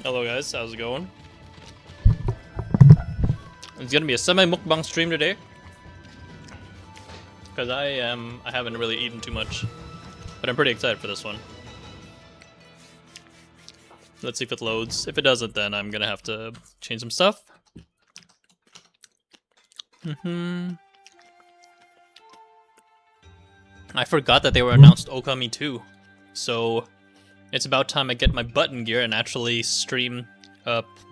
Hello guys, how's it going? It's gonna be a semi-mukbang stream today. Because I haven't really eaten too much. But I'm pretty excited for this one. Let's see if it loads. If it doesn't, then I'm gonna have to change some stuff. I forgot that they were announced Okami 2. So it's about time I get my button gear and actually stream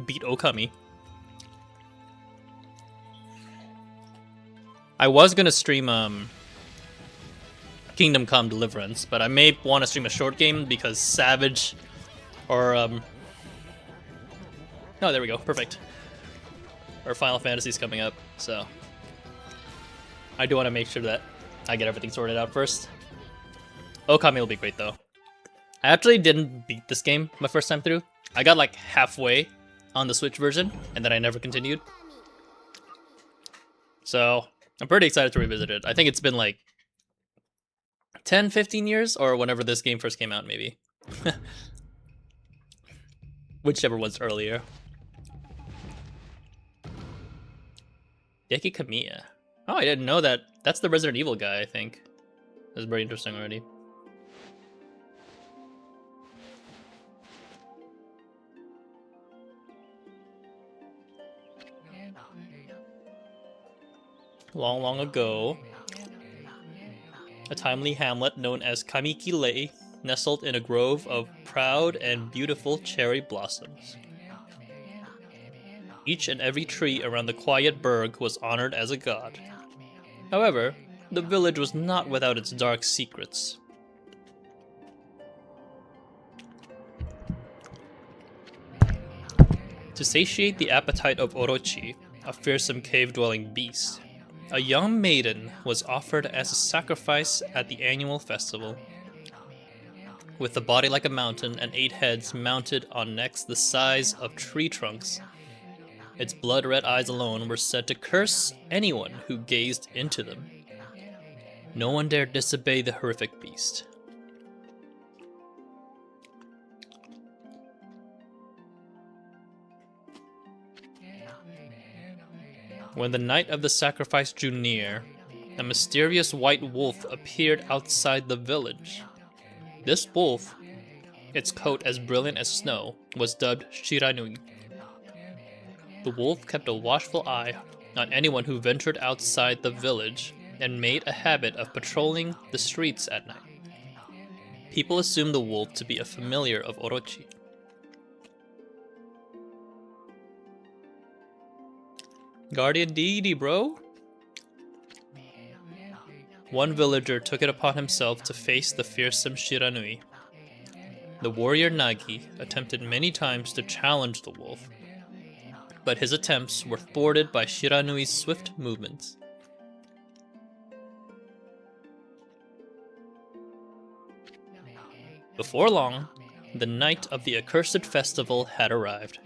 Beat Okami. I was gonna stream Kingdom Come Deliverance, but I may want to stream a short game because Savage or oh, there we go, perfect. Or Final Fantasy's coming up, so I do want to make sure that I get everything sorted out first. Okami will be great though. I actually didn't beat this game my first time through. I got like halfway on the Switch version, and then I never continued. So I'm pretty excited to revisit it. I think it's been like 10, 15 years, or whenever this game first came out, maybe. Whichever was earlier. Deki Kamiya. Oh, I didn't know that. That's the Resident Evil guy, I think. That's very interesting already. Long, long ago. a timely hamlet known as Kamiki-lei, nestled in a grove of proud and beautiful cherry blossoms. Each and every tree around the quiet burg was honored as a god. However, the village was not without its dark secrets. To satiate the appetite of Orochi, a fearsome cave-dwelling beast, a young maiden was offered as a sacrifice at the annual festival. With a body like a mountain and 8 heads mounted on necks the size of tree trunks, its blood-red eyes alone were said to curse anyone who gazed into them. No one dared disobey the horrific beast. When the night of the sacrifice drew near, a mysterious white wolf appeared outside the village. This wolf, its coat as brilliant as snow, was dubbed Shiranui. The wolf kept a watchful eye on anyone who ventured outside the village and made a habit of patrolling the streets at night. People assumed the wolf to be a familiar of Orochi. Guardian deity, bro? One villager took it upon himself to face the fearsome Shiranui. The warrior Nagi attempted many times to challenge the wolf, but his attempts were thwarted by Shiranui's swift movements. Before long, the night of the accursed festival had arrived.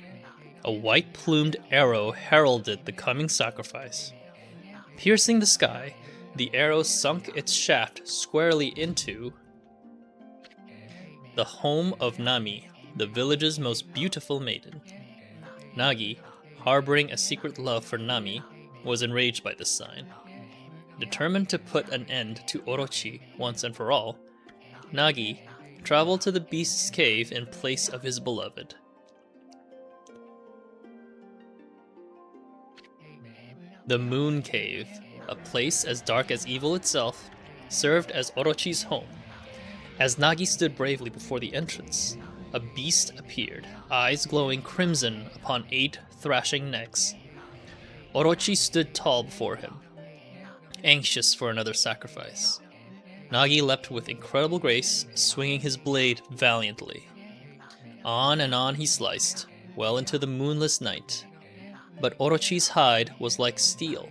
A white-plumed arrow heralded the coming sacrifice. Piercing the sky, the arrow sunk its shaft squarely into the home of Nami, the village's most beautiful maiden. Nagi, harboring a secret love for Nami, was enraged by this sign. Determined to put an end to Orochi once and for all, Nagi traveled to the beast's cave in place of his beloved. The Moon Cave, a place as dark as evil itself, served as Orochi's home. As Nagi stood bravely before the entrance, a beast appeared, eyes glowing crimson upon 8 thrashing necks. Orochi stood tall before him, anxious for another sacrifice. Nagi leapt with incredible grace, swinging his blade valiantly. On and on he sliced, well into the moonless night. But Orochi's hide was like steel.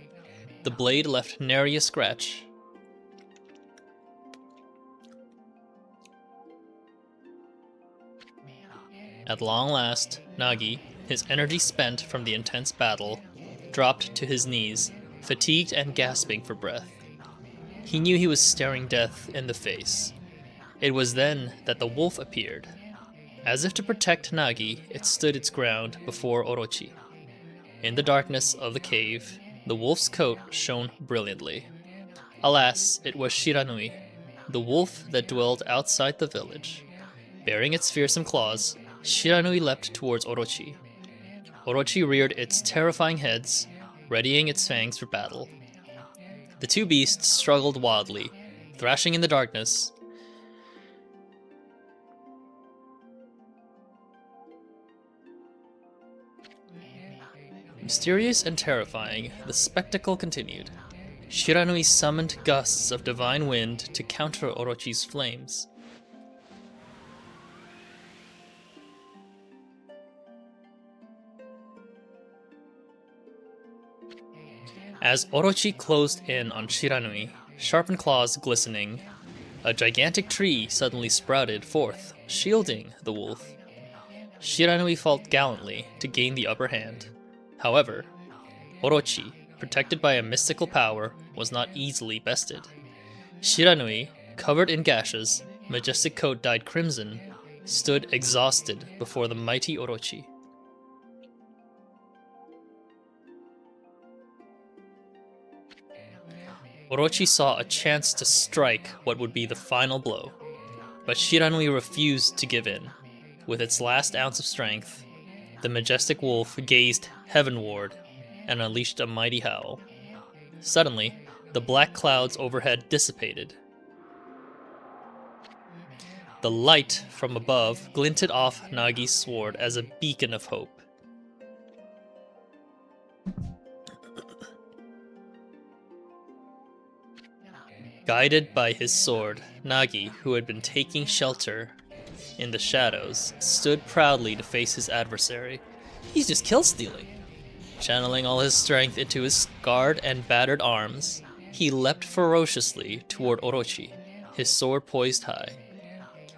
The blade left nary a scratch. At long last, Nagi, his energy spent from the intense battle, dropped to his knees, fatigued and gasping for breath. He knew he was staring death in the face. It was then that the wolf appeared. As if to protect Nagi, it stood its ground before Orochi. In the darkness of the cave, the wolf's coat shone brilliantly. Alas, it was Shiranui, the wolf that dwelled outside the village. Bearing its fearsome claws, Shiranui leapt towards Orochi. Orochi reared its terrifying heads, readying its fangs for battle. The two beasts struggled wildly, thrashing in the darkness. Mysterious and terrifying, the spectacle continued. Shiranui summoned gusts of divine wind to counter Orochi's flames. As Orochi closed in on Shiranui, sharpened claws glistening, a gigantic tree suddenly sprouted forth, shielding the wolf. Shiranui fought gallantly to gain the upper hand. However, Orochi, protected by a mystical power, was not easily bested. Shiranui, covered in gashes, majestic coat dyed crimson, stood exhausted before the mighty Orochi. Orochi saw a chance to strike what would be the final blow, but Shiranui refused to give in. With its last ounce of strength, the majestic wolf gazed heavenward and unleashed a mighty howl. Suddenly, the black clouds overhead dissipated. The light from above glinted off Nagi's sword as a beacon of hope. Guided by his sword, Nagi, who had been taking shelter in the shadows, stood proudly to face his adversary. He's just kill-stealing. Channeling all his strength into his scarred and battered arms, he leapt ferociously toward Orochi, his sword poised high.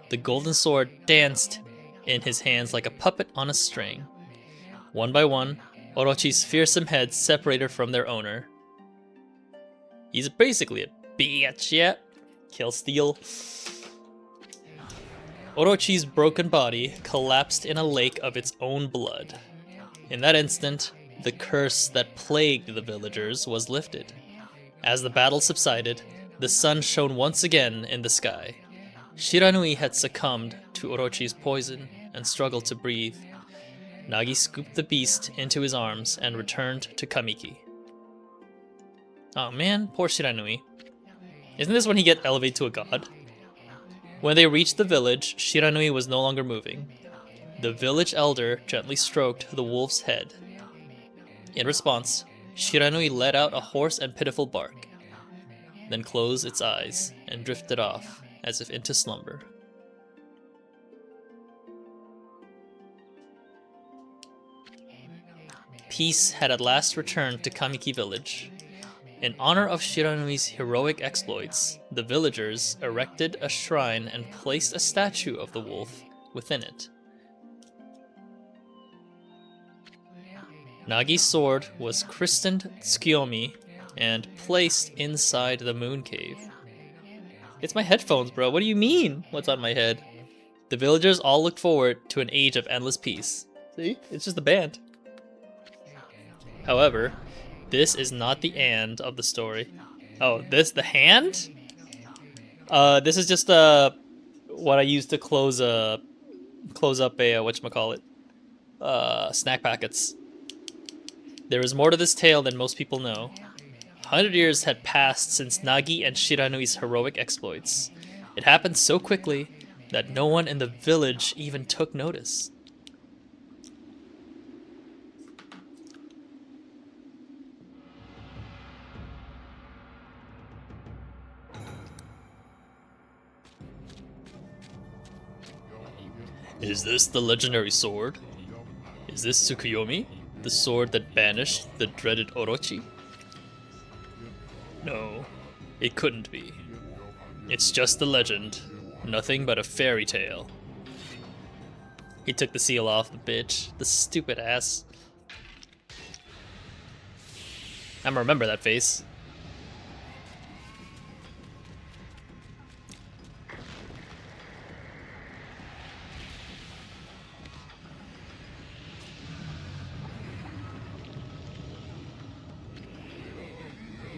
The golden sword danced in his hands like a puppet on a string. One by one, Orochi's fearsome heads separated from their owner. He's basically a bitch, yeah. Kill steal. Orochi's broken body collapsed in a lake of its own blood. In that instant, the curse that plagued the villagers was lifted. As the battle subsided, the sun shone once again in the sky. Shiranui had succumbed to Orochi's poison and struggled to breathe. Nagi scooped the beast into his arms and returned to Kamiki. Oh man, poor Shiranui. Isn't this when he gets elevated to a god? When they reached the village, Shiranui was no longer moving. The village elder gently stroked the wolf's head. In response, Shiranui let out a hoarse and pitiful bark, then closed its eyes and drifted off as if into slumber. Peace had at last returned to Kamiki village. In honor of Shiranui's heroic exploits, the villagers erected a shrine and placed a statue of the wolf within it. Nagi's sword was christened Tsukiyomi and placed inside the moon cave. It's my headphones, bro. What do you mean? What's on my head? The villagers all looked forward to an age of endless peace. See? It's just a band. However, this is not the end of the story. Oh, the hand? This is just what I use to close up a whatchamacallit, snack packets. There is more to this tale than most people know. 100 years had passed since Nagi and Shiranui's heroic exploits. It happened so quickly that no one in the village even took notice. Is this the legendary sword? Is this Tsukuyomi, the sword that banished the dreaded Orochi? No, it couldn't be. It's just a legend, nothing but a fairy tale. He took the seal off, the bitch. The stupid ass. I'm gonna remember that face.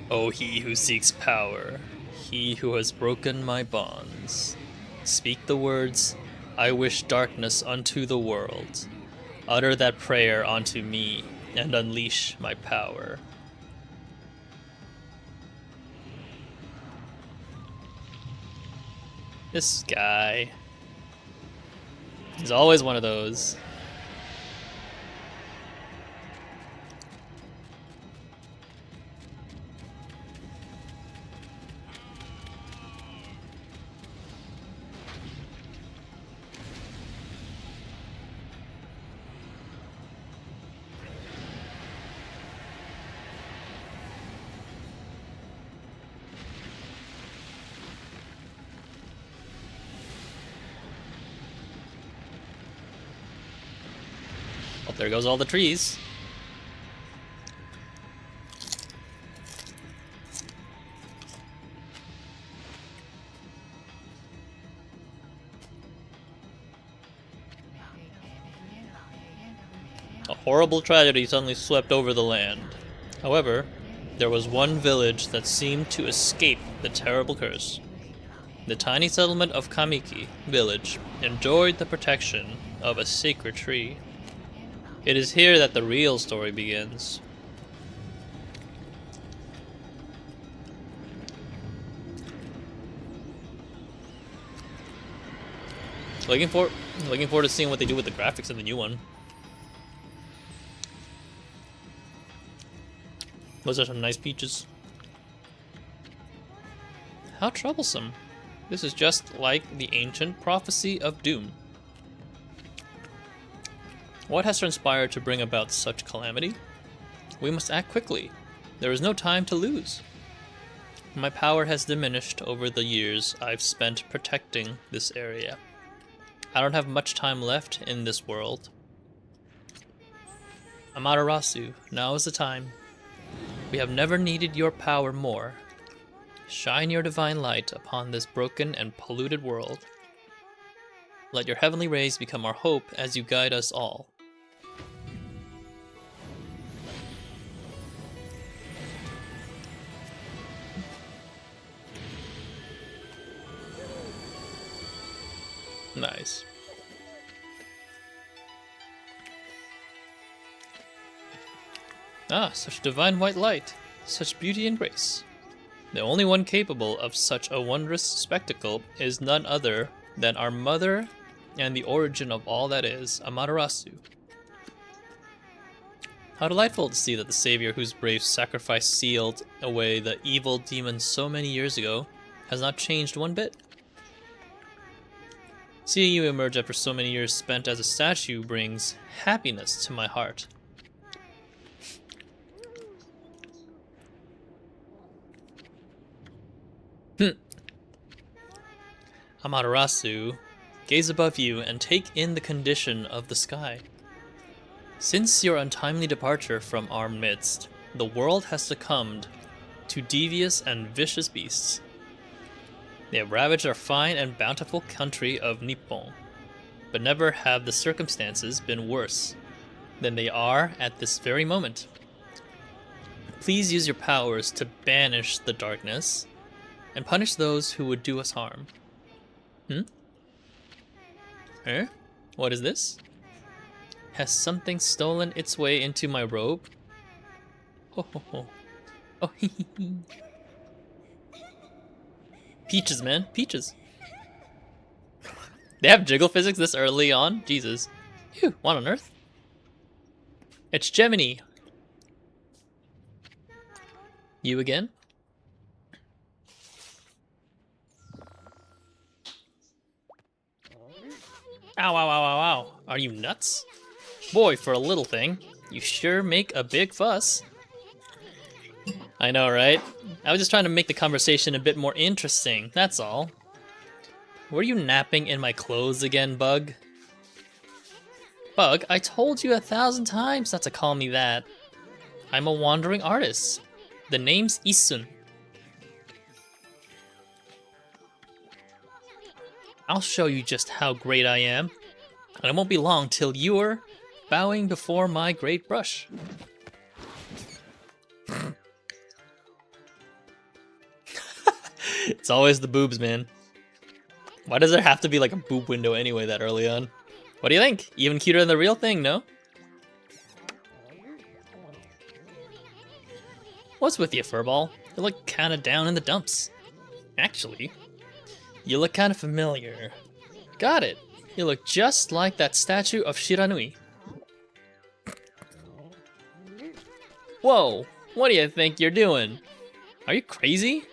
Oh, he who seeks power, he who has broken my bonds. Speak the words, I wish darkness unto the world. Utter that prayer onto me, and unleash my power. This guy. He's always one of those. Well, there goes all the trees. A horrible tragedy suddenly swept over the land. However, there was one village that seemed to escape the terrible curse. The tiny settlement of Kamiki village enjoyed the protection of a sacred tree. It is here that the real story begins. Looking for, looking forward to seeing what they do with the graphics in the new one. Those are some nice peaches. How troublesome. This is just like the ancient prophecy of doom. What has transpired to bring about such calamity? We must act quickly. There is no time to lose. My power has diminished over the years I've spent protecting this area. I don't have much time left in this world. Amaterasu, now is the time. We have never needed your power more. Shine your divine light upon this broken and polluted world. Let your heavenly rays become our hope as you guide us all. Nice. Ah, such divine white light, such beauty and grace. The only one capable of such a wondrous spectacle is none other than our mother and the origin of all that is, Amaterasu. How delightful to see that the savior whose brave sacrifice sealed away the evil demons so many years ago has not changed one bit. Seeing you emerge after so many years spent as a statue brings happiness to my heart. Amaterasu, gaze above you and take in the condition of the sky. Since your untimely departure from our midst, the world has succumbed to devious and vicious beasts. They have ravaged our fine and bountiful country of Nippon, but never have the circumstances been worse than they are at this very moment. Please use your powers to banish the darkness and punish those who would do us harm. What is this? Has something stolen its way into my robe? Ho ho ho. Oh, hee hee hee. Peaches, man. Peaches. They have jiggle physics this early on? Jesus. Ew, what on earth? It's Gemini. You again? Ow, ow, ow, ow, ow. Are you nuts? Boy, for a little thing, you sure make a big fuss. I know, right? I was just trying to make the conversation a bit more interesting, that's all. Were you napping in my clothes again, Bug? Bug, I told you 1,000 times not to call me that. I'm a wandering artist. The name's Isun. I'll show you just how great I am. And it won't be long till you're bowing before my great brush. It's always the boobs, man. Why does there have to be like a boob window anyway that early on? What do you think? Even cuter than the real thing, no? What's with you, Furball? You look kinda down in the dumps. Actually, you look kinda familiar. Got it. You look just like that statue of Shiranui. Whoa, what do you think you're doing? Are you crazy?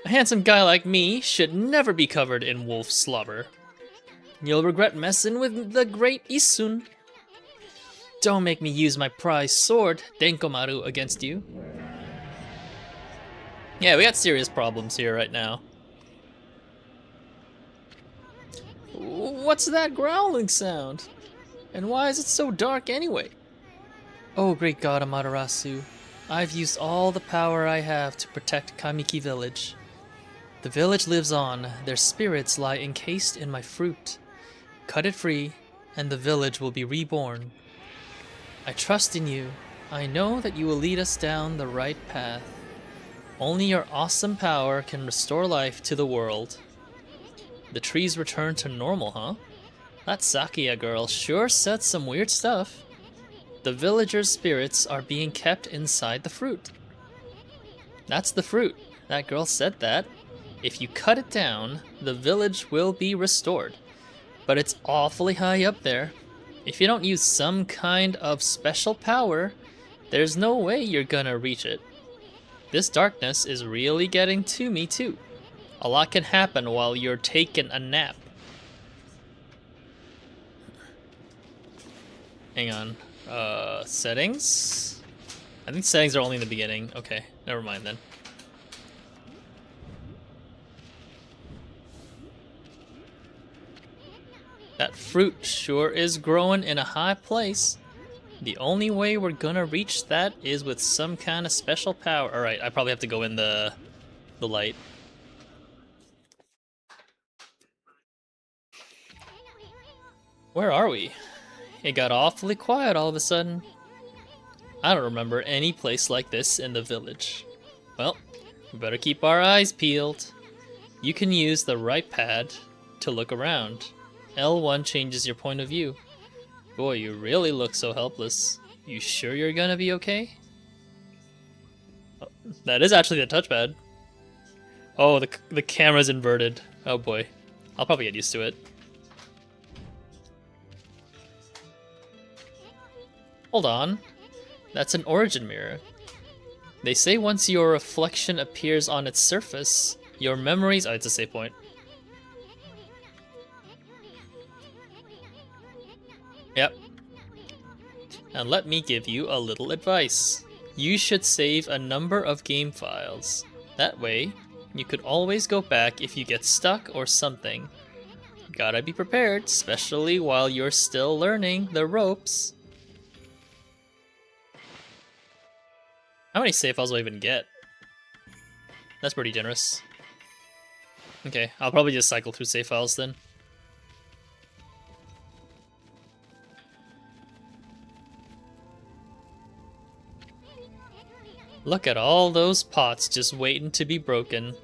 A handsome guy like me should never be covered in wolf slobber. You'll regret messing with the great Isun. Don't make me use my prized sword, Denkomaru, against you. Yeah, we got serious problems here right now. What's that growling sound? And why is it so dark anyway? Oh, great god Amaterasu, I've used all the power I have to protect Kamiki Village. The village lives on, their spirits lie encased in my fruit. Cut it free, and the village will be reborn. I trust in you. I know that you will lead us down the right path. Only your awesome power can restore life to the world. The trees return to normal, huh? That Sakia girl sure said some weird stuff. The villagers' spirits are being kept inside the fruit. That's the fruit. That girl said that. If you cut it down, the village will be restored. but it's awfully high up there. If you don't use some kind of special power, there's no way you're gonna reach it. This darkness is really getting to me too. A lot can happen while you're taking a nap. Hang on. Settings? I think settings are only in the beginning. Okay, never mind then. That fruit sure is growing in a high place. The only way we're gonna reach that is with some kind of special power. Alright, I probably have to go in the light. Where are we? It got awfully quiet all of a sudden. I don't remember any place like this in the village. Well, we better keep our eyes peeled. You can use the right pad to look around. L1 changes your point of view. Boy, you really look so helpless. You sure you're gonna be okay? Oh, that is actually the touchpad. Oh, the camera's inverted. Oh boy. I'll probably get used to it. Hold on. That's an origin mirror. They say once your reflection appears on its surface, your memories... Oh, it's a save point. Yep. And let me give you a little advice. You should save a number of game files. That way, you could always go back if you get stuck or something. Gotta be prepared, especially while you're still learning the ropes. How many save files will I even get? That's pretty generous. Okay, I'll probably just cycle through save files then. Look at all those pots just waiting to be broken.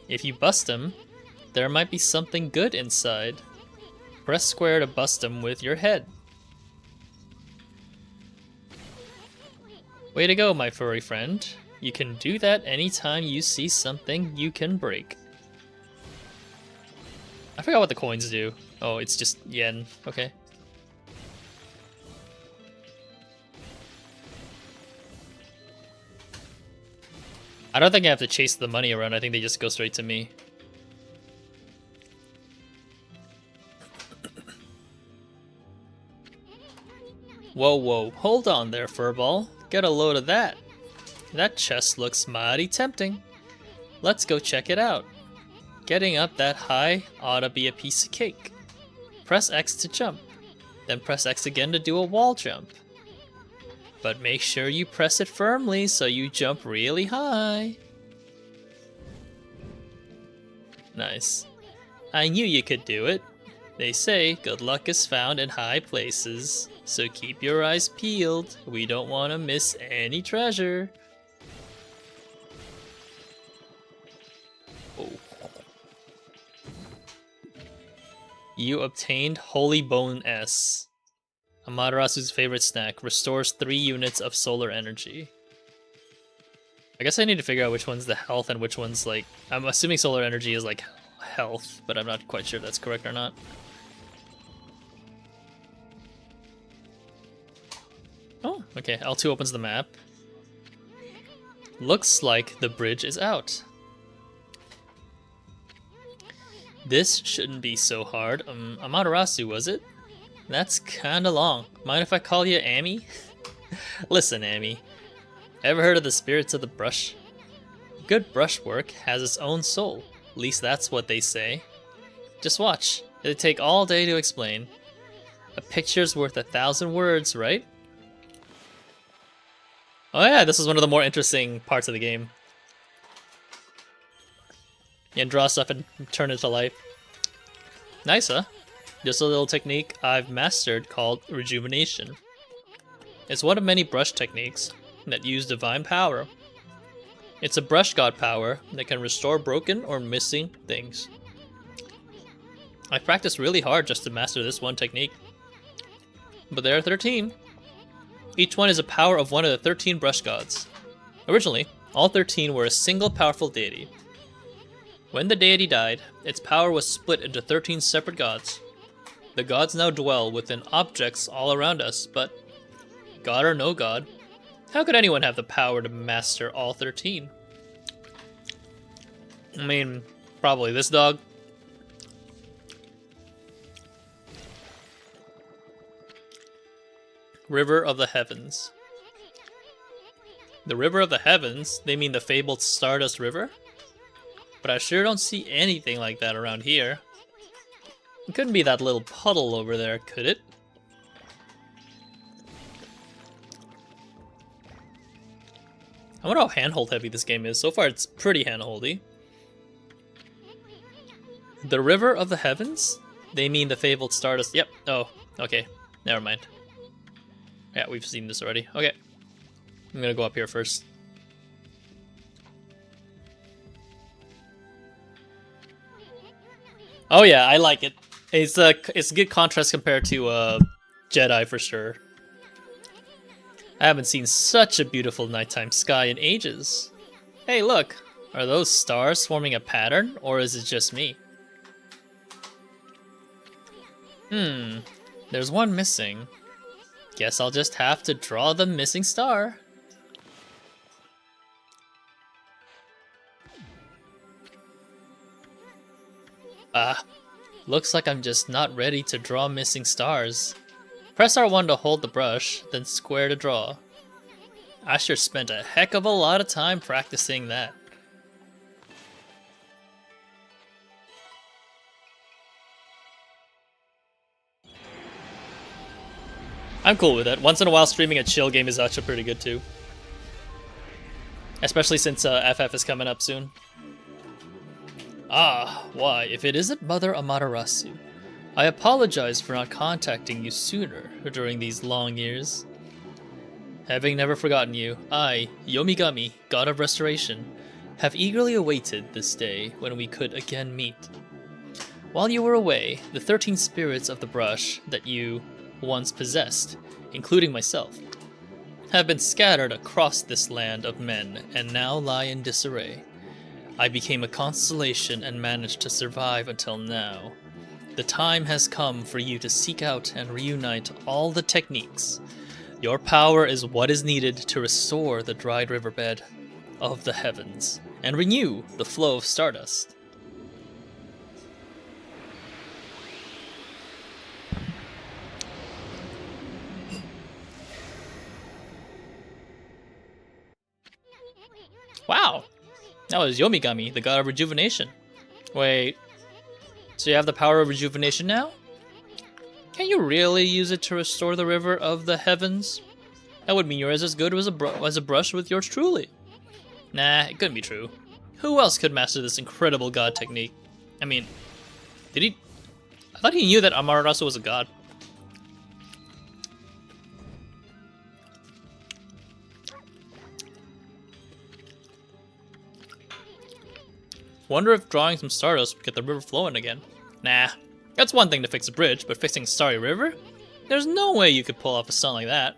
If you bust them, there might be something good inside. Press square to bust them with your head. Way to go, my furry friend. You can do that anytime you see something you can break. I forgot what the coins do. Oh, it's just yen. Okay. I don't think I have to chase the money around. I think they just go straight to me. Whoa, whoa. Hold on there, Furball. Get a load of that. That chest looks mighty tempting. Let's go check it out. Getting up that high ought to be a piece of cake. Press X to jump. Then press X again to do a wall jump. But make sure you press it firmly so you jump really high. Nice. I knew you could do it. They say good luck is found in high places. So keep your eyes peeled. We don't want to miss any treasure. Oh. You obtained Holy Bone S. Amaterasu's favorite snack. Restores 3 units of solar energy. I guess I need to figure out which one's the health and which one's like... I'm assuming solar energy is like health, but I'm not quite sure if that's correct or not. Oh, okay. L2 opens the map. Looks like the bridge is out. This shouldn't be so hard. Amaterasu, was it? That's kinda long. Mind if I call you Amy? Listen, Amy. Ever heard of the spirits of the brush? Good brushwork has its own soul. At least that's what they say. Just watch. It'd take all day to explain. A picture's worth 1,000 words, right? Oh yeah, this is one of the more interesting parts of the game. You can draw stuff and turn it to life. Nice, huh? Just a little technique I've mastered called rejuvenation. It's one of many brush techniques that use divine power. It's a brush god power that can restore broken or missing things. I practiced really hard just to master this one technique. But there are 13. Each one is a power of one of the 13 brush gods. Originally, all 13 were a single powerful deity. When the deity died, its power was split into 13 separate gods. The gods now dwell within objects all around us, but god or no god, how could anyone have the power to master all 13? I mean, probably this dog. River of the Heavens. The River of the Heavens? They mean the fabled Stardust River? But I sure don't see anything like that around here. It couldn't be that little puddle over there, could it? I wonder how handhold heavy this game is. So far it's pretty handholdy. The River of the Heavens? They mean the fabled Stardust. Yep. Oh, okay. Never mind. Yeah, we've seen this already. Okay. I'm gonna go up here first. Oh yeah, I like it. It's a good contrast compared to Jedi for sure. I haven't seen such a beautiful nighttime sky in ages. Hey, look. Are those stars forming a pattern, or is it just me? There's one missing. Guess I'll just have to draw the missing star. Looks like I'm just not ready to draw missing stars. Press R1 to hold the brush, then square to draw. I sure spent a heck of a lot of time practicing that. I'm cool with it. Once in a while streaming a chill game is actually pretty good too. Especially since FF is coming up soon. Ah, why, if it isn't Mother Amaterasu. I apologize for not contacting you sooner during these long years. Having never forgotten you, I, Yomigami, God of Restoration, have eagerly awaited this day when we could again meet. While you were away, the 13 spirits of the brush that you once possessed, including myself, have been scattered across this land of men and now lie in disarray. I became a constellation and managed to survive until now. The time has come for you to seek out and reunite all the techniques. Your power is what is needed to restore the dried riverbed of the heavens and renew the flow of stardust. Wow! That was Yomigami, the god of rejuvenation. Wait, so you have the power of rejuvenation now? Can you really use it to restore the river of the heavens? That would mean you're as good as a brush with yours truly. Nah, it couldn't be true. Who else could master this incredible god technique? I mean, did he? I thought he knew that Amaterasu was a god. Wonder if drawing some stardust would get the river flowing again. Nah, that's one thing to fix a bridge, but fixing a starry river? There's no way you could pull off a stunt like that.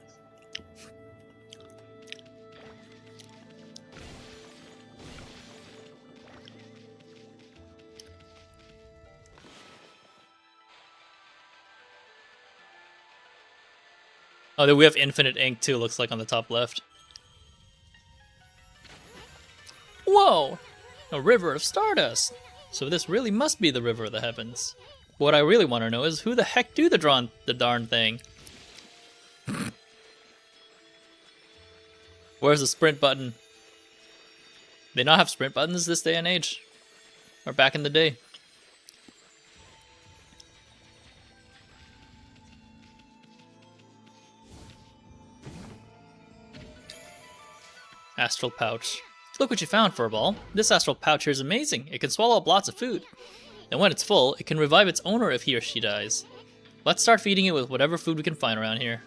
Oh, then we have infinite ink too, looks like on the top left. Whoa! A river of stardust! So this really must be the river of the heavens. What I really want to know is who the heck do the darn thing? Where's the sprint button? They not have sprint buttons this day and age? Or back in the day? Astral pouch. Look what you found, Furball. This astral pouch here is amazing. It can swallow up lots of food. And when it's full, it can revive its owner if he or she dies. Let's start feeding it with whatever food we can find around here.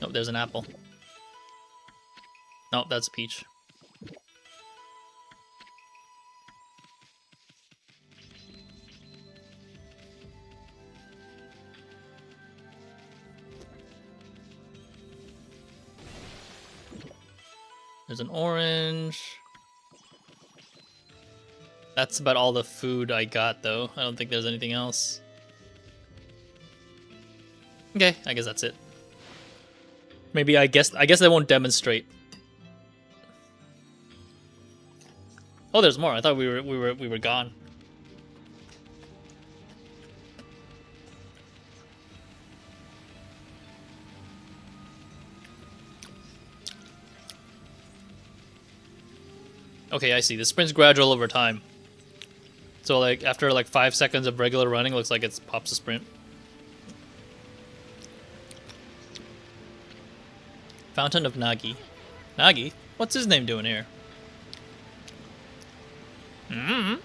Oh, there's an apple. No, that's a peach. There's an orange. That's about all the food I got, though. I don't think there's anything else. Okay, I guess that's it. Maybe I guess they won't demonstrate. Oh, there's more. I thought we were gone. Okay, I see. The sprint's gradual over time. So like after like 5 seconds of regular running, looks like it pops a sprint. Fountain of Nagi. Nagi? What's his name doing here? Mm-hmm.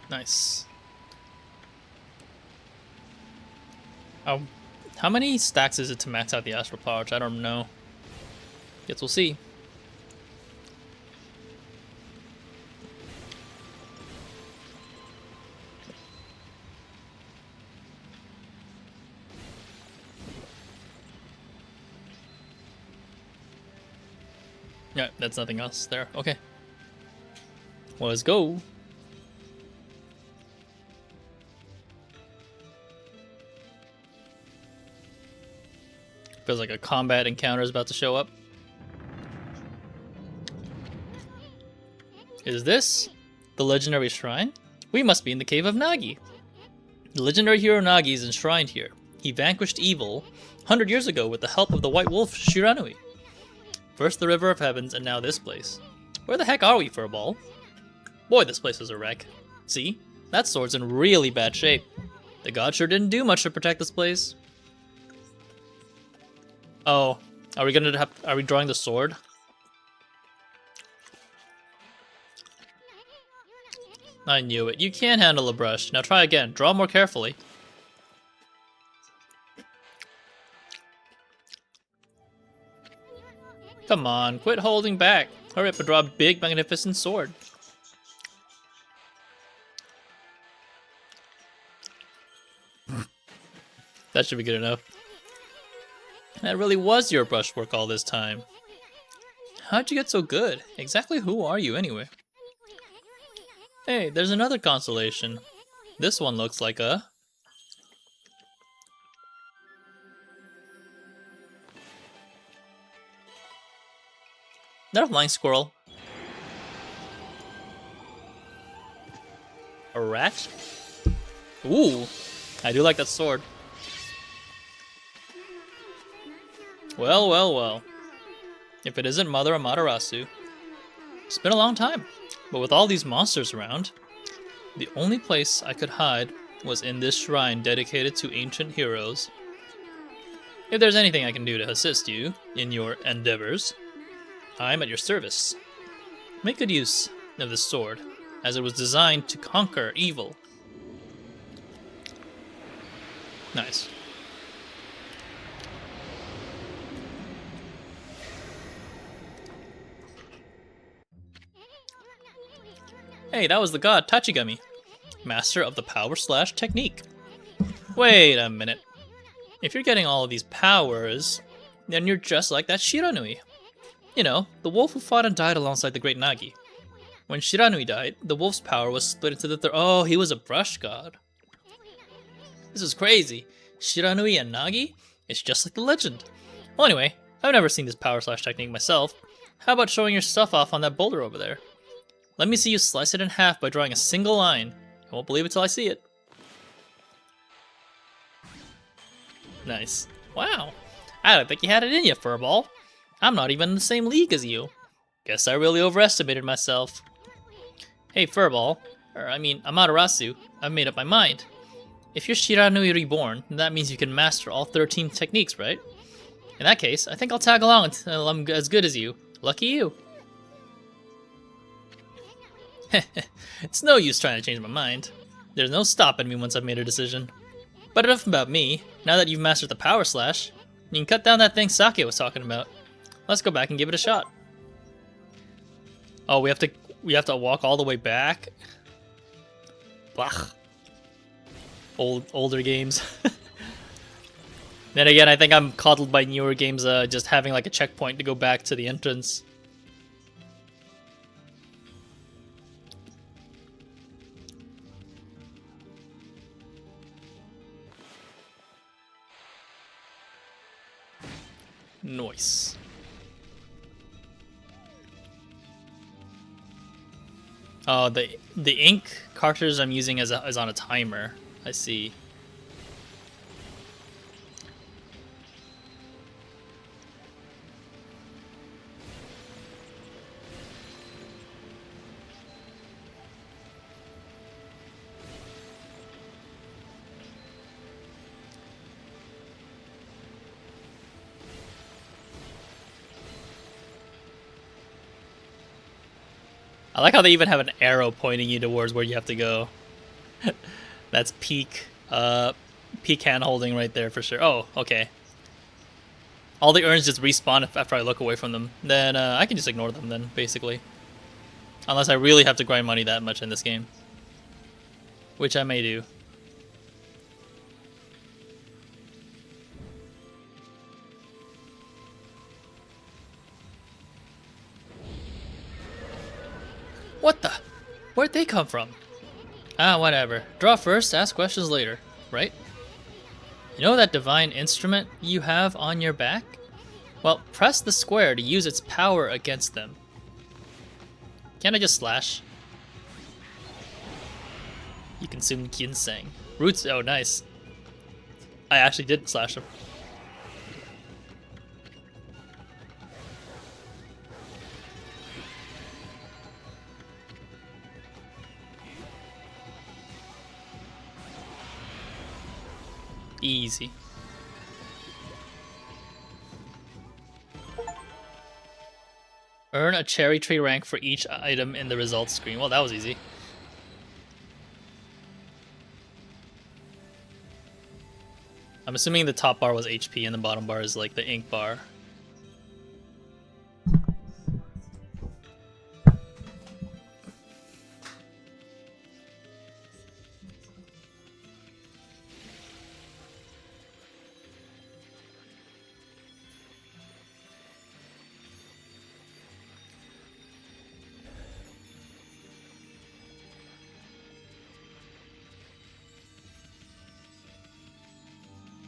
Nice. How many stacks is it to max out the Astral Power? Which I don't know. Guess we'll see. Yeah, that's nothing else there. Okay. Well, let's go. Feels like a combat encounter is about to show up. Is this the legendary shrine? We must be in the cave of Nagi. The legendary hero Nagi is enshrined here. He vanquished evil 100 years ago with the help of the white wolf Shiranui. First the River of Heavens and now this place. Where the heck are we, Furball? Boy, this place is a wreck. See? That sword's in really bad shape. The god sure didn't do much to protect this place. Oh, are we drawing the sword? I knew it. You can't handle a brush. Now try again. Draw more carefully. Come on, quit holding back. Hurry up and draw a big, magnificent sword. That should be good enough. That really was your brushwork all this time. How'd you get so good? Exactly who are you anyway? Hey, there's another constellation. This one looks like a... Not a flying squirrel. A rat? Ooh, I do like that sword. Well, well, well. If it isn't Mother Amaterasu. It's been a long time, but with all these monsters around, the only place I could hide was in this shrine dedicated to ancient heroes. If there's anything I can do to assist you in your endeavors, I'm at your service. Make good use of this sword, as it was designed to conquer evil. Nice. Hey, that was the god Tachigami, master of the power slash technique. Wait a minute. If you're getting all of these powers, then you're just like that Shiranui. You know, the wolf who fought and died alongside the great Nagi. When Shiranui died, the wolf's power was split into the Oh, he was a brush god. This is crazy. Shiranui and Nagi? It's just like the legend. Well, anyway, I've never seen this power slash technique myself. How about showing your stuff off on that boulder over there? Let me see you slice it in half by drawing a single line. I won't believe it till I see it. Nice. Wow. I don't think you had it in you, Furball. I'm not even in the same league as you. Guess I really overestimated myself. Hey, Furball. Amaterasu. I've made up my mind. If you're Shiranui Reborn, then that means you can master all 13 techniques, right? In that case, I think I'll tag along until I'm as good as you. Lucky you. It's no use trying to change my mind. There's no stopping me once I've made a decision. But enough about me. Now that you've mastered the power slash, you can cut down that thing Sake was talking about. Let's go back and give it a shot. Oh, we have to walk all the way back. Blah. Older games. Then again, I think I'm coddled by newer games, just having like a checkpoint to go back to the entrance. Nice. Oh, the ink cartridge I'm using is on a timer. I see. I like how they even have an arrow pointing you towards where you have to go. That's peak hand holding right there for sure. Oh, okay. All the urns just respawn after I look away from them. Then I can just ignore them then, basically. Unless I really have to grind money that much in this game. Which I may do. What the? Where'd they come from? Ah, whatever. Draw first, ask questions later, right? You know that divine instrument you have on your back? Well, press the square to use its power against them. Can't I just slash? You consumed ginseng. Roots, oh nice. I actually did slash them. Easy. Earn a cherry tree rank for each item in the results screen. Well, that was easy. I'm assuming the top bar was HP and the bottom bar is like the ink bar.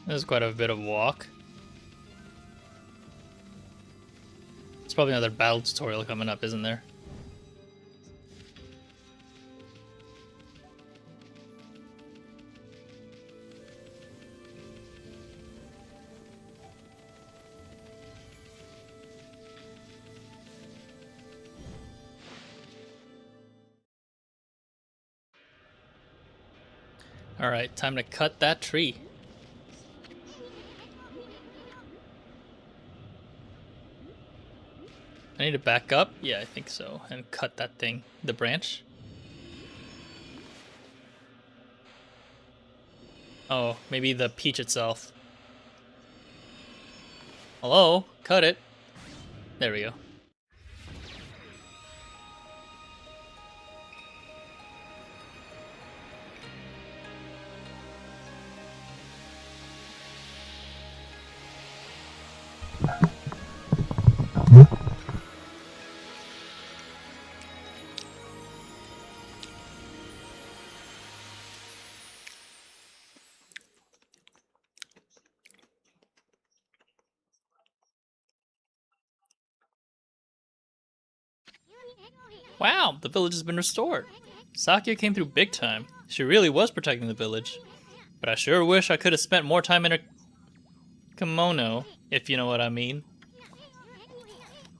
There's quite a bit of walk. There's probably another battle tutorial coming up, isn't there? Alright, time to cut that tree. I need to back up? Yeah, I think so. And cut that thing. The branch. Oh, maybe the peach itself. Hello? Cut it. There we go. Wow, the village has been restored. Sakia came through big time. She really was protecting the village. But I sure wish I could have spent more time in her kimono, if you know what I mean.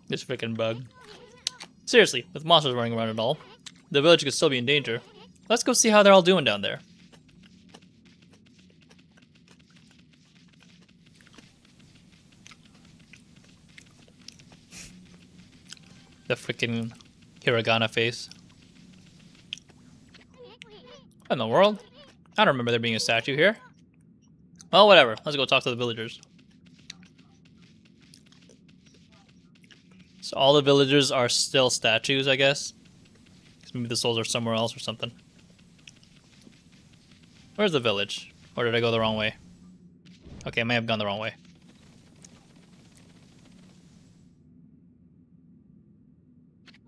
This freaking bug. Seriously, with monsters running around and all, the village could still be in danger. Let's go see how they're all doing down there. The freaking hiragana face. What in the world? I don't remember there being a statue here. Well, whatever. Let's go talk to the villagers. So all the villagers are still statues, I guess. Maybe the souls are somewhere else or something. Where's the village? Or did I go the wrong way? Okay, I may have gone the wrong way.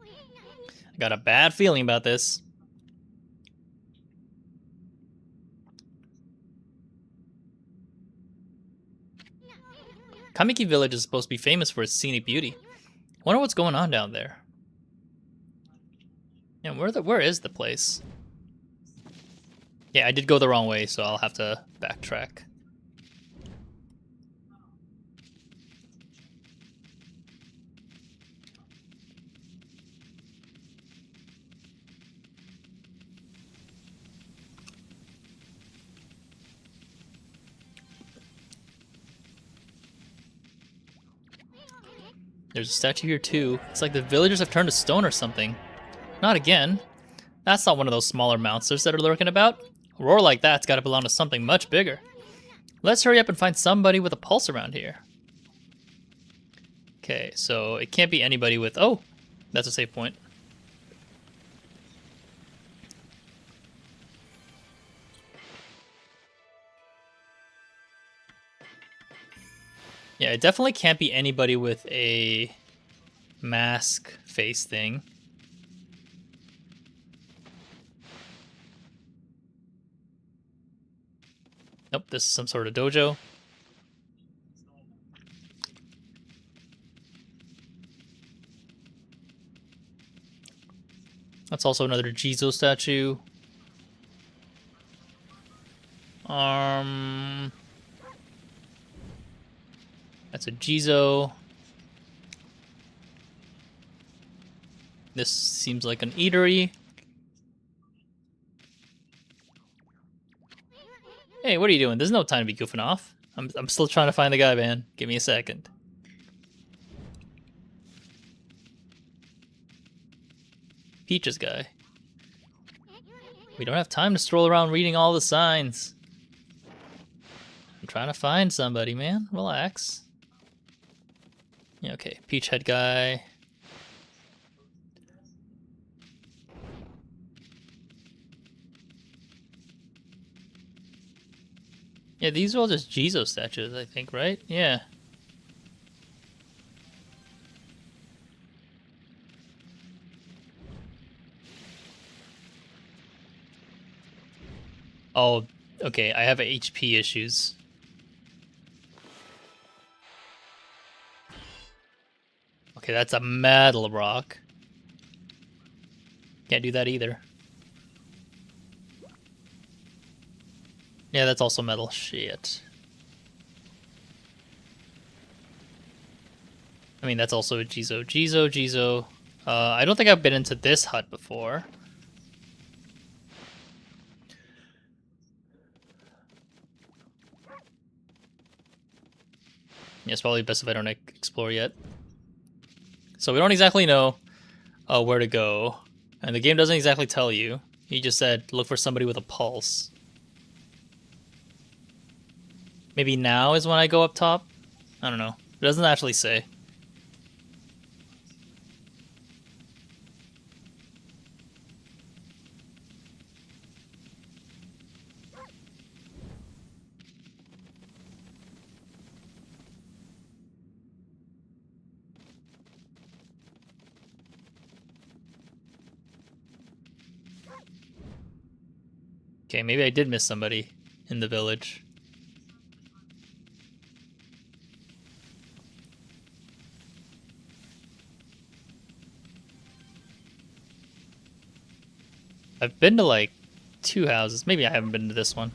I got a bad feeling about this. Kamiki Village is supposed to be famous for its scenic beauty. I wonder what's going on down there. Yeah, where is the place? Yeah, I did go the wrong way, so I'll have to backtrack. There's a statue here too. It's like the villagers have turned to stone or something. Not again. That's not one of those smaller monsters that are lurking about. A roar like that's gotta belong to something much bigger. Let's hurry up and find somebody with a pulse around here. Okay, so it can't be anybody with... Oh, that's a save point. Yeah, it definitely can't be anybody with a mask face thing. Nope, this is some sort of dojo. That's also another Jizo statue. That's a Jizo. This seems like an eatery. Hey, what are you doing? There's no time to be goofing off. I'm still trying to find the guy, man. Give me a second. Peach's guy. We don't have time to stroll around reading all the signs. I'm trying to find somebody, man. Relax. Yeah, okay. Peach head guy. Yeah, these are all just Jizo statues, I think, right? Yeah. Oh, okay, I have HP issues. Okay, that's a metal rock. Can't do that either. Yeah, that's also metal. Shit. I mean, that's also a Jizo. Jizo. I don't think I've been into this hut before. Yeah, it's probably best if I don't explore yet. So we don't exactly know where to go. And the game doesn't exactly tell you. He just said, look for somebody with a pulse. Maybe now is when I go up top? I don't know. It doesn't actually say. Okay, maybe I did miss somebody in the village. I've been to like 2 houses. Maybe I haven't been to this one.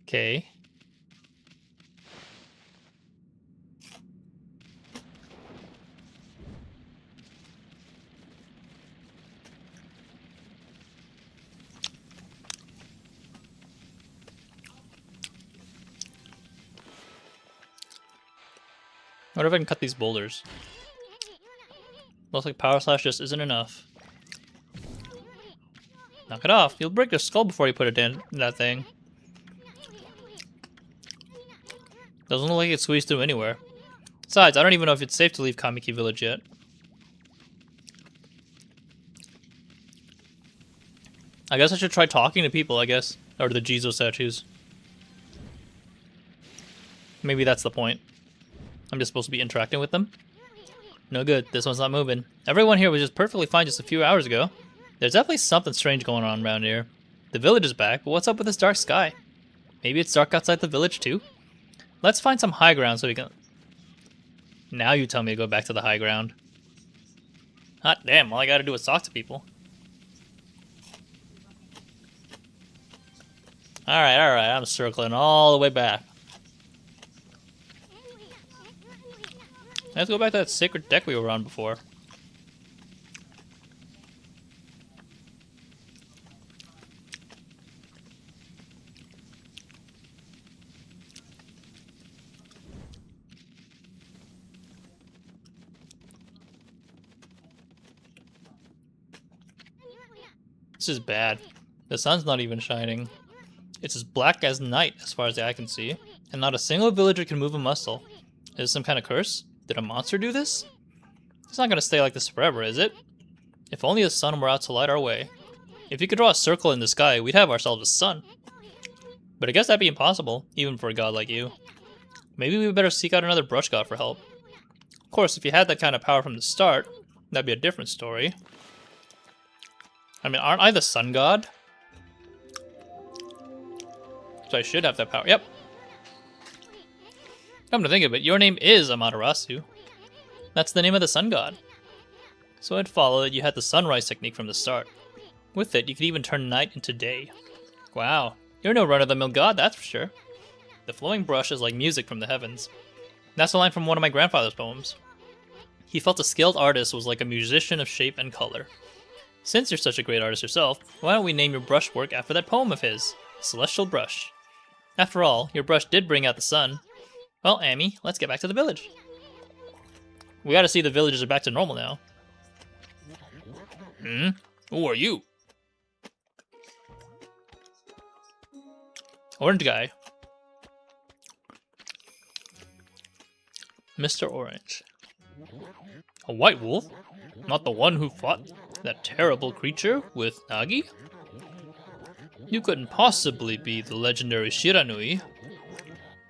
Okay. What if I can cut these boulders? Looks like Power Slash just isn't enough. Knock it off. You'll break your skull before you put it in that thing. Doesn't look like it's squeezed through anywhere. Besides, I don't even know if it's safe to leave Kamiki Village yet. I guess I should try talking to people, I guess. Or the Jizo statues. Maybe that's the point. I'm just supposed to be interacting with them? No good, this one's not moving. Everyone here was just perfectly fine just a few hours ago. There's definitely something strange going on around here. The village is back, but what's up with this dark sky? Maybe it's dark outside the village too? Let's find some high ground so we can... Now you tell me to go back to the high ground. Hot damn, all I gotta do is talk to people. Alright, I'm circling all the way back. Let's go back to that sacred deck we were on before. This is bad. The sun's not even shining. It's as black as night as far as the eye can see, and not a single villager can move a muscle. Is this some kind of curse? Did a monster do this? It's not gonna stay like this forever, is it? If only the sun were out to light our way. If you could draw a circle in the sky, we'd have ourselves a sun. But I guess that'd be impossible, even for a god like you. Maybe we better seek out another brush god for help. Of course, if you had that kind of power from the start, that'd be a different story. I mean, aren't I the sun god? So I should have that power. Yep. Come to think of it, your name is Amaterasu. That's the name of the sun god. So it'd follow that you had the sunrise technique from the start. With it, you could even turn night into day. Wow, you're no run-of-the-mill god, that's for sure. The flowing brush is like music from the heavens. That's a line from one of my grandfather's poems. He felt a skilled artist was like a musician of shape and color. Since you're such a great artist yourself, why don't we name your brushwork after that poem of his, Celestial Brush? After all, your brush did bring out the sun. Well, Amy, let's get back to the village. We gotta see the villagers are back to normal now. Who are you? Orange guy. Mr. Orange. A white wolf? Not the one who fought that terrible creature with Nagi? You couldn't possibly be the legendary Shiranui.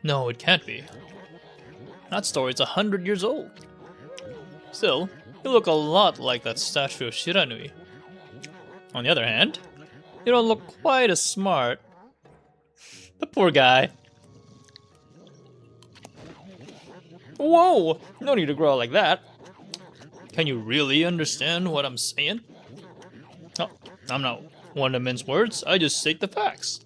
No, it can't be. That story's 100 years old. Still, you look a lot like that statue of Shiranui. On the other hand, you don't look quite as smart. The poor guy. Whoa! No need to growl like that. Can you really understand what I'm saying? Oh, I'm not one to mince words, I just state the facts.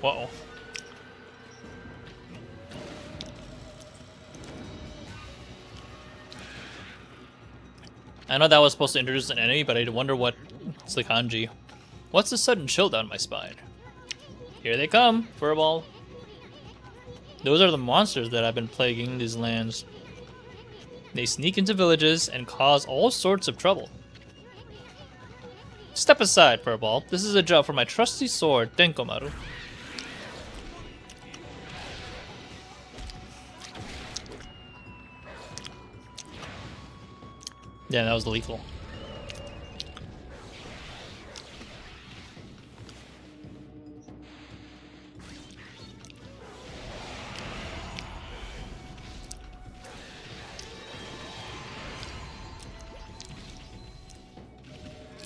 Whoa. I know that was supposed to introduce an enemy, but I wonder what's the kanji. What's the sudden chill down my spine? Here they come, Furball. Those are the monsters that have been plaguing these lands. They sneak into villages and cause all sorts of trouble. Step aside, Furball. This is a job for my trusty sword, Denkomaru. Yeah, that was lethal.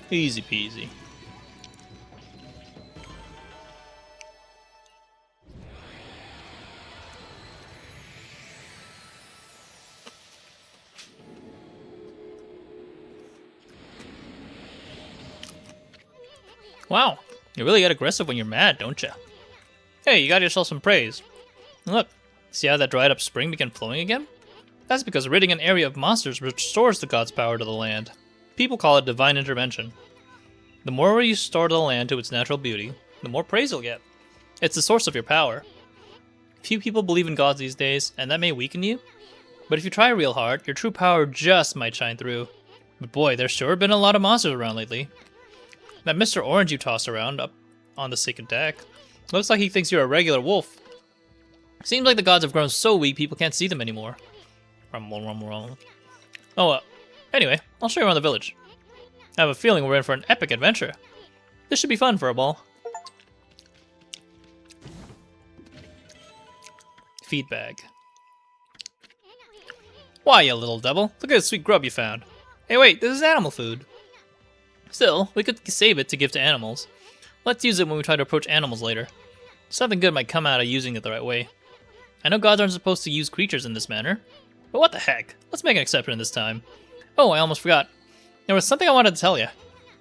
Easy peasy. Wow, you really get aggressive when you're mad, don't you? Hey, you got yourself some praise. Look, see how that dried up spring began flowing again? That's because ridding an area of monsters restores the god's power to the land. People call it divine intervention. The more you restore the land to its natural beauty, the more praise you'll get. It's the source of your power. Few people believe in gods these days, and that may weaken you. But if you try real hard, your true power just might shine through. But boy, there's sure been a lot of monsters around lately. That Mr. Orange you tossed around up on the sacred deck, Looks like he thinks you're a regular wolf. Seems like the gods have grown so weak people can't see them anymore. Rumble, rumble, rumble. Oh, anyway, I'll show you around the village. I have a feeling we're in for an epic adventure. This should be fun for a ball. Feed bag. Why, you little devil? Look at the sweet grub you found. Hey, wait, this is animal food. Still, we could save it to give to animals. Let's use it when we try to approach animals later. Something good might come out of using it the right way. I know gods aren't supposed to use creatures in this manner, but what the heck? Let's make an exception this time. Oh, I almost forgot. There was something I wanted to tell you.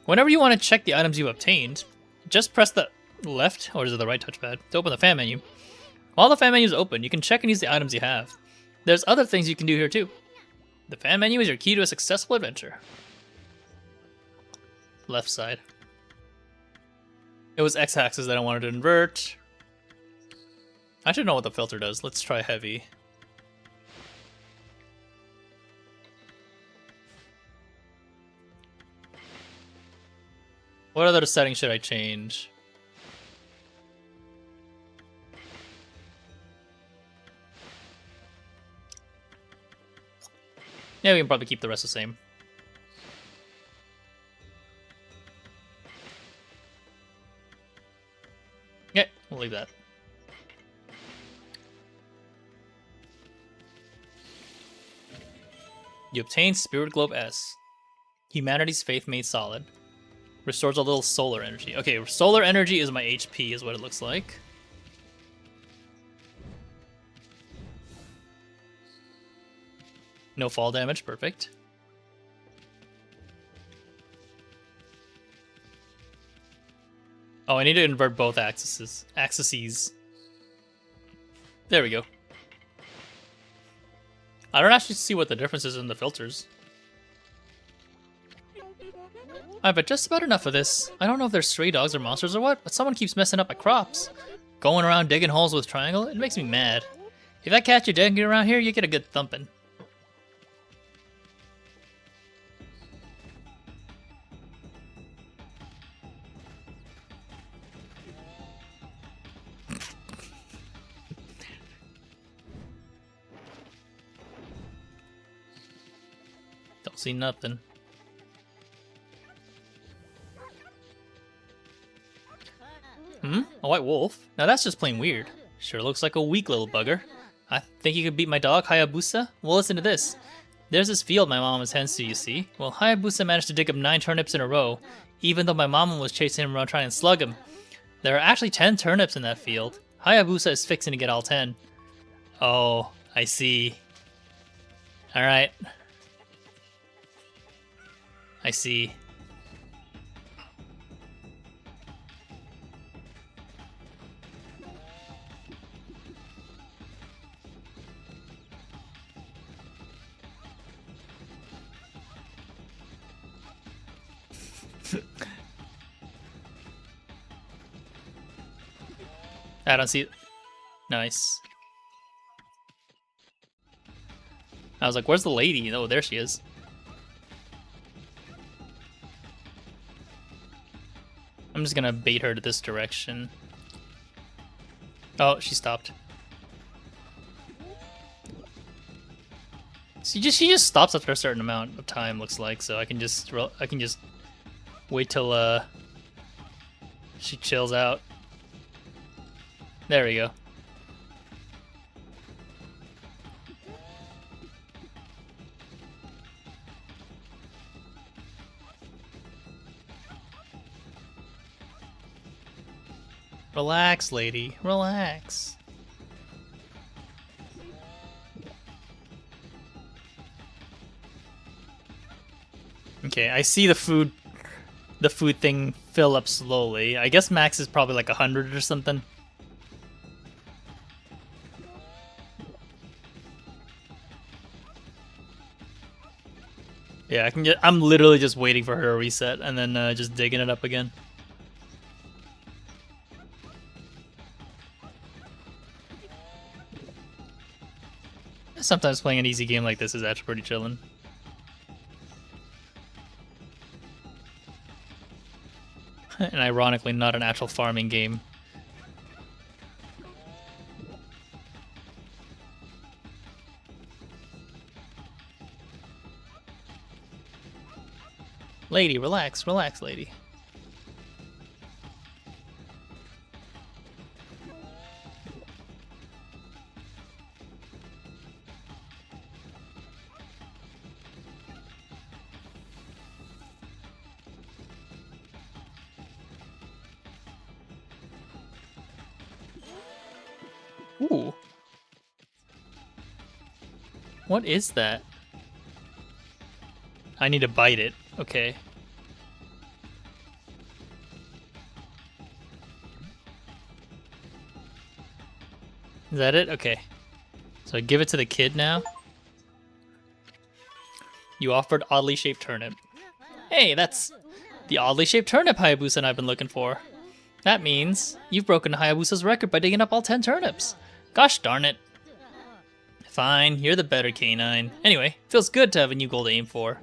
Whenever you want to check the items you've obtained, just press the left, or is it the right touchpad, to open the fan menu. While the fan menu is open, you can check and use the items you have. There's other things you can do here too. The fan menu is your key to a successful adventure. Left side. It was X-axis that I wanted to invert. I should know what the filter does. Let's try heavy. What other settings should I change? Yeah, we can probably keep the rest the same. Yeah, we'll leave that. You obtain Spirit Globe S. Humanity's faith made solid. Restores a little solar energy. Okay, solar energy is my HP, is what it looks like. No fall damage, perfect. Oh, I need to invert both axes. There we go. I don't actually see what the difference is in the filters. I've had just about enough of this. I don't know if they're stray dogs or monsters or what, but someone keeps messing up my crops. Going around digging holes with triangle, it makes me mad. If I catch you digging around here, you get a good thumping. Don't see nothing. A white wolf? Now that's just plain weird. Sure looks like a weak little bugger. I think you could beat my dog, Hayabusa? Well, listen to this. There's this field my mom tends to, you see. Well, Hayabusa managed to dig up 9 turnips in a row, even though my mama was chasing him around trying to slug him. There are actually 10 turnips in that field. Hayabusa is fixing to get all 10. Oh, I see. Alright. I see. I don't see it. Nice. I was like, where's the lady? Oh, there she is. I'm just gonna bait her to this direction. Oh, she stopped. She just stops after a certain amount of time, looks like. So I can just wait till she chills out. There we go. Relax, lady. Relax. Okay, I see the food thing fill up slowly. I guess max is probably like 100 or something. Yeah, I'm literally just waiting for her to reset and then just digging it up again. Sometimes playing an easy game like this is actually pretty chillin'. And ironically, not an actual farming game. Lady, relax, relax, lady. Ooh. What is that? I need to bite it. Okay. Is that it? Okay. So I give it to the kid now. You offered oddly shaped turnip. Hey, that's the oddly shaped turnip Hayabusa and I've been looking for. That means you've broken Hayabusa's record by digging up all 10 turnips. Gosh darn it. Fine, you're the better canine. Anyway, feels good to have a new goal to aim for.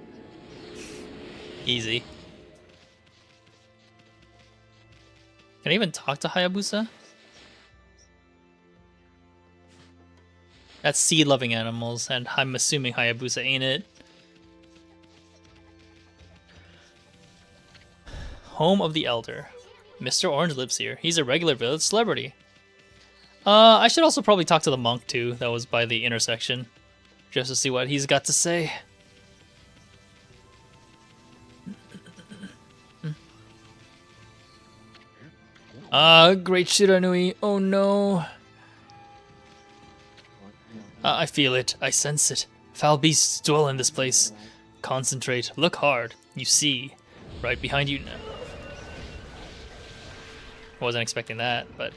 Easy. Can I even talk to Hayabusa? That's seed-loving animals, and I'm assuming Hayabusa ain't it. Home of the Elder. Mr. Orange lives here. He's a regular village celebrity. I should also probably talk to the monk too, that was by the intersection. Just to see what he's got to say. Great Shiranui, oh no. I feel it, I sense it. Foul beasts dwell in this place. Concentrate, look hard, you see. Right behind you now. I wasn't expecting that, but...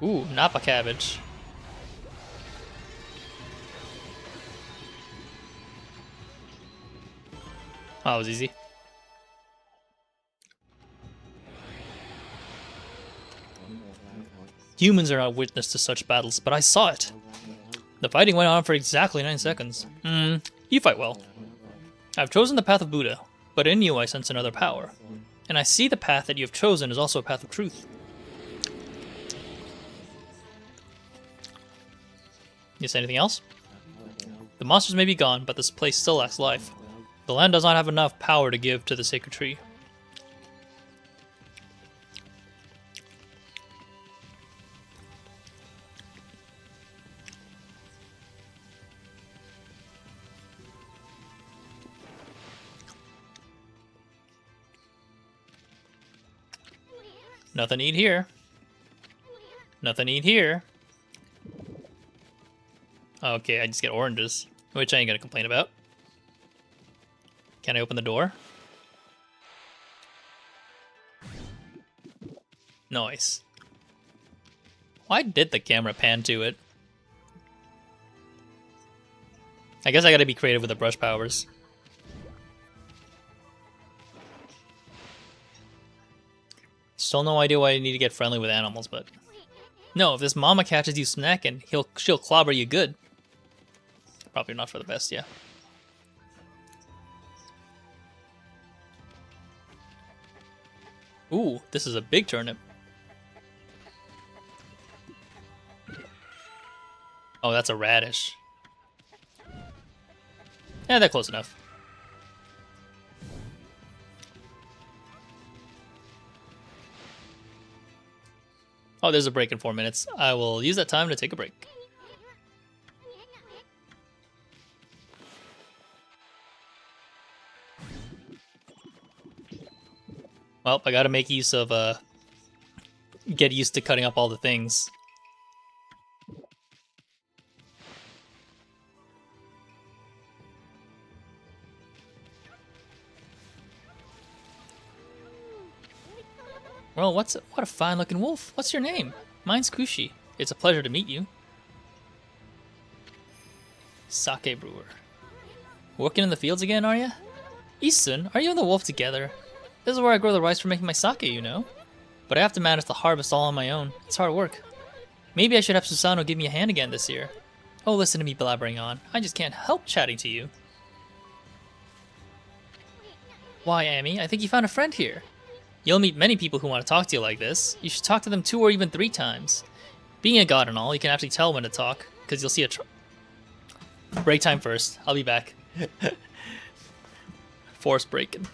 Ooh, Napa cabbage. Oh, that was easy. Humans are not witness to such battles, but I saw it. The fighting went on for exactly 9 seconds. You fight well. I've chosen the path of Buddha, but in you I sense another power. And I see the path that you have chosen is also a path of truth. You say anything else? The monsters may be gone, but this place still lacks life. The land does not have enough power to give to the sacred tree. Nothing to eat here. Nothing to eat here. Okay, I just get oranges, which I ain't gonna complain about. Can I open the door? Nice. Why did the camera pan to it? I guess I gotta be creative with the brush powers. Still no idea why I need to get friendly with animals, but... No, if this mama catches you snacking, she'll clobber you good. Probably not for the best, yeah. Ooh, this is a big turnip. Oh, that's a radish. Yeah, that's close enough. Oh, there's a break in 4 minutes. I will use that time to take a break. Well, I gotta make use of, get used to cutting up all the things. Well, what a fine-looking wolf. What's your name? Mine's Kushi. It's a pleasure to meet you. Sake brewer. Working in the fields again, are ya? Isun, are you and the wolf together? This is where I grow the rice for making my sake, you know. But I have to manage the harvest all on my own. It's hard work. Maybe I should have Susano give me a hand again this year. Oh, listen to me blabbering on. I just can't help chatting to you. Why, Amy, I think you found a friend here. You'll meet many people who want to talk to you like this. You should talk to them 2 or even 3 times. Being a god and all, you can actually tell when to talk. because you'll see a break time first. I'll be back. Force breaking.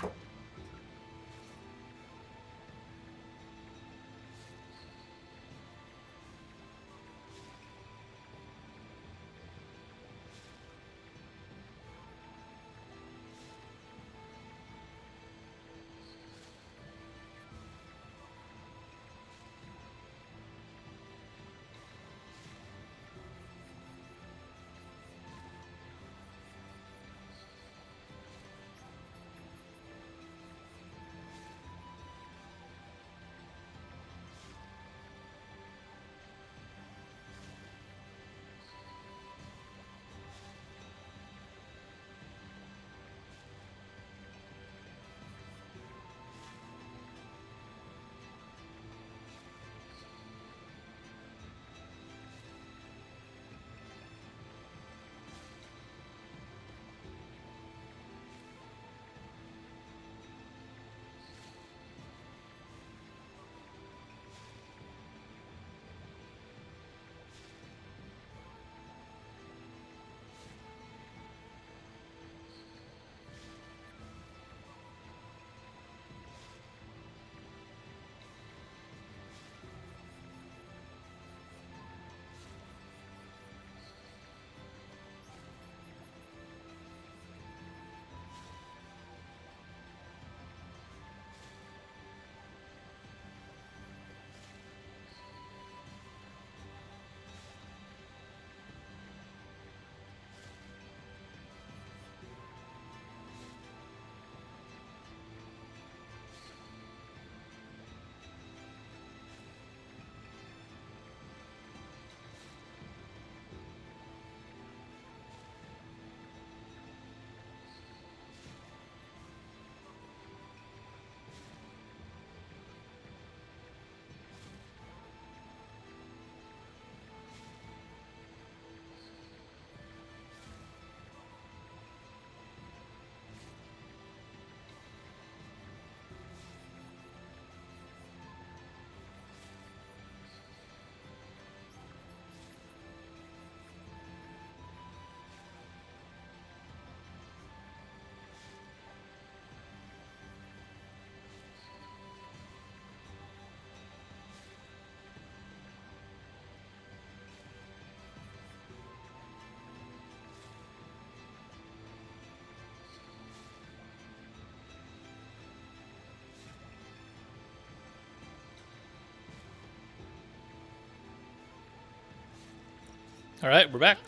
Alright, we're back.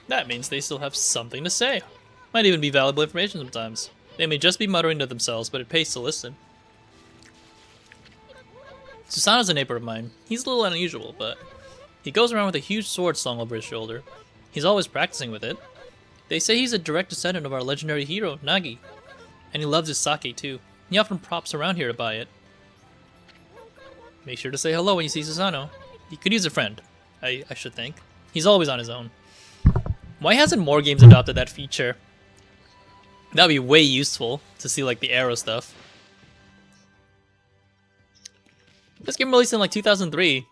That means they still have something to say. Might even be valuable information sometimes. They may just be muttering to themselves, but it pays to listen. Susano's a neighbor of mine. He's a little unusual, but he goes around with a huge sword slung over his shoulder. He's always practicing with it. They say he's a direct descendant of our legendary hero, Nagi. And he loves his sake, too. He often props around here to buy it. Make sure to say hello when you see Susano. He could use a friend, I should think. He's always on his own. Why hasn't more games adopted that feature? That would be way useful to see like the arrow stuff. This game released in like 2003.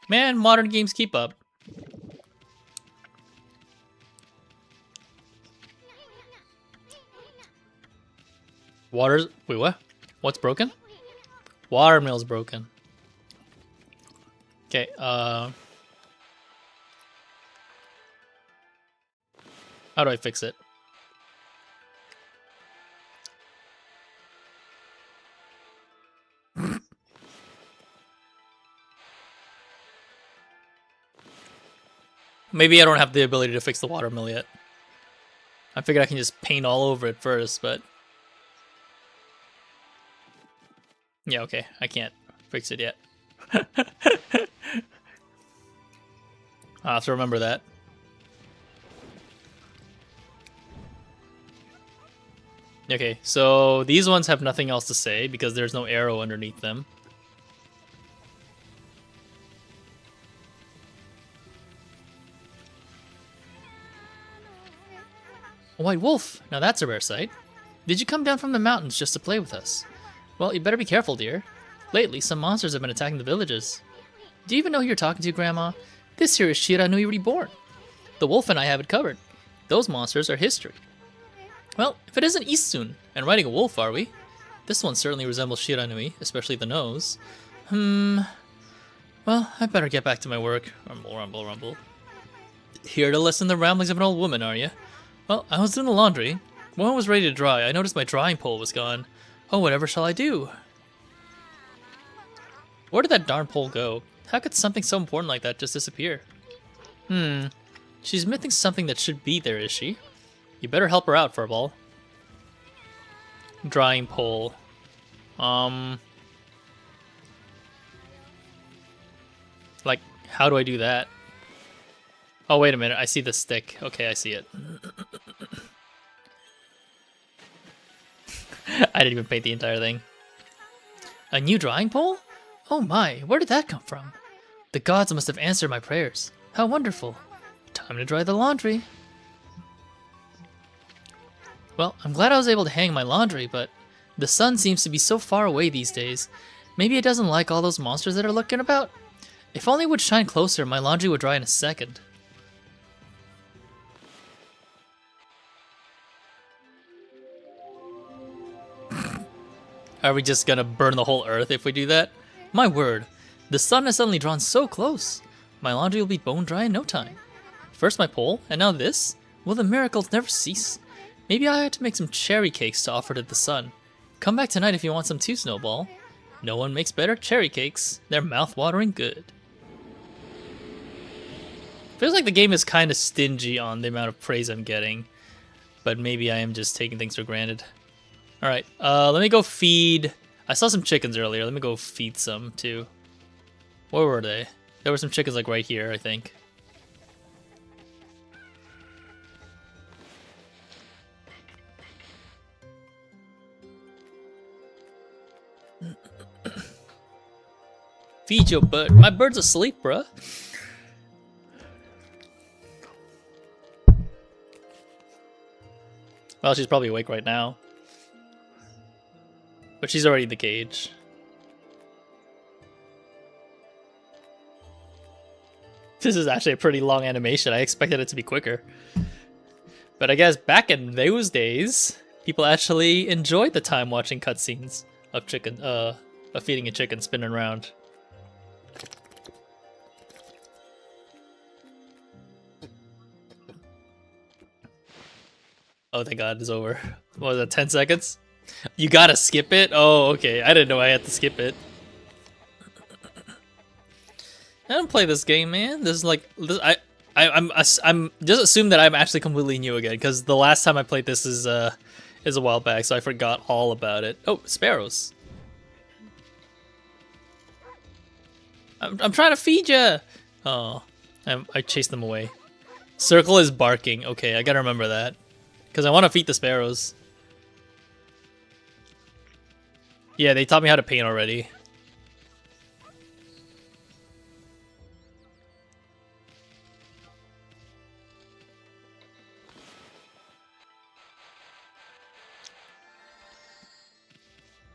Man, modern games keep up. Wait, what? What's broken? Watermill's broken. Okay, how do I fix it? Maybe I don't have the ability to fix the watermill yet. I figured I can just paint all over it first, but... yeah, okay, I can't fix it yet. I'll have to remember that. Okay, so these ones have nothing else to say because there's no arrow underneath them. A white wolf! Now that's a rare sight. Did you come down from the mountains just to play with us? Well, you better be careful, dear. Lately, some monsters have been attacking the villages. Do you even know who you're talking to, Grandma? This here is Shiranui reborn. The wolf and I have it covered. Those monsters are history. Well, if it isn't Issun, and riding a wolf, are we? This one certainly resembles Shiranui, especially the nose. Well, I better get back to my work. Rumble, rumble, rumble. Here to listen to the ramblings of an old woman, are you? Well, I was doing the laundry. When it was ready to dry, I noticed my drying pole was gone. Oh, whatever shall I do? Where did that darn pole go? How could something so important like that just disappear? She's missing something that should be there, is she? You better help her out, Furball. Drying pole. Like, how do I do that? Oh, wait a minute. I see the stick. Okay, I see it. I didn't even paint the entire thing. A new drying pole? Oh my, where did that come from? The gods must have answered my prayers. How wonderful. Time to dry the laundry. Well, I'm glad I was able to hang my laundry, but the sun seems to be so far away these days. Maybe it doesn't like all those monsters that are lurking about? If only it would shine closer, my laundry would dry in a second. Are we just gonna burn the whole earth if we do that? My word, the sun has suddenly drawn so close. My laundry will be bone dry in no time. First my pole, and now this? Will the miracles never cease? Maybe I had to make some cherry cakes to offer to the sun. Come back tonight if you want some too, Snowball. No one makes better cherry cakes. They're mouth-watering good. Feels like the game is kind of stingy on the amount of praise I'm getting. But maybe I am just taking things for granted. Alright, let me go feed... I saw some chickens earlier. Let me go feed some, too. Where were they? There were some chickens, like, right here, I think. Feed your bird. My bird's asleep, bruh. Well, she's probably awake right now. But she's already in the cage. This is actually a pretty long animation. I expected it to be quicker. But I guess back in those days, people actually enjoyed the time watching cutscenes of feeding a chicken spinning around. Oh, thank God, it's over. What was that, 10 seconds? You gotta skip it? Oh, okay. I didn't know I had to skip it. I don't play this game, man. This is like this, I'm just assume that I'm actually completely new again, because the last time I played this is a while back, so I forgot all about it. Oh, sparrows. I'm trying to feed you. Oh, I chased them away. Circle is barking. Okay, I gotta remember that, because I want to feed the sparrows. Yeah, they taught me how to paint already.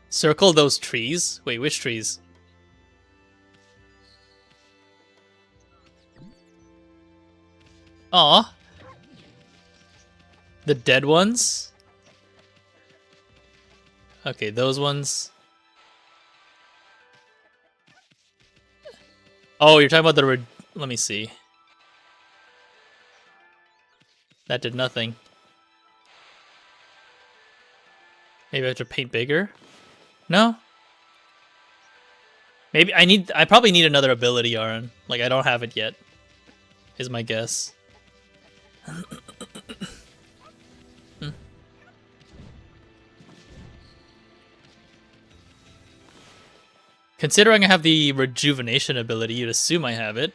Circle those trees? Wait, which trees? Aw. The dead ones? Okay, those ones. Oh, you're talking about the let me see. That did nothing. Maybe I have to paint bigger? No? Maybe I probably need another ability, Aaron. Like, I don't have it yet, is my guess. Considering I have the rejuvenation ability, you'd assume I have it.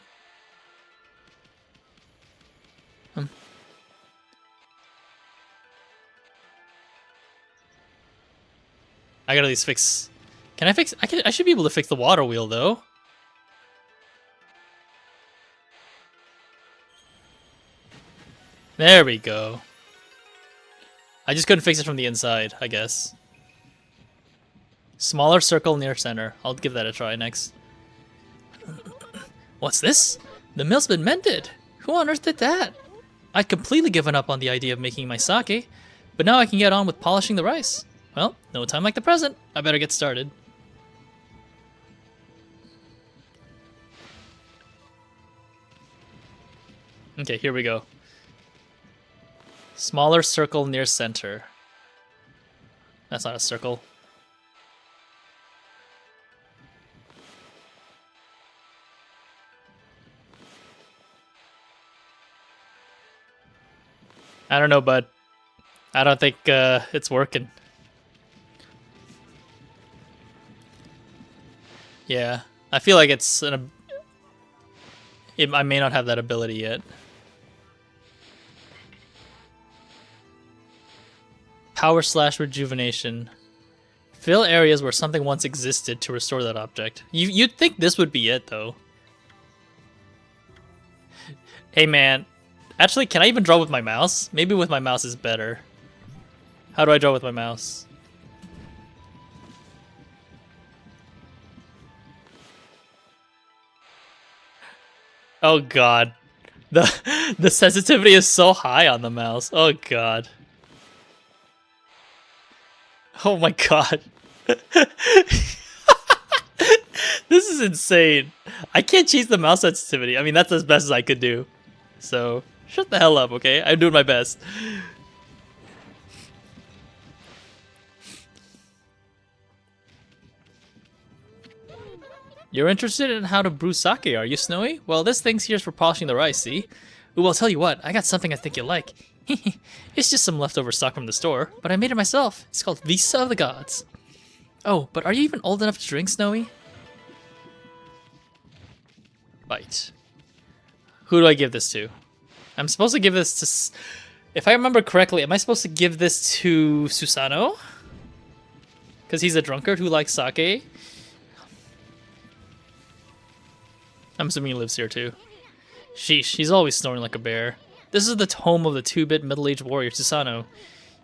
I gotta at least fix... Can I fix... I should be able to fix the water wheel, though. There we go. I just couldn't fix it from the inside, I guess. Smaller circle near center. I'll give that a try next. What's this? The mill's been mended! Who on earth did that? I'd completely given up on the idea of making my sake, but now I can get on with polishing the rice. Well, no time like the present. I better get started. Okay, here we go. Smaller circle near center. That's not a circle. I don't know, bud. I don't think it's working. Yeah, I feel like it's I may not have that ability yet. Power slash rejuvenation. Fill areas where something once existed to restore that object. You'd think this would be it, though. Hey, man. Actually, can I even draw with my mouse? Maybe with my mouse is better. How do I draw with my mouse? Oh god. The sensitivity is so high on the mouse. Oh god. Oh my god. This is insane. I can't change the mouse sensitivity. I mean, that's as best as I could do. So, shut the hell up, okay? I'm doing my best. You're interested in how to brew sake, are you, Snowy? Well, this thing's here's for polishing the rice, see? Ooh, I'll tell you what, I got something I think you'll like. It's just some leftover stock from the store, but I made it myself. It's called Visa of the Gods. Oh, but are you even old enough to drink, Snowy? Bite. Who do I give this to? I'm supposed to give this to... If I remember correctly, am I supposed to give this to Susano? Because he's a drunkard who likes sake? I'm assuming he lives here too. Sheesh, he's always snoring like a bear. This is the home of the 2-bit middle-aged warrior Susano.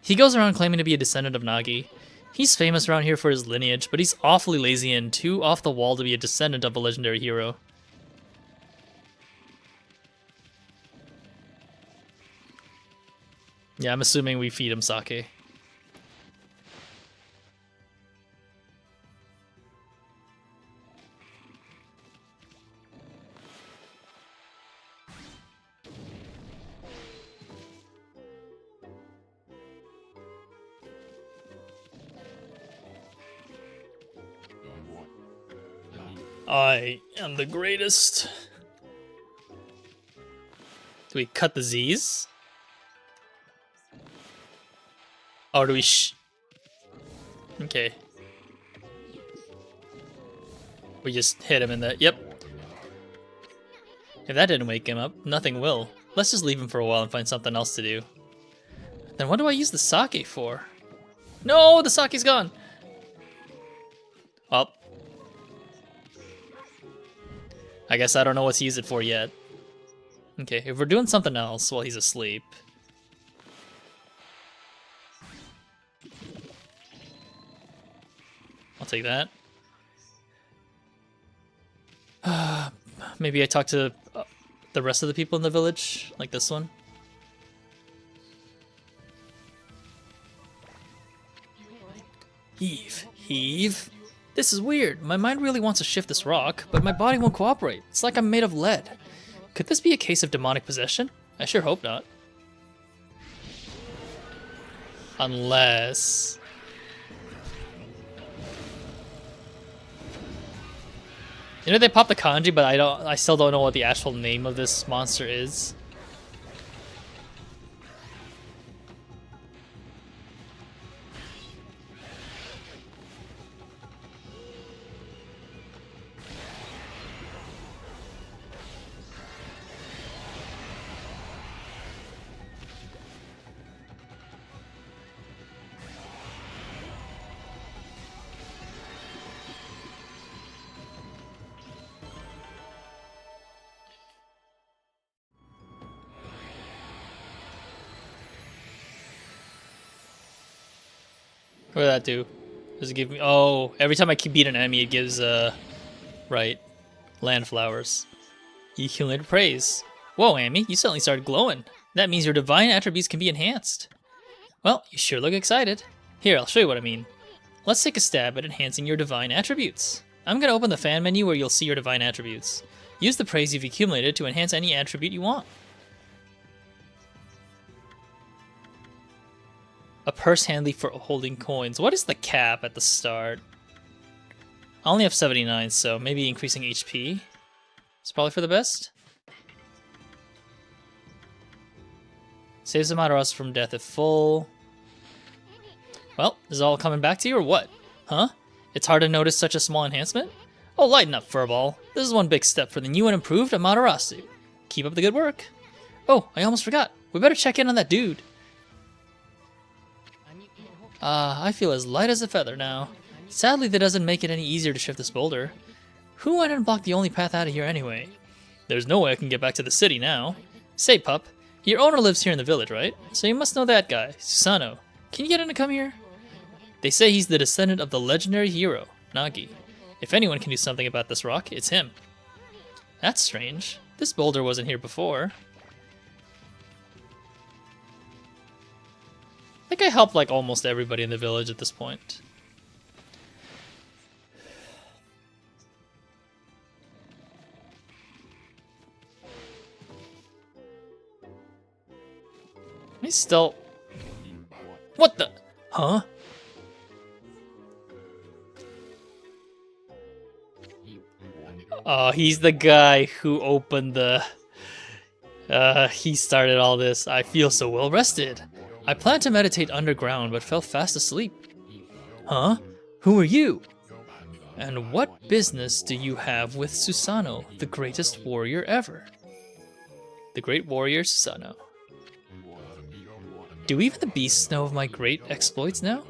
He goes around claiming to be a descendant of Nagi. He's famous around here for his lineage, but he's awfully lazy and too off the wall to be a descendant of a legendary hero. Yeah, I'm assuming we feed him sake. I am the greatest. Do we cut the Z's? Or do we Okay. We just hit him in the... Yep. If that didn't wake him up, nothing will. Let's just leave him for a while and find something else to do. Then what do I use the sake for? No, the sake's gone! Well... I guess I don't know what to use it for yet. Okay, if we're doing something else while he's asleep... I'll take that. Maybe I talk to the rest of the people in the village, like this one. Heave. This is weird. My mind really wants to shift this rock, but my body won't cooperate. It's like I'm made of lead. Could this be a case of demonic possession? I sure hope not. Unless... You know, they popped the kanji, but I still don't know what the actual name of this monster is. What did that do? Does it give me... Oh, every time I beat an enemy, it gives, right, land flowers. You accumulated praise. Whoa, Amy, you suddenly started glowing. That means your divine attributes can be enhanced. Well, you sure look excited. Here, I'll show you what I mean. Let's take a stab at enhancing your divine attributes. I'm going to open the fan menu where you'll see your divine attributes. Use the praise you've accumulated to enhance any attribute you want. A purse handy for holding coins. What is the cap at the start? I only have 79, so maybe increasing HP is probably for the best. Saves Amaterasu's from death if full. Well, is it all coming back to you or what? Huh? It's hard to notice such a small enhancement? Oh, lighten up, Furball. This is one big step for the new and improved Amaterasu. Keep up the good work. Oh, I almost forgot. We better check in on that dude. I feel as light as a feather now. Sadly, that doesn't make it any easier to shift this boulder. Who went and blocked the only path out of here anyway? There's no way I can get back to the city now. Say, pup, your owner lives here in the village, right? So you must know that guy, Susano. Can you get him to come here? They say he's the descendant of the legendary hero, Nagi. If anyone can do something about this rock, it's him. That's strange. This boulder wasn't here before. I think I helped like almost everybody in the village at this point. He's still... What the... Huh? Oh, he's the guy who opened the... he started all this. I feel so well rested. I planned to meditate underground, but fell fast asleep. Huh? Who are you? And what business do you have with Susano, the greatest warrior ever? The great warrior Susano. Do even the beasts know of my great exploits now?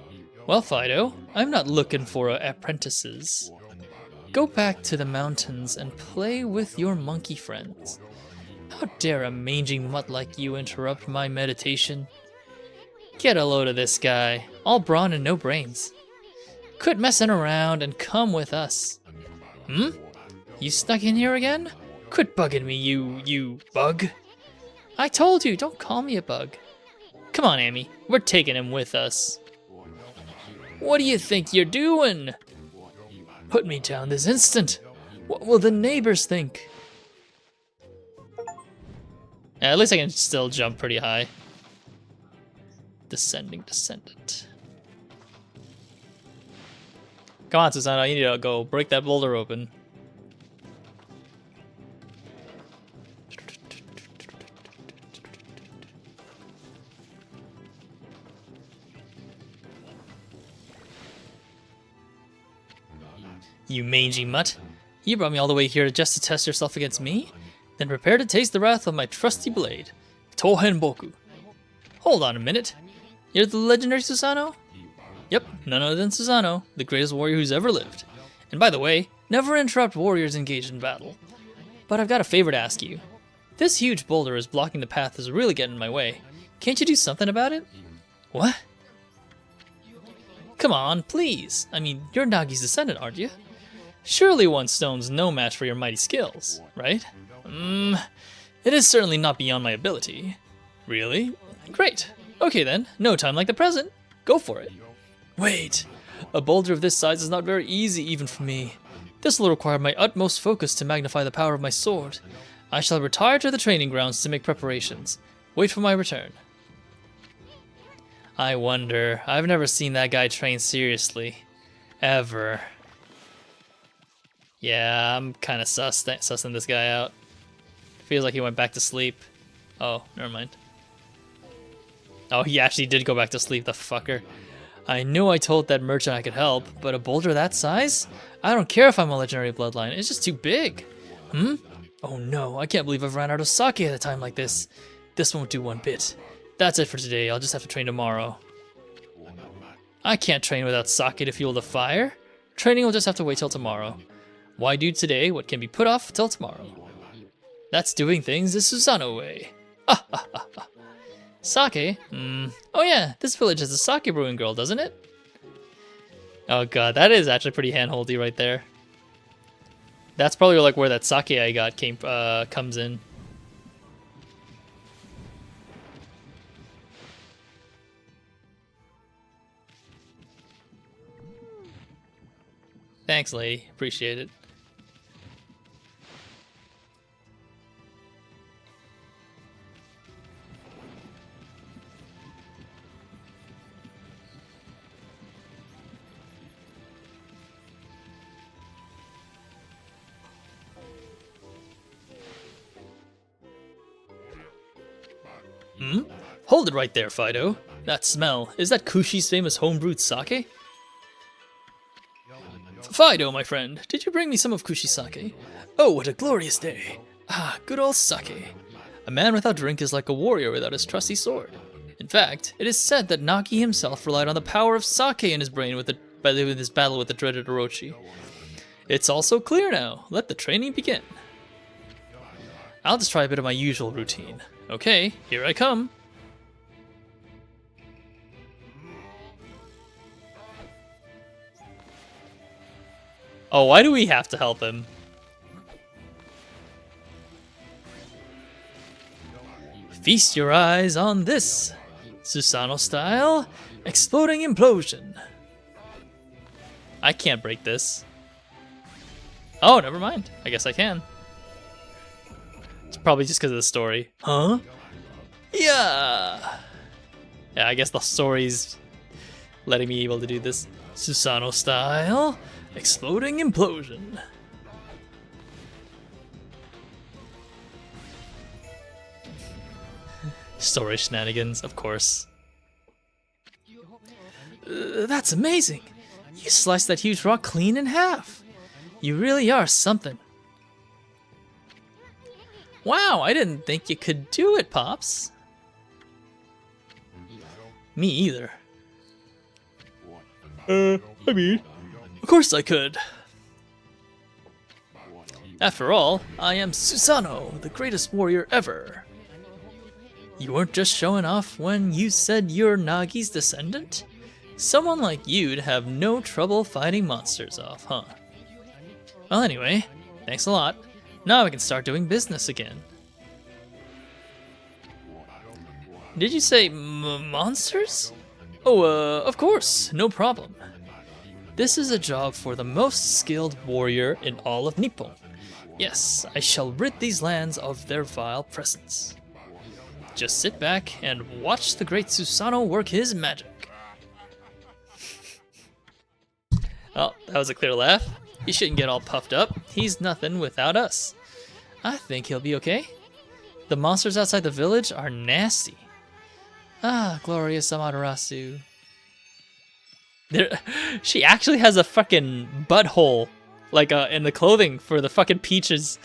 Well, Fido, I'm not looking for apprentices. Go back to the mountains and play with your monkey friends. How dare a mangy mutt like you interrupt my meditation? Get a load of this guy, all brawn and no brains. Quit messing around and come with us. Hmm? You snuck in here again? Quit bugging me, you bug. I told you, don't call me a bug. Come on, Amy, we're taking him with us. What do you think you're doing? Put me down this instant. What will the neighbors think? Yeah, at least I can still jump pretty high. Descending descendant. Come on, Susano, you need to go break that boulder open. You mangy mutt. You brought me all the way here just to test yourself against me? Then prepare to taste the wrath of my trusty blade, Tohen Boku. Hold on a minute. You're the legendary Susano? Yep, none other than Susano, the greatest warrior who's ever lived. And by the way, never interrupt warriors engaged in battle. But I've got a favor to ask you. This huge boulder is blocking the path is really getting in my way. Can't you do something about it? What? Come on, please. I mean, you're Nagi's descendant, aren't you? Surely one stone's no match for your mighty skills, right? It is certainly not beyond my ability. Really? Great. Okay then, no time like the present. Go for it. Wait, a boulder of this size is not very easy even for me. This will require my utmost focus to magnify the power of my sword. I shall retire to the training grounds to make preparations. Wait for my return. I wonder, I've never seen that guy train seriously. Ever. Yeah, I'm kind of sussing this guy out. Feels like he went back to sleep. Oh, never mind. Oh, he actually did go back to sleep, the fucker. I knew I told that merchant I could help, but a boulder that size? I don't care if I'm a legendary bloodline, it's just too big. Oh no, I can't believe I've run out of sake at a time like this. This won't do one bit. That's it for today, I'll just have to train tomorrow. I can't train without sake to fuel the fire. Training will just have to wait till tomorrow. Why do today what can be put off till tomorrow? That's doing things the Susano way. Sake? Oh yeah, this village has a sake brewing girl, doesn't it? Oh god, that is actually pretty handholdy right there. That's probably like where that sake I got comes in. Thanks, lady. Appreciate it. Hmm? Hold it right there, Fido. That smell. Is that Kushi's famous homebrewed sake? Fido, my friend, did you bring me some of Kushi's sake? Oh, what a glorious day. Ah, good old sake. A man without drink is like a warrior without his trusty sword. In fact, it is said that Nagi himself relied on the power of sake in his brain with his battle with the dreaded Orochi. It's all so clear now. Let the training begin. I'll just try a bit of my usual routine. Okay, here I come. Oh, why do we have to help him? Feast your eyes on this. Susanoo style, exploding implosion. I can't break this. Oh, never mind. I guess I can. It's probably just because of the story. Huh? Yeah. Yeah, I guess the story's letting me able to do this. Susanoo style, exploding implosion. Story shenanigans, of course. That's amazing. You sliced that huge rock clean in half. You really are something. Wow, I didn't think you could do it, Pops. Me either. I mean, of course I could. After all, I am Susanoo, the greatest warrior ever. You weren't just showing off when you said you're Nagi's descendant? Someone like you'd have no trouble fighting monsters off, huh? Well, anyway, thanks a lot. Now we can start doing business again. Did you say monsters? Oh, of course, no problem. This is a job for the most skilled warrior in all of Nippon. Yes, I shall rid these lands of their vile presence. Just sit back and watch the great Susanoo work his magic. Oh, that was a clear laugh. He shouldn't get all puffed up. He's nothing without us. I think he'll be okay. The monsters outside the village are nasty. Ah, glorious Amaterasu. She actually has a fucking butthole, like in the clothing for the fucking peaches.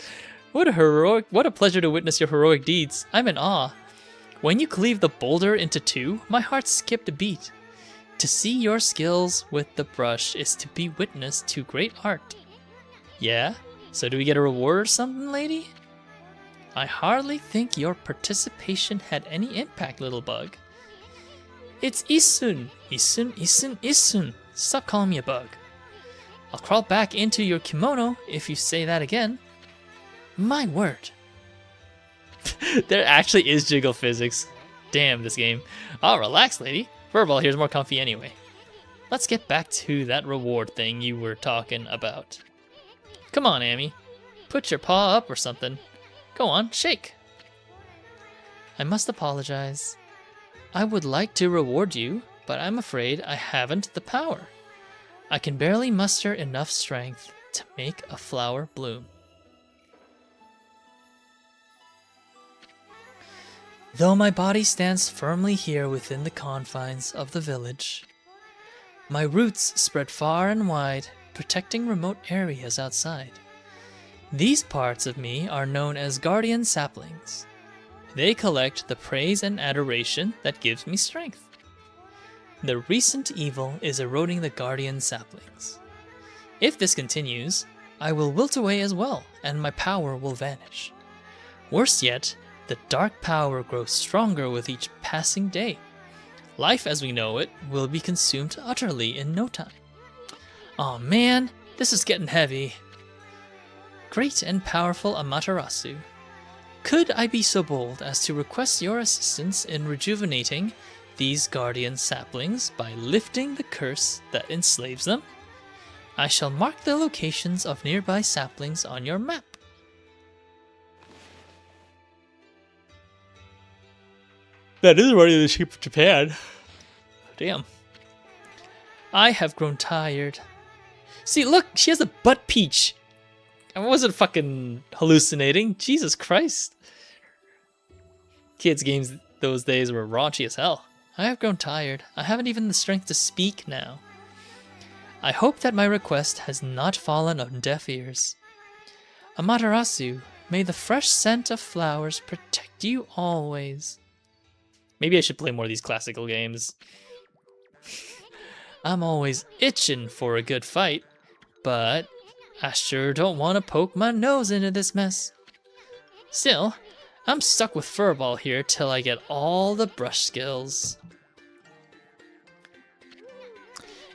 What a pleasure to witness your heroic deeds. I'm in awe. When you cleave the boulder into two, my heart skipped a beat. To see your skills with the brush is to be witness to great art. Yeah? So do we get a reward or something, lady? I hardly think your participation had any impact, little bug. It's Isun. Isun, Isun, Isun. Stop calling me a bug. I'll crawl back into your kimono if you say that again. My word. There actually is jiggle physics. Damn, this game. Oh, relax, lady. Furball here's more comfy anyway. Let's get back to that reward thing you were talking about. Come on, Amy. Put your paw up or something. Go on, shake. I must apologize. I would like to reward you, but I'm afraid I haven't the power. I can barely muster enough strength to make a flower bloom. Though my body stands firmly here within the confines of the village, my roots spread far and wide, protecting remote areas outside. These parts of me are known as guardian saplings. They collect the praise and adoration that gives me strength. The recent evil is eroding the guardian saplings. If this continues, I will wilt away as well, and my power will vanish. Worse yet, the dark power grows stronger with each passing day. Life as we know it will be consumed utterly in no time. Aw man, this is getting heavy. Great and powerful Amaterasu, could I be so bold as to request your assistance in rejuvenating these guardian saplings by lifting the curse that enslaves them? I shall mark the locations of nearby saplings on your map. That is already the shape of Japan. Damn. I have grown tired. See, look, she has a butt peach. I wasn't fucking hallucinating. Jesus Christ. Kids' games those days were raunchy as hell. I have grown tired. I haven't even the strength to speak now. I hope that my request has not fallen on deaf ears. Amaterasu, may the fresh scent of flowers protect you always. Maybe I should play more of these classical games. I'm always itching for a good fight, but I sure don't want to poke my nose into this mess. Still, I'm stuck with Furball here till I get all the brush skills.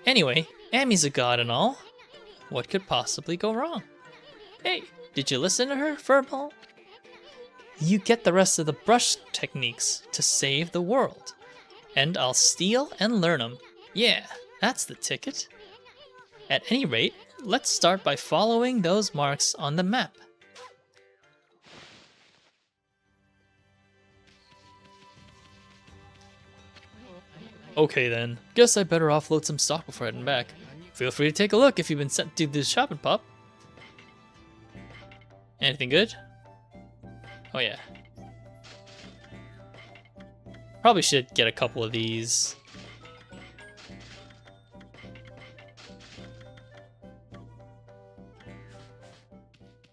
Anyway, Amy's a god and all. What could possibly go wrong? Hey, did you listen to her, Furball? You get the rest of the brush techniques to save the world. And I'll steal and learn them. Yeah, that's the ticket. At any rate, let's start by following those marks on the map. Okay then, guess I better offload some stock before heading back. Feel free to take a look if you've been sent to the shopping pop. Anything good? Oh yeah. Probably should get a couple of these.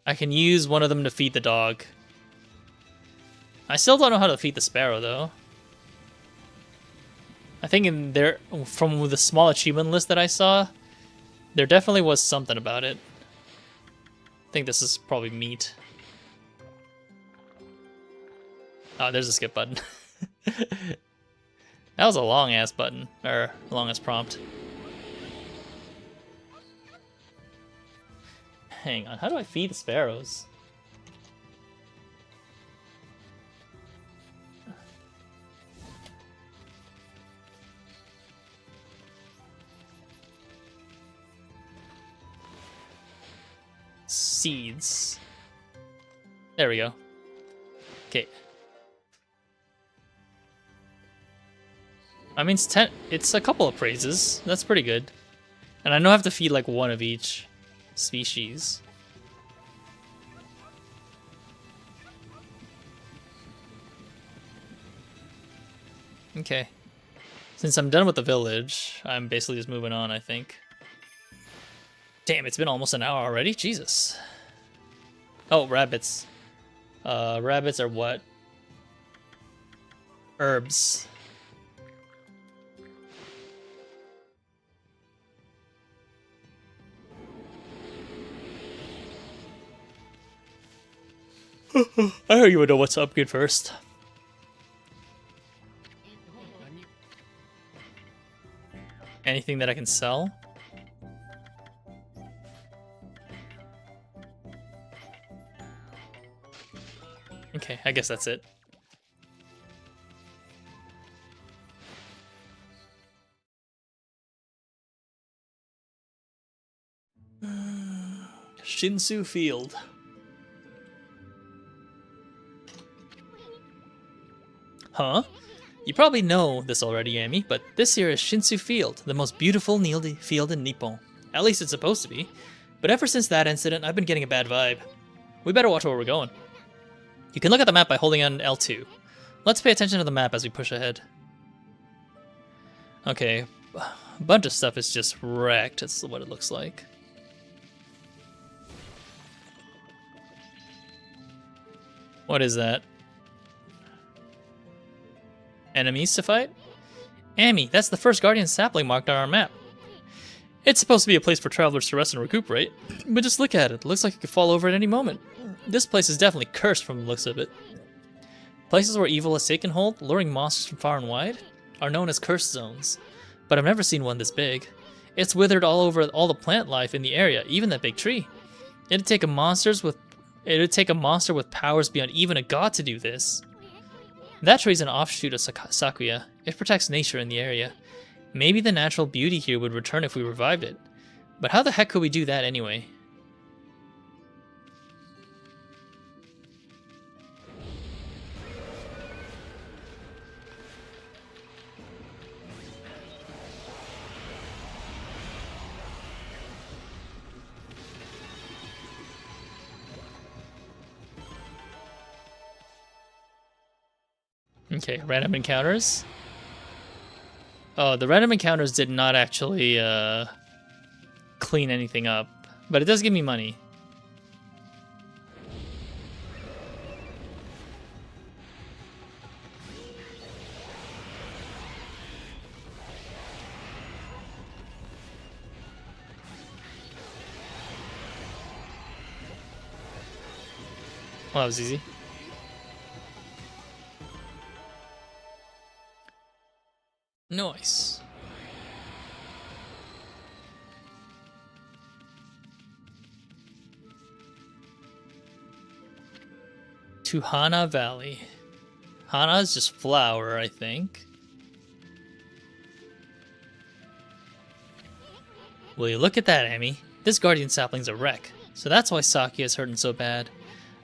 I can use one of them to feed the dog. I still don't know how to feed the sparrow though. I think in there, from the small achievement list that I saw, there definitely was something about it. I think this is probably meat. Oh, there's a skip button. That was a long ass button, or long ass prompt. Hang on, how do I feed the sparrows? Seeds. There we go. Okay. I mean, it's a couple of praises. That's pretty good. And I know I have to feed like one of each species. Okay. Since I'm done with the village, I'm basically just moving on, I think. Damn, it's been almost an hour already? Jesus. Oh, rabbits. Rabbits are what? Herbs. I don't even know what's to upgrade first. Anything that I can sell? Okay, I guess that's it. Shinsu Field. Huh? You probably know this already, Amy, but this here is Shinsu Field, the most beautiful field in Nippon. At least it's supposed to be. But ever since that incident, I've been getting a bad vibe. We better watch where we're going. You can look at the map by holding on L2. Let's pay attention to the map as we push ahead. Okay, a bunch of stuff is just wrecked. That's what it looks like. What is that? Enemies to fight? Amy, that's the first Guardian sapling marked on our map. It's supposed to be a place for travelers to rest and recuperate, but just look at it. It looks like it could fall over at any moment. This place is definitely cursed from the looks of it. Places where evil has taken hold, luring monsters from far and wide, are known as cursed zones. But I've never seen one this big. It's withered all over all the plant life in the area, even that big tree. It'd take a monster with powers beyond even a god to do this. That tree's an offshoot of Sakuya. It protects nature in the area. Maybe the natural beauty here would return if we revived it. But how the heck could we do that anyway? Okay, random encounters. Oh, the random encounters did not actually clean anything up, but it does give me money. Well, that was easy. Nice. To Hana Valley. Hana is just flower, I think. Will you look at that, Amy? This guardian sapling's a wreck, so that's why Saki is hurting so bad.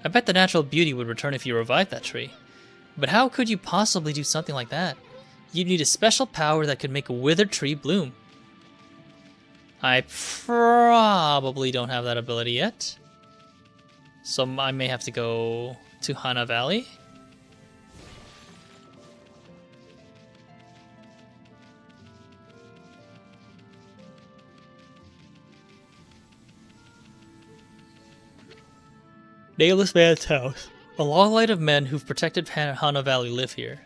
I bet the natural beauty would return if you revived that tree. But how could you possibly do something like that? You'd need a special power that could make a withered tree bloom. I probably don't have that ability yet. So I may have to go to Hana Valley. Nameless Man's House. A long line of men who've protected Hana Valley live here.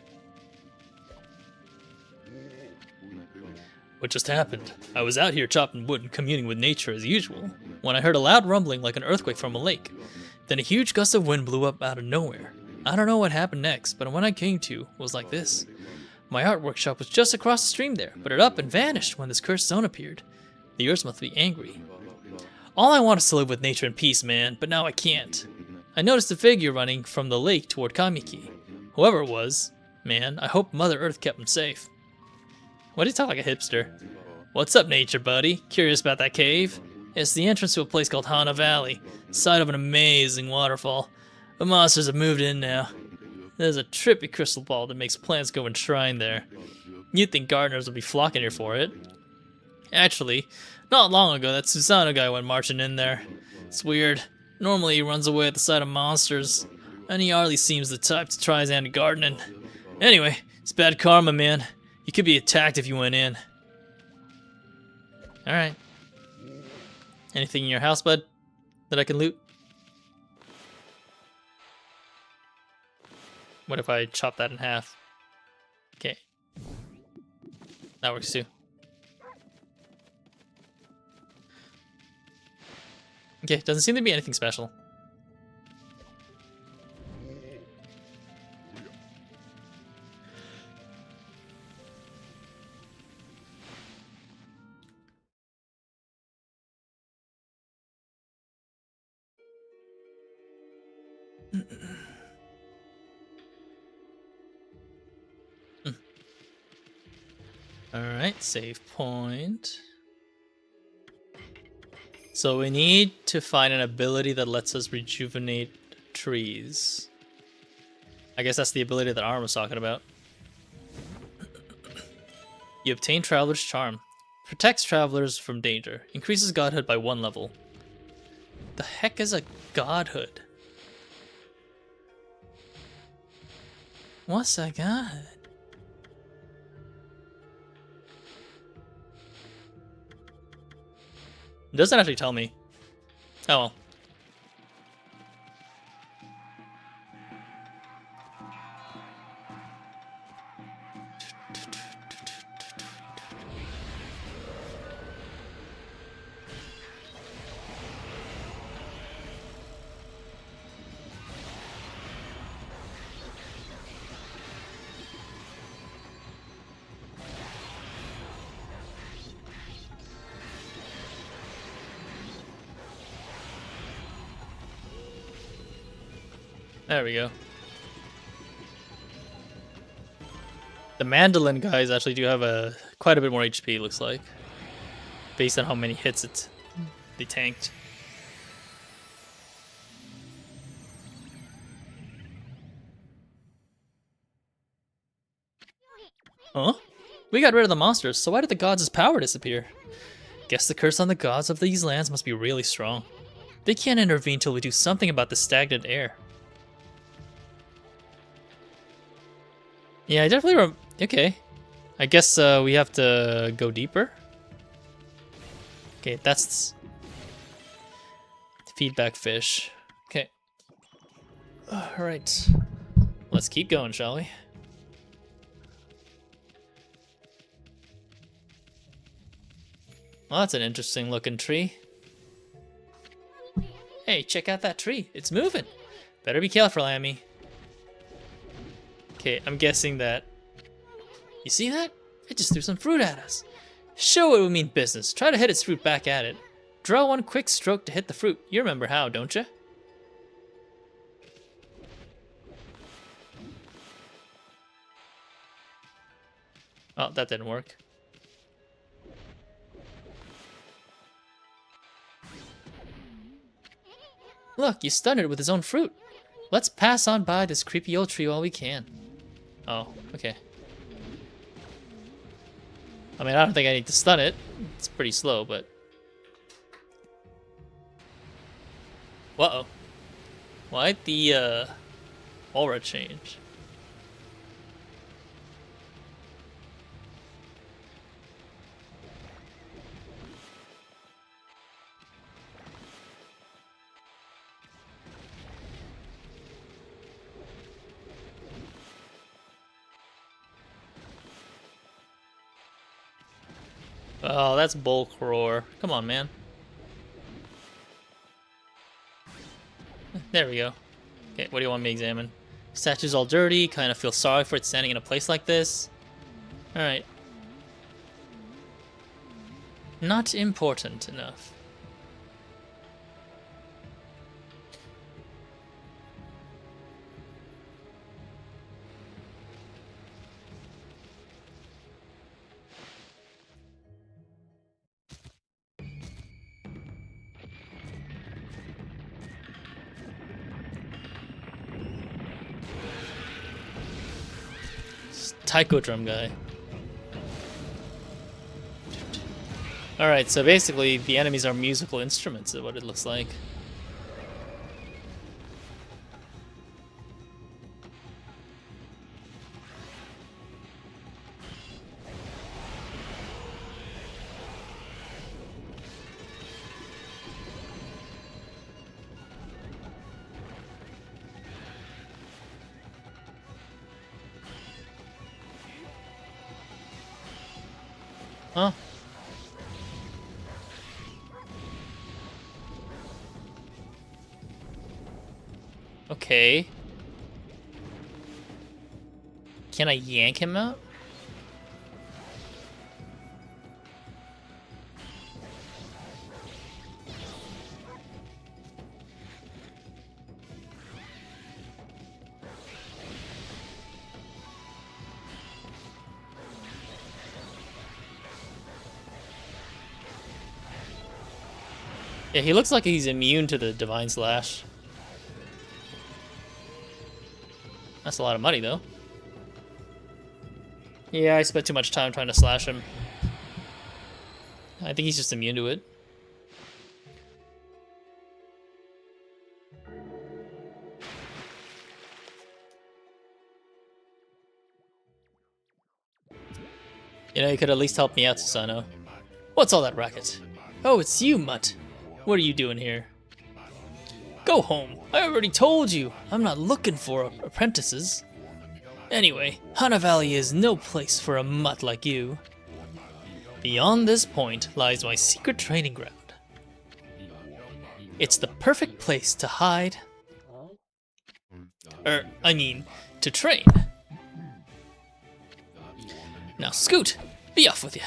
What just happened? I was out here chopping wood and communing with nature as usual, when I heard a loud rumbling like an earthquake from a lake. Then a huge gust of wind blew up out of nowhere. I don't know what happened next, but when I came to, it was like this. My art workshop was just across the stream there, but it up and vanished when this cursed zone appeared. The earth must be angry. All I want is to live with nature in peace, man, but now I can't. I noticed a figure running from the lake toward Kamiki. Whoever it was, man, I hope Mother Earth kept him safe. Why do you talk like a hipster? What's up, nature buddy? Curious about that cave? It's the entrance to a place called Hana Valley, site of an amazing waterfall. The monsters have moved in now. There's a trippy crystal ball that makes plants go enshrine there. You'd think gardeners would be flocking here for it. Actually, not long ago that Susano guy went marching in there. It's weird. Normally he runs away at the sight of monsters, and he hardly seems the type to try his hand at gardening. Anyway, it's bad karma, man. You could be attacked if you went in. Alright. Anything in your house, bud, that I can loot? What if I chop that in half? Okay. That works too. Okay, doesn't seem to be anything special. Alright, save point. So we need to find an ability that lets us rejuvenate trees. I guess that's the ability that Arm was talking about. You obtain Traveler's Charm. Protects travelers from danger. Increases godhood by 1 level. The heck is a godhood? What's a godhood? It doesn't actually tell me. Oh well. There we go. The mandolin guys actually do have quite a bit more HP, looks like, based on how many hits they tanked. Huh? We got rid of the monsters, so why did the gods' power disappear? Guess the curse on the gods of these lands must be really strong. They can't intervene till we do something about the stagnant air. Yeah, I definitely okay. I guess we have to go deeper. Okay, that's feedback fish. Okay. Alright. Let's keep going, shall we? Well, that's an interesting looking tree. Hey, check out that tree. It's moving. Better be careful, Amy. Okay, I'm guessing that... You see that? It just threw some fruit at us. Show it we mean business. Try to hit its fruit back at it. Draw one quick stroke to hit the fruit. You remember how, don't you? Oh, that didn't work. Look, you stunned it with his own fruit. Let's pass on by this creepy old tree while we can. Oh, okay. I mean, I don't think I need to stun it. It's pretty slow, but... Uh-oh. Why'd the, aura change? Oh, that's Bulk Roar. Come on, man. There we go. Okay, what do you want me to examine? Statue's all dirty, kind of feel sorry for it standing in a place like this. Alright. Not important enough. Taiko drum guy. Alright, so basically the enemies are musical instruments is what it looks like. Huh? Okay. Can I yank him out? Yeah, he looks like he's immune to the Divine Slash. That's a lot of money, though. Yeah, I spent too much time trying to slash him. I think he's just immune to it. You know, you could at least help me out, Susano. What's all that racket? Oh, it's you, Mutt. What are you doing here? Go home. I already told you. I'm not looking for apprentices. Anyway, Hana Valley is no place for a mutt like you. Beyond this point lies my secret training ground. It's the perfect place to hide. To train. Now scoot, be off with you.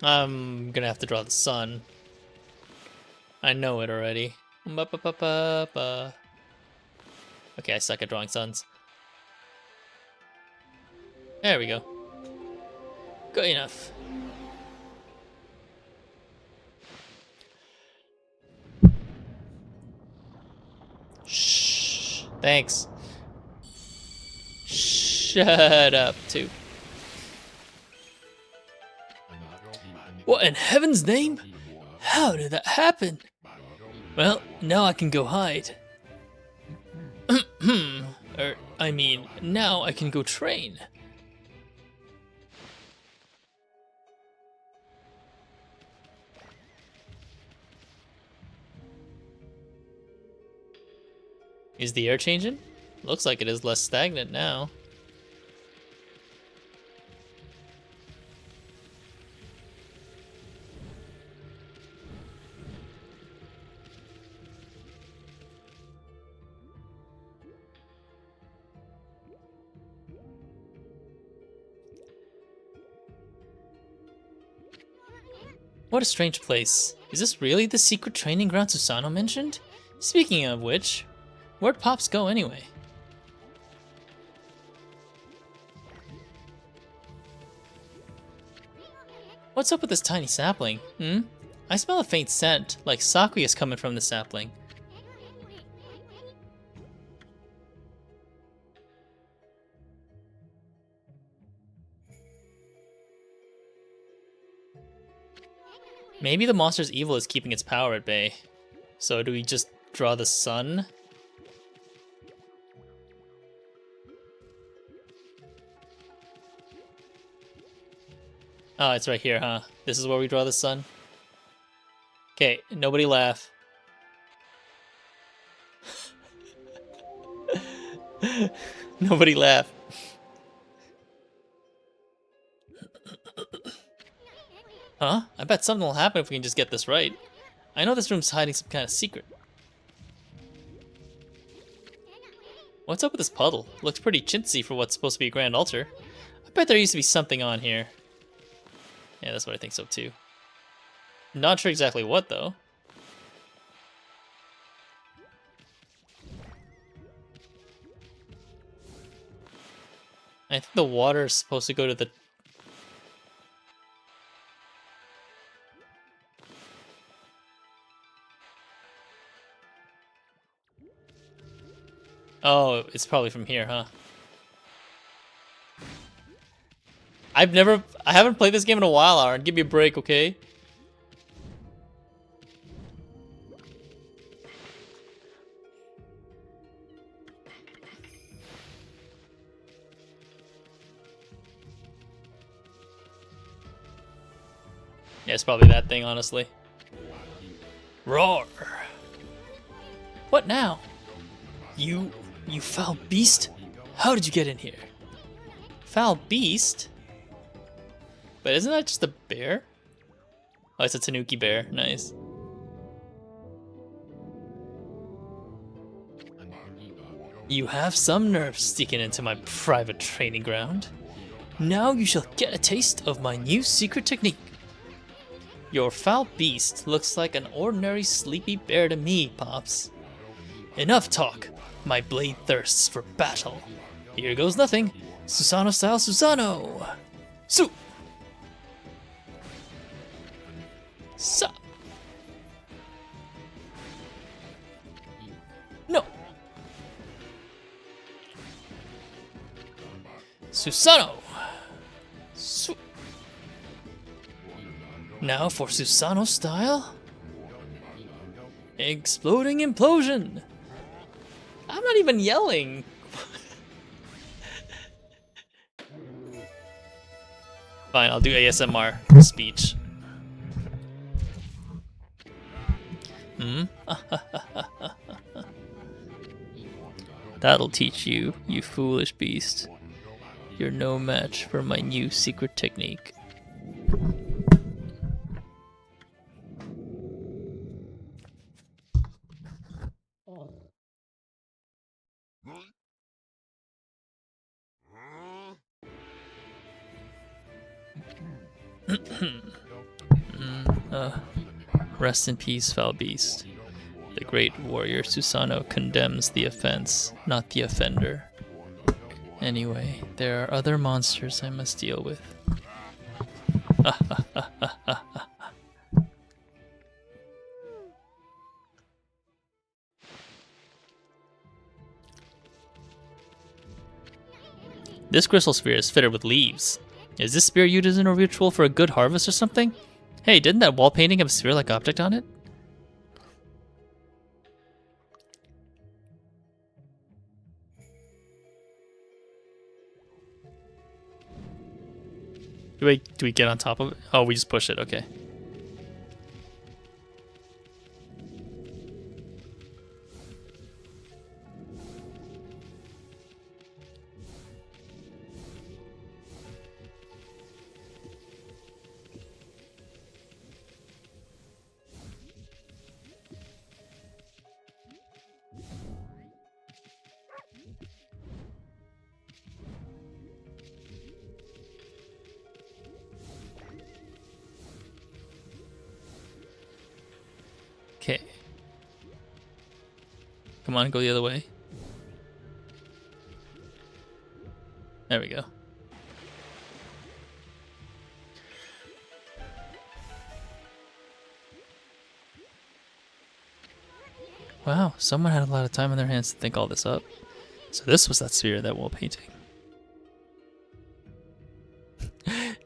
I'm gonna have to draw the sun. I know it already. Ba-ba-ba-ba-ba. Okay, I suck at drawing suns. There we go. Good enough. Shh. Thanks. Shut up, too. What in heaven's name? How did that happen? Well, now I can go hide. I mean, now I can go train. Is the air changing? Looks like it is less stagnant now. What a strange place. Is this really the secret training ground Susano mentioned? Speaking of which, where'd Pops go anyway? What's up with this tiny sapling? I smell a faint scent, like Sakuya is coming from the sapling. Maybe the monster's evil is keeping its power at bay. So do we just draw the sun? Oh, it's right here, huh? This is where we draw the sun? Okay, nobody laugh. Nobody laugh. Huh? I bet something will happen if we can just get this right. I know this room's hiding some kind of secret. What's up with this puddle? Looks pretty chintzy for what's supposed to be a grand altar. I bet there used to be something on here. Yeah, that's what I think so too. Not sure exactly what though. I think the water is supposed to go to the... Oh, it's probably from here, huh? I haven't played this game in a while, Aaron. Give me a break, okay? Yeah, it's probably that thing, honestly. Roar! What now? You foul beast? How did you get in here? Foul beast? But isn't that just a bear? Oh, it's a Tanuki bear. Nice. You have some nerve sticking into my private training ground. Now you shall get a taste of my new secret technique. Your foul beast looks like an ordinary sleepy bear to me, Pops. Enough talk. My blade thirsts for battle. Here goes nothing. Susano style Susano! Su! Sa! No! Susano! Su! Now for Susano style? Exploding implosion! I'm not even yelling! Fine, I'll do ASMR speech. That'll teach you, you foolish beast. You're no match for my new secret technique. Rest in peace, foul beast. The great warrior Susanoo condemns the offense, not the offender. Anyway, there are other monsters I must deal with. This crystal sphere is fitted with leaves. Is this spear used in a ritual for a good harvest or something? Hey, didn't that wall painting have a sphere-like object on it? Do we get on top of it? Oh, we just push it, okay. Okay. Come on, go the other way. There we go. Wow, someone had a lot of time on their hands to think all this up. So this was that sphere, that wall painting.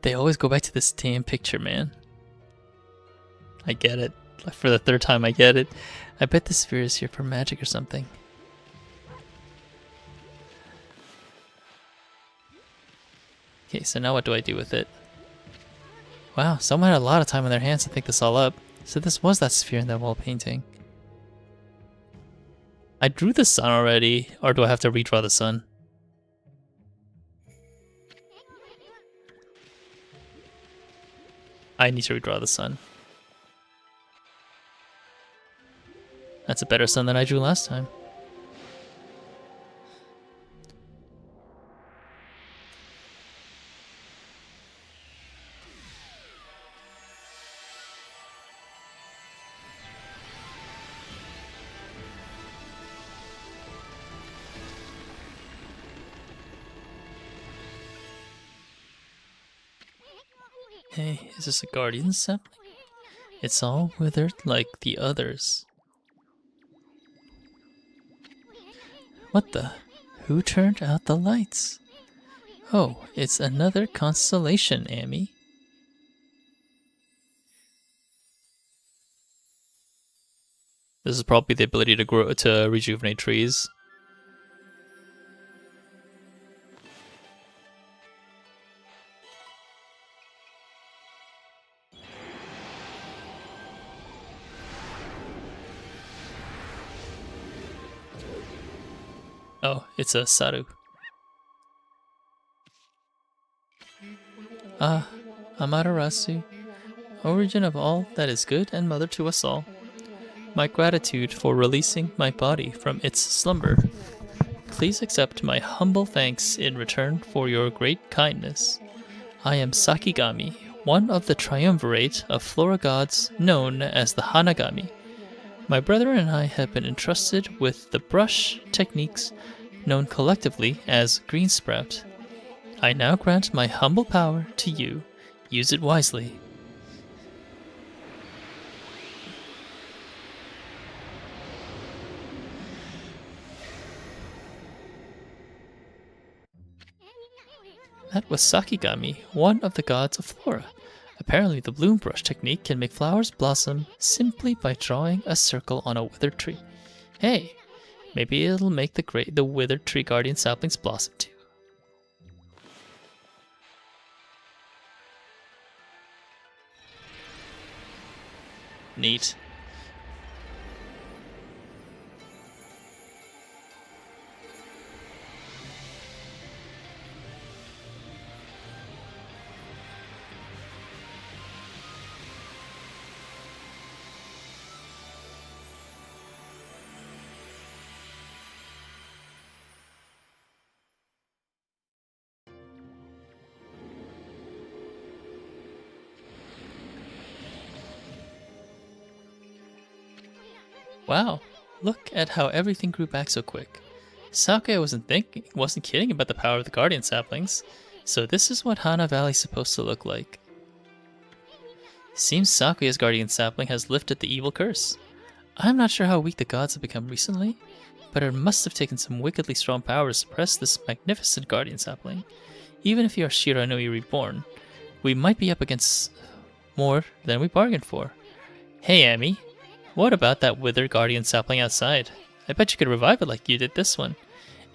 They always go back to this damn picture, man. I get it. For the third time, I get it. I bet the sphere is here for magic or something. Okay, so now what do I do with it? Wow, someone had a lot of time on their hands to think this all up. So this was that sphere in that wall painting. I drew the sun already, or do I have to redraw the sun? I need to redraw the sun. That's a better sun than I drew last time. Hey, is this a guardian sapling? It's all withered like the others. What the? Who turned out the lights? Oh, it's another constellation, Amy. This is probably the ability to rejuvenate trees. Oh, it's a Saru. Ah, Amaterasu, origin of all that is good and mother to us all. My gratitude for releasing my body from its slumber. Please accept my humble thanks in return for your great kindness. I am Sakigami, one of the triumvirate of flora gods known as the Hanagami. My brethren and I have been entrusted with the brush techniques known collectively as Green Sprout. I now grant my humble power to you. Use it wisely. That was Sakigami, one of the gods of flora. Apparently the bloom brush technique can make flowers blossom simply by drawing a circle on a withered tree. Hey, maybe it'll make the withered tree guardian saplings blossom too. Neat. Wow, look at how everything grew back so quick. Sakuya wasn't kidding about the power of the Guardian Saplings. So this is what Hana Valley's supposed to look like. Seems Sakuya's Guardian Sapling has lifted the evil curse. I'm not sure how weak the gods have become recently, but it must have taken some wickedly strong power to suppress this magnificent Guardian Sapling. Even if you are Shiranui reborn, we might be up against more than we bargained for. Hey Amy, what about that withered Guardian Sapling outside? I bet you could revive it like you did this one.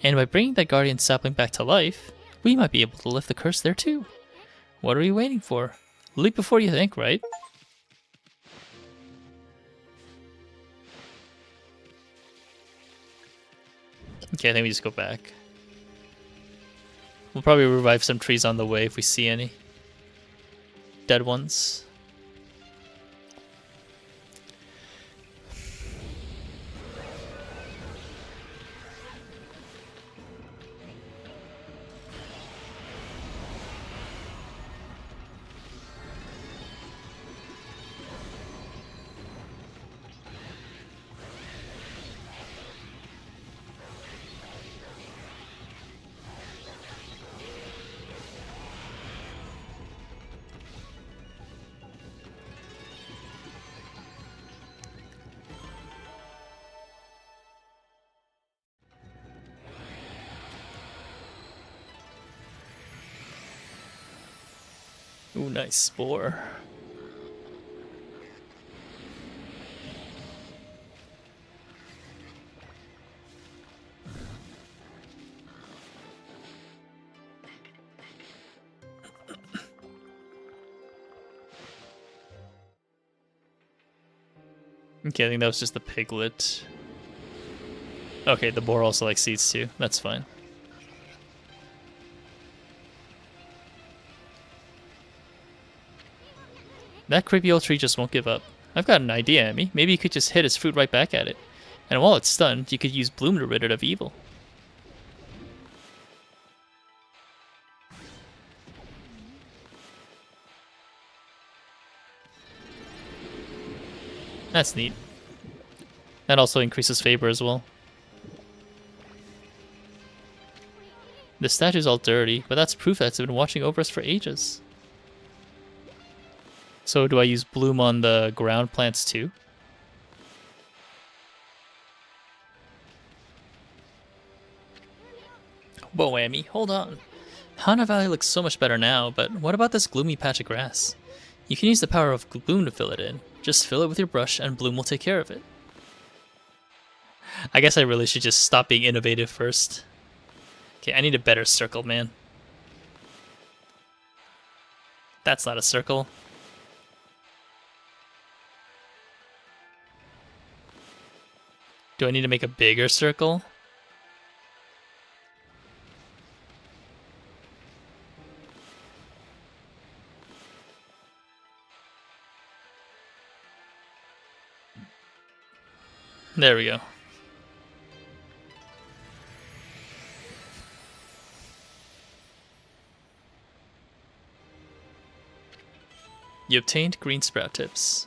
And by bringing that Guardian Sapling back to life, we might be able to lift the curse there too. What are you waiting for? Leap before you think, right? Okay, I think we just go back. We'll probably revive some trees on the way if we see any dead ones. Ooh, nice spore. Okay, I think that was just the piglet. Okay, the boar also likes seeds too. That's fine. That creepy old tree just won't give up. I've got an idea, Amy. Maybe you could just hit its fruit right back at it. And while it's stunned, you could use Bloom to rid it of evil. That's neat. That also increases favor as well. The statue's all dirty, but that's proof that it's been watching over us for ages. So do I use Bloom on the ground plants too? Whoa, Amy, hold on. Hana Valley looks so much better now, but what about this gloomy patch of grass? You can use the power of Bloom to fill it in. Just fill it with your brush and Bloom will take care of it. I guess I really should just stop being innovative first. Okay, I need a better circle, man. That's not a circle. Do I need to make a bigger circle? There we go. You obtained green sprout tips.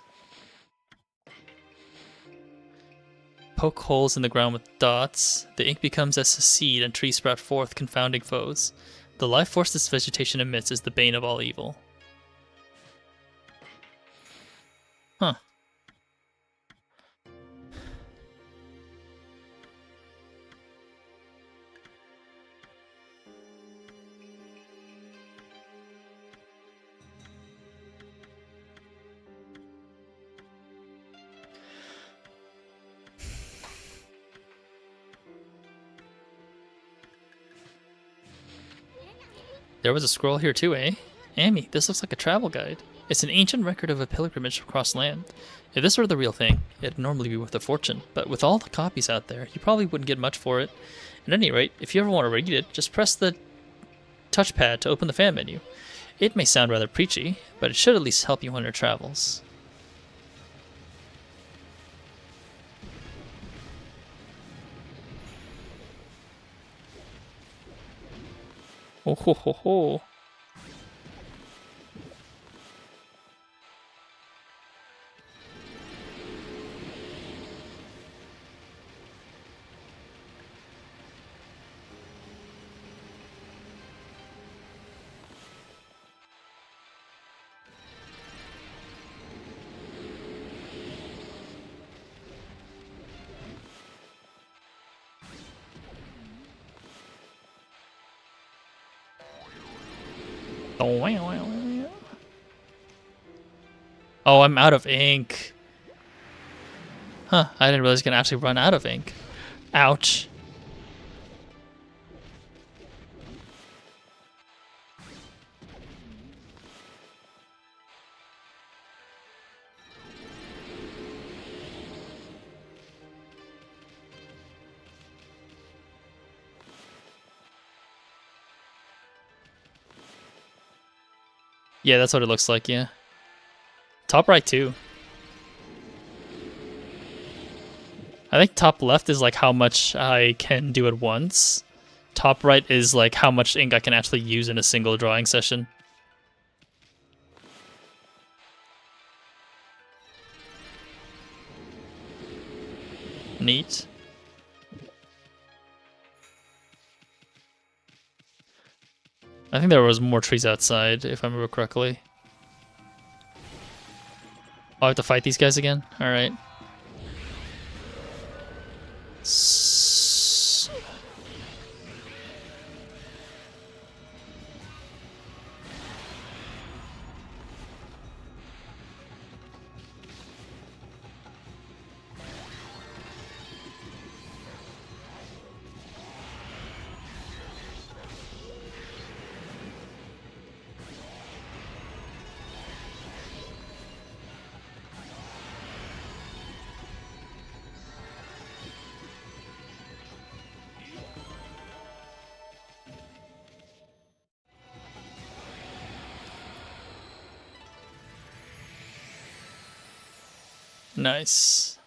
Poke holes in the ground with dots. The ink becomes as a seed and trees sprout forth, confounding foes. The life force this vegetation emits is the bane of all evil. Huh. There was a scroll here too, eh? Amy, this looks like a travel guide. It's an ancient record of a pilgrimage across land. If this were the real thing, it'd normally be worth a fortune, but with all the copies out there, you probably wouldn't get much for it. At any rate, if you ever want to read it, just press the touchpad to open the fan menu. It may sound rather preachy, but it should at least help you on your travels. Oh ho ho ho. Oh, I'm out of ink. Huh, I didn't realize you can actually run out of ink. Ouch. Yeah, that's what it looks like, yeah. Top right too. I think top left is like how much I can do at once. Top right is like how much ink I can actually use in a single drawing session. Neat. I think there was more trees outside, if I remember correctly. Oh, I have to fight these guys again? Alright. Nice.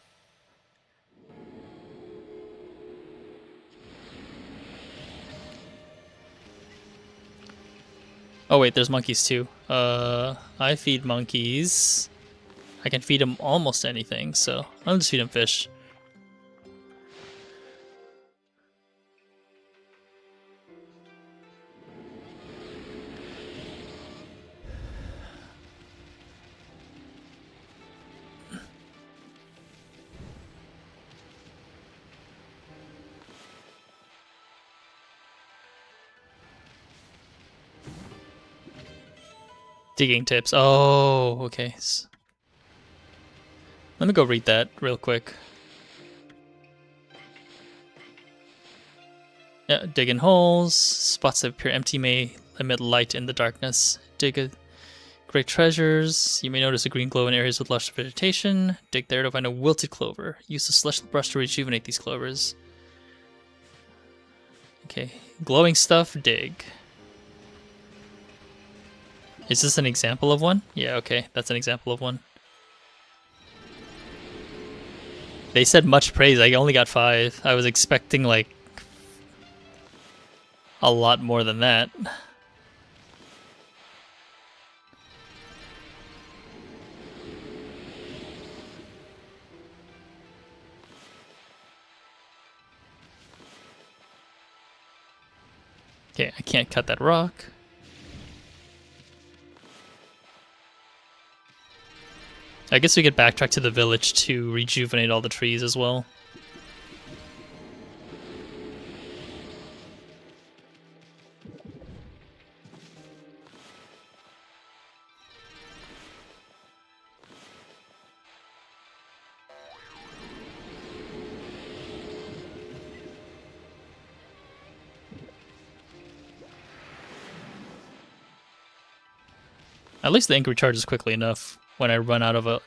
Oh wait, there's monkeys too. I feed monkeys. I can feed them almost anything, so I'll just feed them fish. Digging tips. Oh, okay. Let me go read that real quick. Yeah, digging holes. Spots that appear empty may emit light in the darkness. Great treasures. You may notice a green glow in areas with lush vegetation. Dig there to find a wilted clover. Use the celestial brush to rejuvenate these clovers. Okay, glowing stuff, dig. Is this an example of one? Yeah, okay, that's an example of one. They said much praise, I only got 5. I was expecting, like, a lot more than that. Okay, I can't cut that rock. I guess we could backtrack to the village to rejuvenate all the trees as well. At least the ink recharges quickly enough when I run out of it.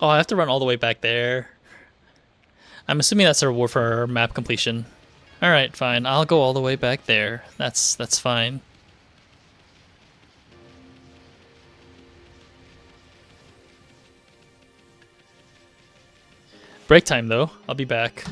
Oh, I have to run all the way back there. I'm assuming that's a reward for map completion. Alright, fine. I'll go all the way back there. That's fine. Break time, though. I'll be back.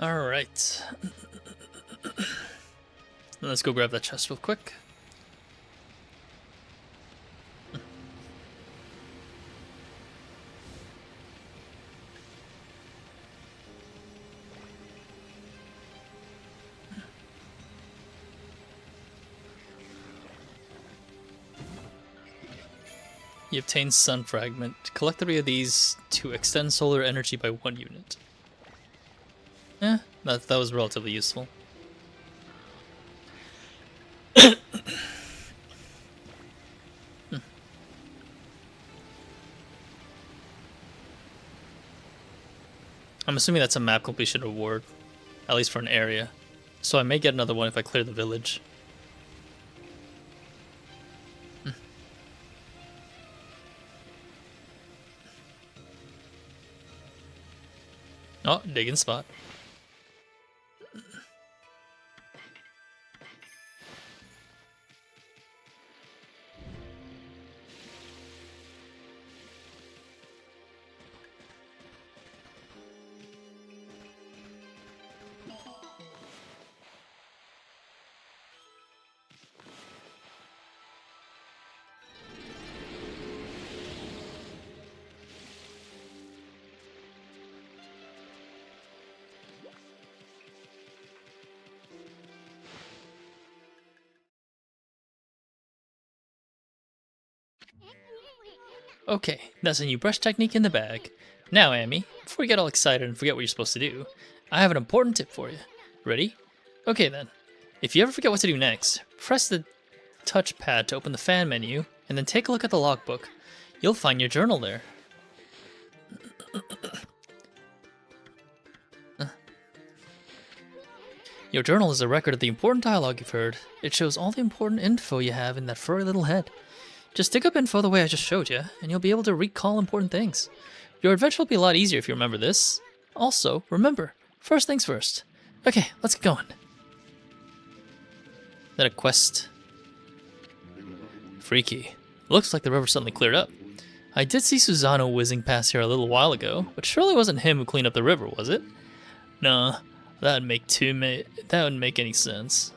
Alright. Let's go grab that chest real quick. You obtain Sun Fragment. Collect 3 of these to extend solar energy by 1 unit. That was relatively useful. I'm assuming that's a map completion reward, at least for an area. So I may get another one if I clear the village. Oh, digging spot. Okay, that's a new brush technique in the bag. Now, Amy, before you get all excited and forget what you're supposed to do, I have an important tip for you. Ready? Okay then. If you ever forget what to do next, press the touchpad to open the fan menu, and then take a look at the logbook. You'll find your journal there. Your journal is a record of the important dialogue you've heard. It shows all the important info you have in that furry little head. Just dig up info the way I just showed you, and you'll be able to recall important things. Your adventure will be a lot easier if you remember this. Also, remember, first things first. Okay, let's get going. Is that a quest? Freaky. Looks like the river suddenly cleared up. I did see Susano whizzing past here a little while ago, but surely it wasn't him who cleaned up the river, was it? Nah, that wouldn't make any sense.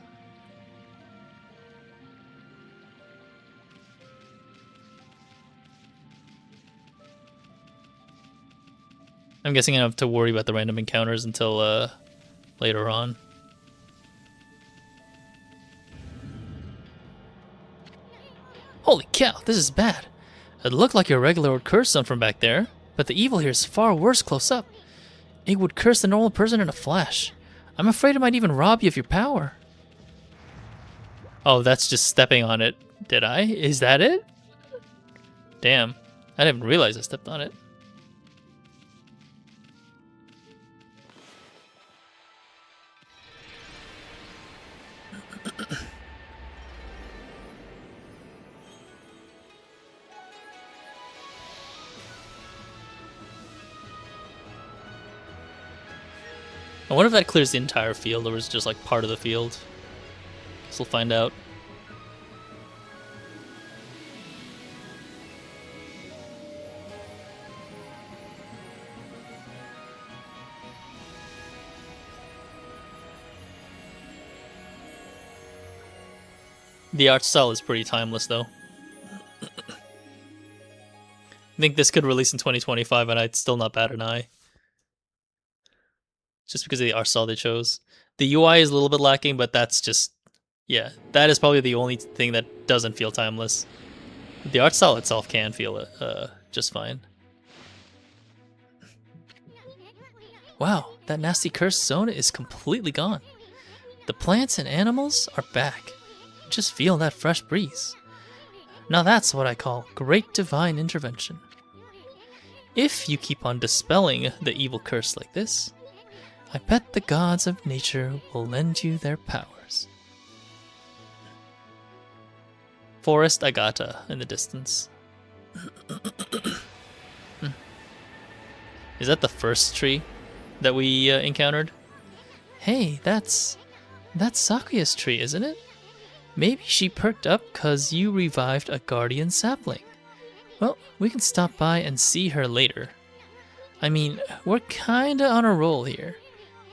I'm guessing I don't have to worry about the random encounters until later on. Holy cow, this is bad. It looked like your regular old curse zone from back there, but the evil here is far worse close up. It would curse the normal person in a flash. I'm afraid it might even rob you of your power. Oh, that's just stepping on it. Did I? Is that it? Damn. I didn't even realize I stepped on it. I wonder if that clears the entire field or was just like part of the field. Guess we'll find out. The art style is pretty timeless though. I think this could release in 2025 and I'd still not bat an eye. Just because of the art style they chose. The UI is a little bit lacking, but that's just... yeah, that is probably the only thing that doesn't feel timeless. The art style itself can feel just fine. Wow, that nasty cursed zone is completely gone. The plants and animals are back. Just feel that fresh breeze. Now that's what I call great divine intervention. If you keep on dispelling the evil curse like this, I bet the gods of nature will lend you their powers. Forest Agata in the distance. Is that the first tree that we encountered? Hey, that's Sakuya's tree, isn't it? Maybe she perked up cause you revived a guardian sapling. Well, we can stop by and see her later. I mean, we're kinda on a roll here.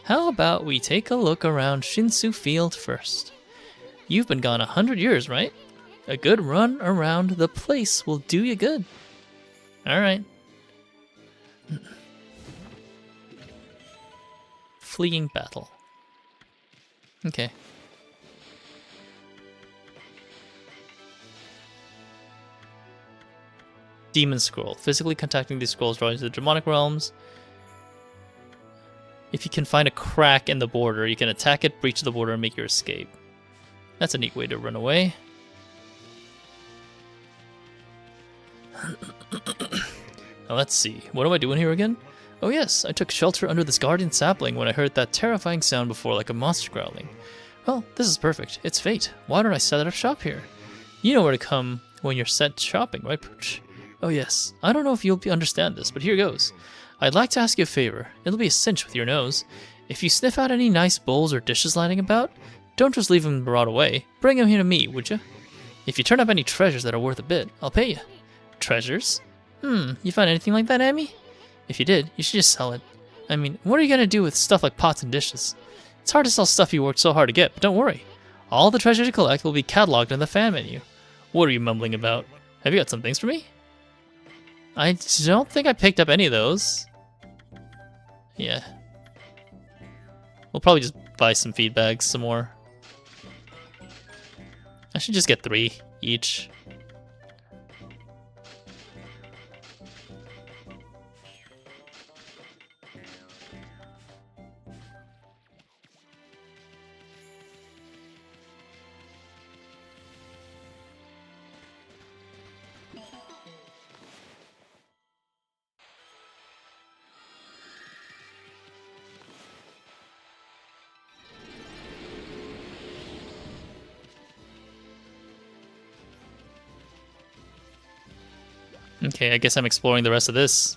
How about we take a look around Shinsu Field first? You've been gone 100 years, right? A good run around the place will do you good. Alright. Fleeing battle. Okay. Demon Scroll. Physically contacting these scrolls draws you to the demonic realms. If you can find a crack in the border, you can attack it, breach the border, and make your escape. That's a neat way to run away. Now let's see. What am I doing here again? Oh yes, I took shelter under this guardian sapling when I heard that terrifying sound before, like a monster growling. Well, this is perfect. It's fate. Why don't I set up shop here? You know where to come when you're set shopping, right, Pooch? Oh yes. I don't know if you'll understand this, but here goes. I'd like to ask you a favor. It'll be a cinch with your nose. If you sniff out any nice bowls or dishes lying about, don't just leave them rot away. Bring them here to me, would you? If you turn up any treasures that are worth a bit, I'll pay you. Treasures? You find anything like that, Amy? If you did, you should just sell it. I mean, what are you gonna do with stuff like pots and dishes? It's hard to sell stuff you worked so hard to get, but don't worry. All the treasures you collect will be cataloged in the fan menu. What are you mumbling about? Have you got some things for me? I don't think I picked up any of those. Yeah. We'll probably just buy some feed bags, some more. I should just get 3 each. Okay, I guess I'm exploring the rest of this.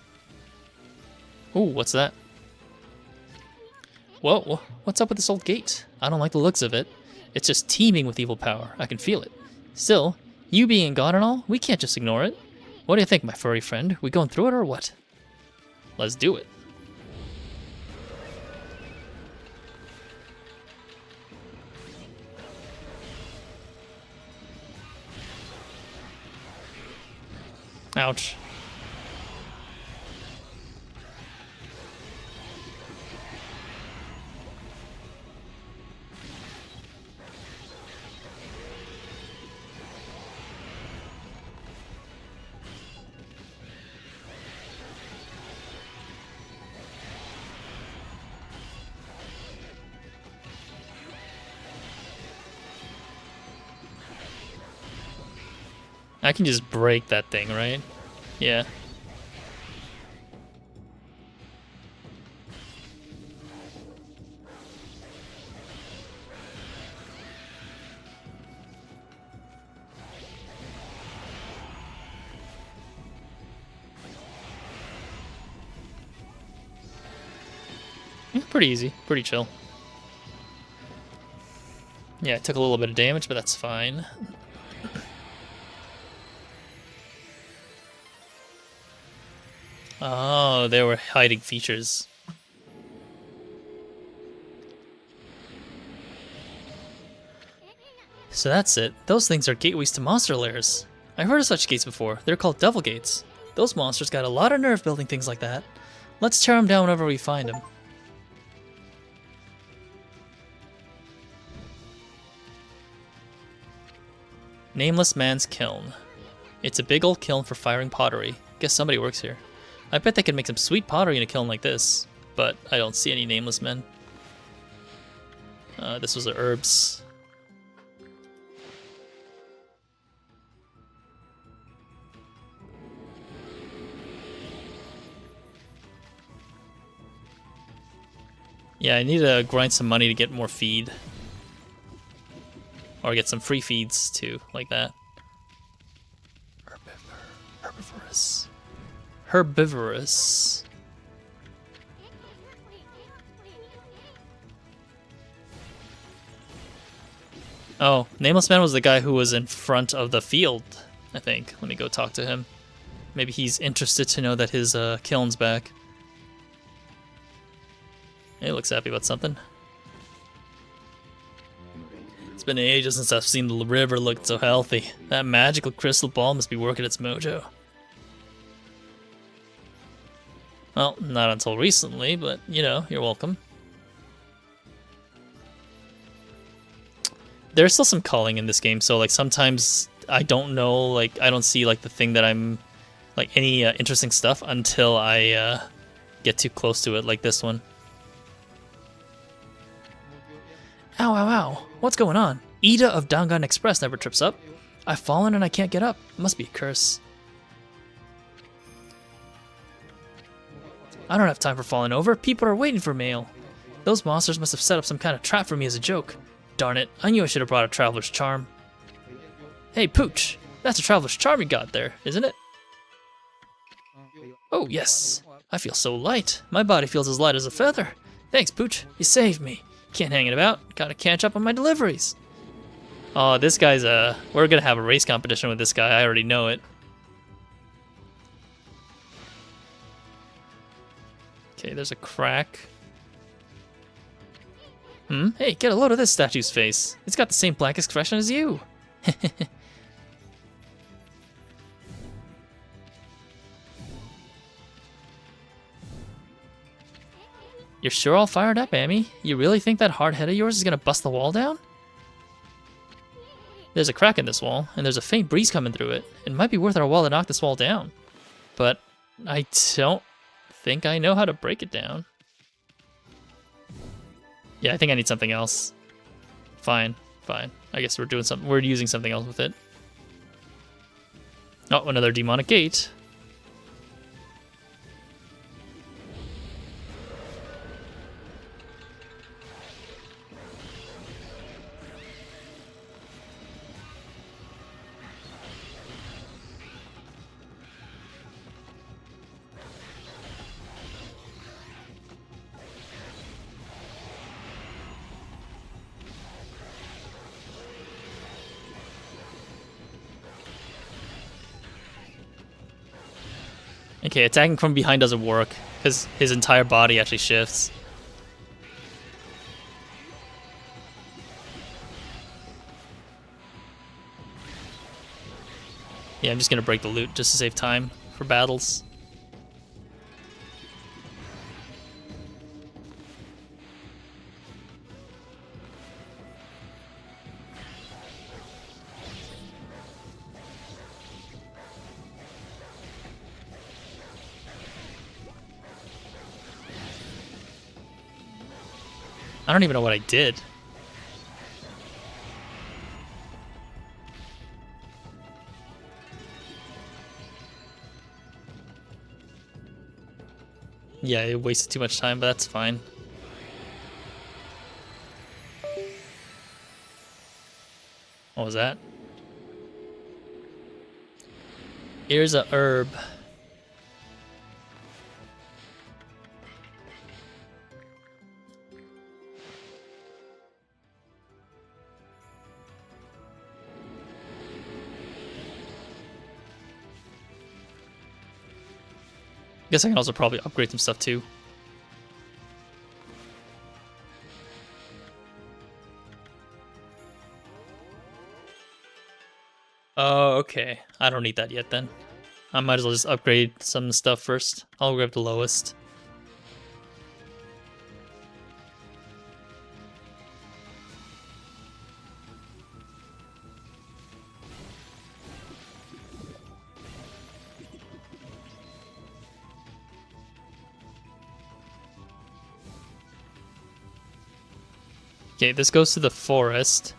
Ooh, what's that? Whoa, what's up with this old gate? I don't like the looks of it. It's just teeming with evil power. I can feel it. Still, you being God and all, we can't just ignore it. What do you think, my furry friend? We going through it or what? Let's do it. Ouch. I can just break that thing, right? Yeah. Pretty easy, pretty chill. Yeah, it took a little bit of damage, but that's fine. Oh, they were hiding features. So that's it. Those things are gateways to monster lairs. I've heard of such gates before. They're called devil gates. Those monsters got a lot of nerve building things like that. Let's tear them down whenever we find them. Nameless Man's Kiln. It's a big old kiln for firing pottery. Guess somebody works here. I bet they could make some sweet pottery in a kiln like this, but I don't see any nameless men. This was the herbs. Yeah, I need to grind some money to get more feed. Or get some free feeds too, like that. Herbivorous. Herbivorous. Oh, Nameless Man was the guy who was in front of the field, I think. Let me go talk to him. Maybe he's interested to know that his kiln's back. He looks happy about something. It's been ages since I've seen the river look so healthy. That magical crystal ball must be working its mojo. Well, not until recently, but you know, you're welcome. There's still some calling in this game, so like sometimes I don't know, like I don't see like the thing that I'm, like any interesting stuff until I get too close to it, like this one. Ow, ow, ow. What's going on? Ida of Dangan Express never trips up. I've fallen and I can't get up. It must be a curse. I don't have time for falling over. People are waiting for mail. Those monsters must have set up some kind of trap for me as a joke. Darn it, I knew I should have brought a traveler's charm. Hey, Pooch. That's a traveler's charm you got there, isn't it? Oh, yes. I feel so light. My body feels as light as a feather. Thanks, Pooch. You saved me. Can't hang it about. Gotta catch up on my deliveries. Oh, this guy's we're gonna have a race competition with this guy. I already know it. Okay, there's a crack. Hey, get a load of this statue's face. It's got the same blank expression as you. You're sure all fired up, Amy? You really think that hard head of yours is gonna bust the wall down? There's a crack in this wall, and there's a faint breeze coming through it. It might be worth our while to knock this wall down. But I don't think I know how to break it down. Yeah, I think I need something else. Fine, fine. I guess we're using something else with it. Oh, another demonic gate. Okay, attacking from behind doesn't work, because his entire body actually shifts. Yeah, I'm just gonna break the loot just to save time for battles. I don't even know what I did. Yeah, it wasted too much time, but that's fine. What was that? Here's a herb. Guess I can also probably upgrade some stuff too. Oh, okay. I don't need that yet then. I might as well just upgrade some stuff first. I'll grab the lowest. Okay, this goes to the forest.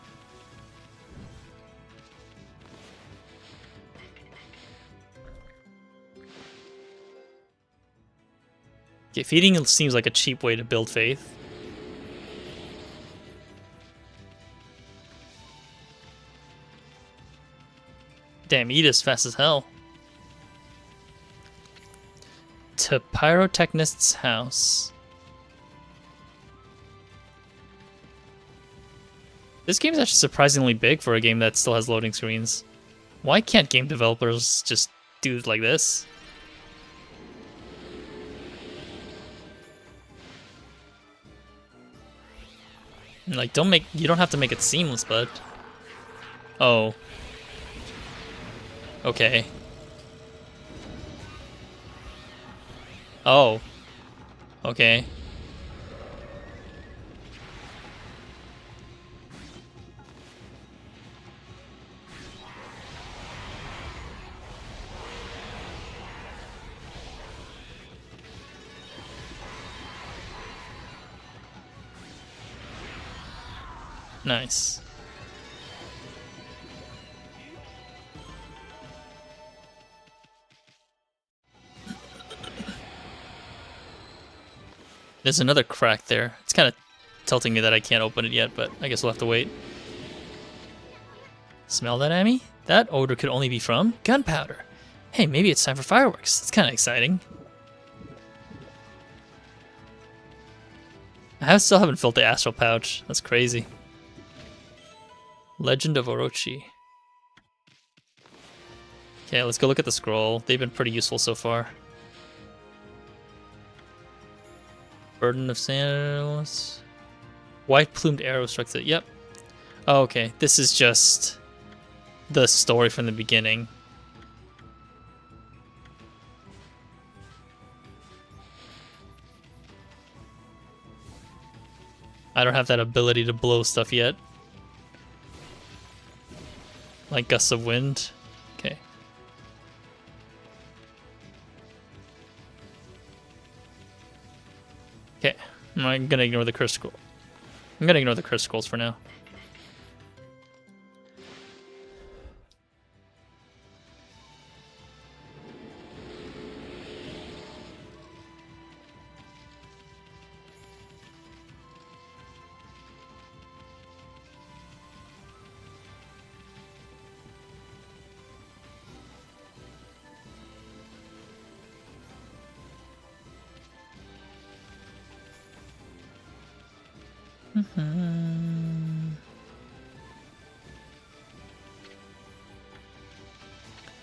Okay, feeding seems like a cheap way to build faith. Damn, eat as fast as hell. To Pyrotechnist's house. This game is actually surprisingly big for a game that still has loading screens. Why can't game developers just do it like this? Like, you don't have to make it seamless, bud. Oh. Okay. Oh. Okay. Nice. There's another crack there. It's kind of tilting me that I can't open it yet, but I guess we'll have to wait. Smell that, Amy? That odor could only be from gunpowder. Hey, maybe it's time for fireworks. That's kind of exciting. Still haven't filled the astral pouch. That's crazy. Legend of Orochi. Okay, let's go look at the scroll. They've been pretty useful so far. Burden of Sandals. White plumed arrow struck it. Yep. Oh, okay. This is just the story from the beginning. I don't have that ability to blow stuff yet. Like gusts of wind. Okay. Okay. I'm gonna ignore the curse scroll. I'm gonna ignore the curse scrolls for now.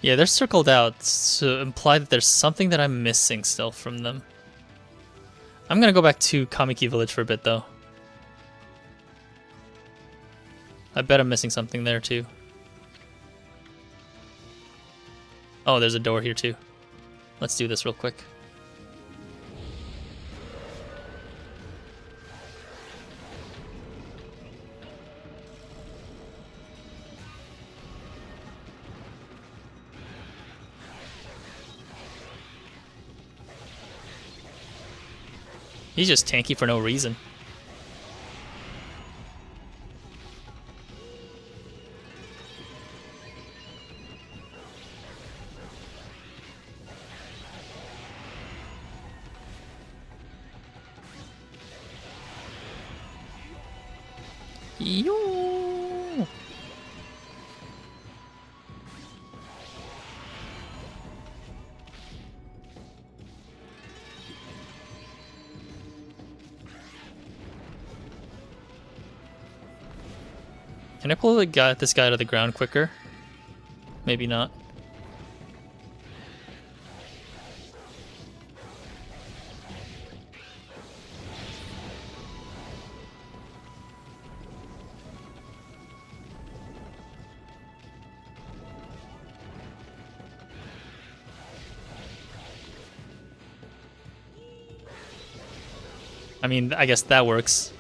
Yeah, they're circled out to imply that there's something that I'm missing still from them. I'm gonna go back to Kamiki Village for a bit, though. I bet I'm missing something there, too. Oh, there's a door here, too. Let's do this real quick. He's just tanky for no reason. Yo. Can I pull this guy out of the ground quicker? Maybe not. I mean, I guess that works.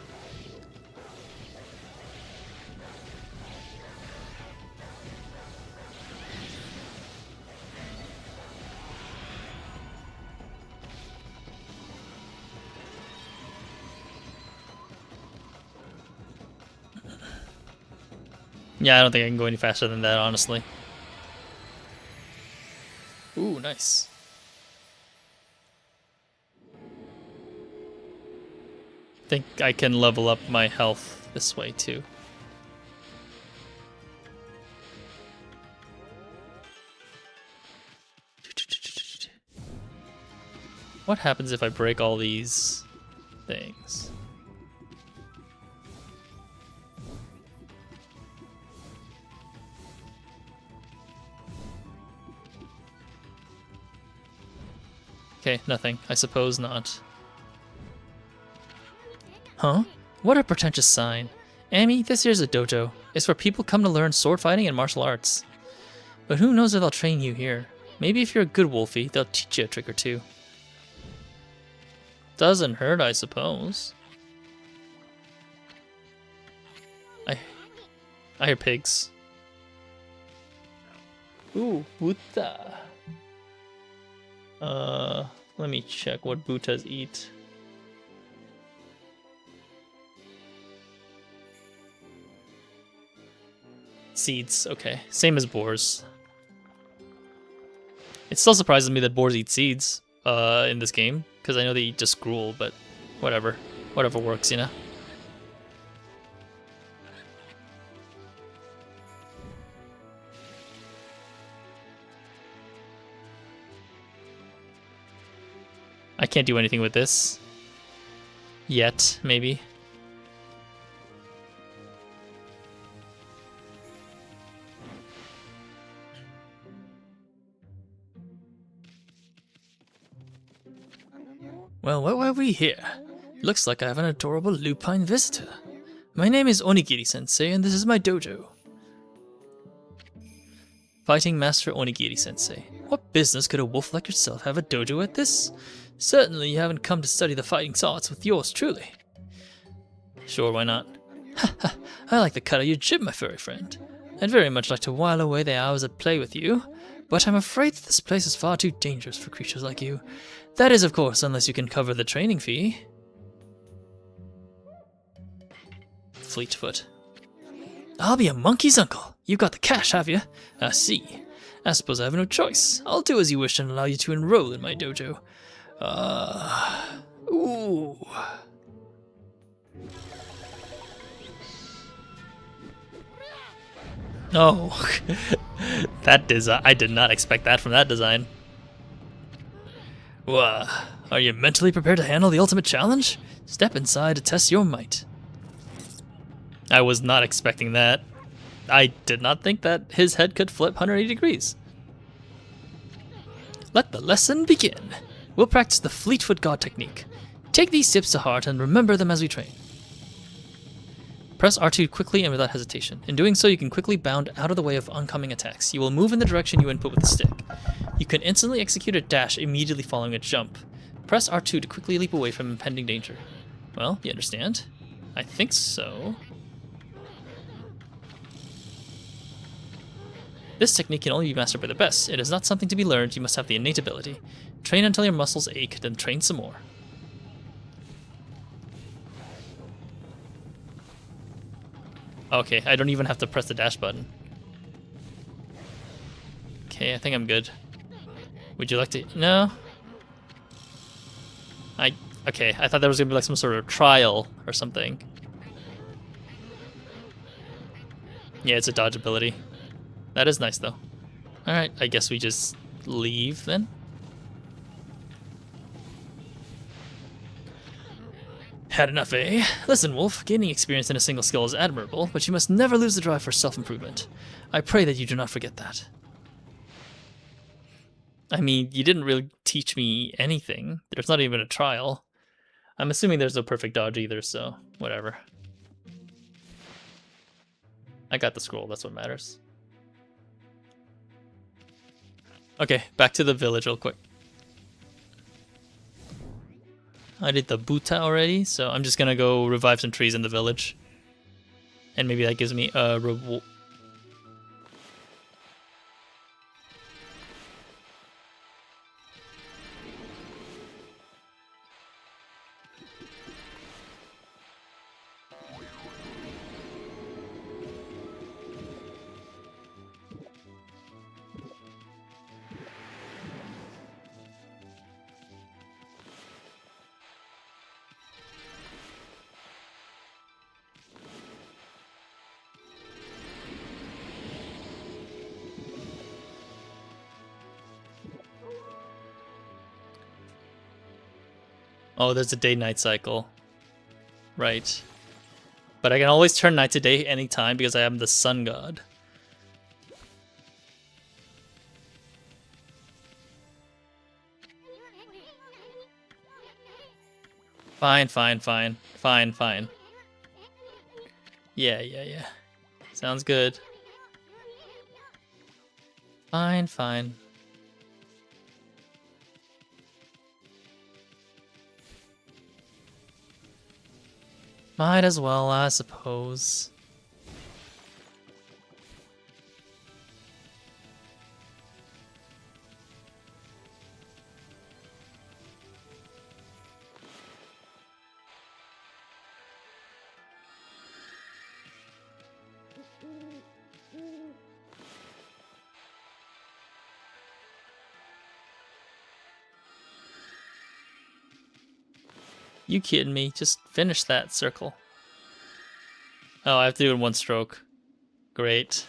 Yeah, I don't think I can go any faster than that, honestly. Ooh, nice. I think I can level up my health this way, too. What happens if I break all these things? Okay, nothing. I suppose not. Huh? What a pretentious sign. Amy, this here's a dojo. It's where people come to learn sword fighting and martial arts. But who knows if they'll train you here. Maybe if you're a good Wolfie, they'll teach you a trick or two. Doesn't hurt, I suppose. I hear pigs. Ooh, Buta. Let me check what Butas eat. Seeds, okay. Same as boars. It still surprises me that boars eat seeds in this game, because I know they eat just gruel, but whatever. Whatever works, you know? I can't do anything with this. Yet, maybe. Well, what were we here? Looks like I have an adorable lupine visitor. My name is Onigiri-sensei, and this is my dojo. Fighting Master Onigiri-sensei. What business could a wolf like yourself have a dojo at this? Certainly you haven't come to study the fighting arts with yours truly. Sure, why not? Haha, I like the cut of your jib, my furry friend. I'd very much like to while away the hours at play with you, but I'm afraid that this place is far too dangerous for creatures like you. That is, of course, unless you can cover the training fee. Fleetfoot. I'll be a monkey's uncle. You got the cash, have you? I see. I suppose I have no choice. I'll do as you wish and allow you to enroll in my dojo. Ooh. Oh, that design. I did not expect that from that design. Are you mentally prepared to handle the ultimate challenge? Step inside to test your might. I was not expecting that. I did not think that his head could flip 180 degrees. Let the lesson begin. We'll practice the Fleetfoot God technique. Take these tips to heart and remember them as we train. Press R2 quickly and without hesitation. In doing so, you can quickly bound out of the way of oncoming attacks. You will move in the direction you input with the stick. You can instantly execute a dash immediately following a jump. Press R2 to quickly leap away from impending danger. Well, you understand? I think so. This technique can only be mastered by the best. It is not something to be learned, you must have the innate ability. Train until your muscles ache, then train some more. Okay, I don't even have to press the dash button. Okay, I think I'm good. Would you like to... No? Okay, I thought there was gonna be like some sort of trial or something. Yeah, it's a dodge ability. That is nice though. Alright, I guess we just leave then. Had enough, eh? Listen, Wolf, gaining experience in a single skill is admirable, but you must never lose the drive for self-improvement. I pray that you do not forget that. I mean, you didn't really teach me anything. There's not even a trial. I'm assuming there's no perfect dodge either, so whatever. I got the scroll, that's what matters. Okay, back to the village real quick. I did the Buta already, so I'm just gonna go revive some trees in the village. And maybe that gives me a reward. Oh, there's a day-night cycle. Right. But I can always turn night to day anytime because I am the sun god. Fine, fine, fine. Fine, fine. Yeah. Sounds good. Fine. Might as well, I suppose. You kidding me? Just finish that circle. Oh, I have to do it in one stroke. Great.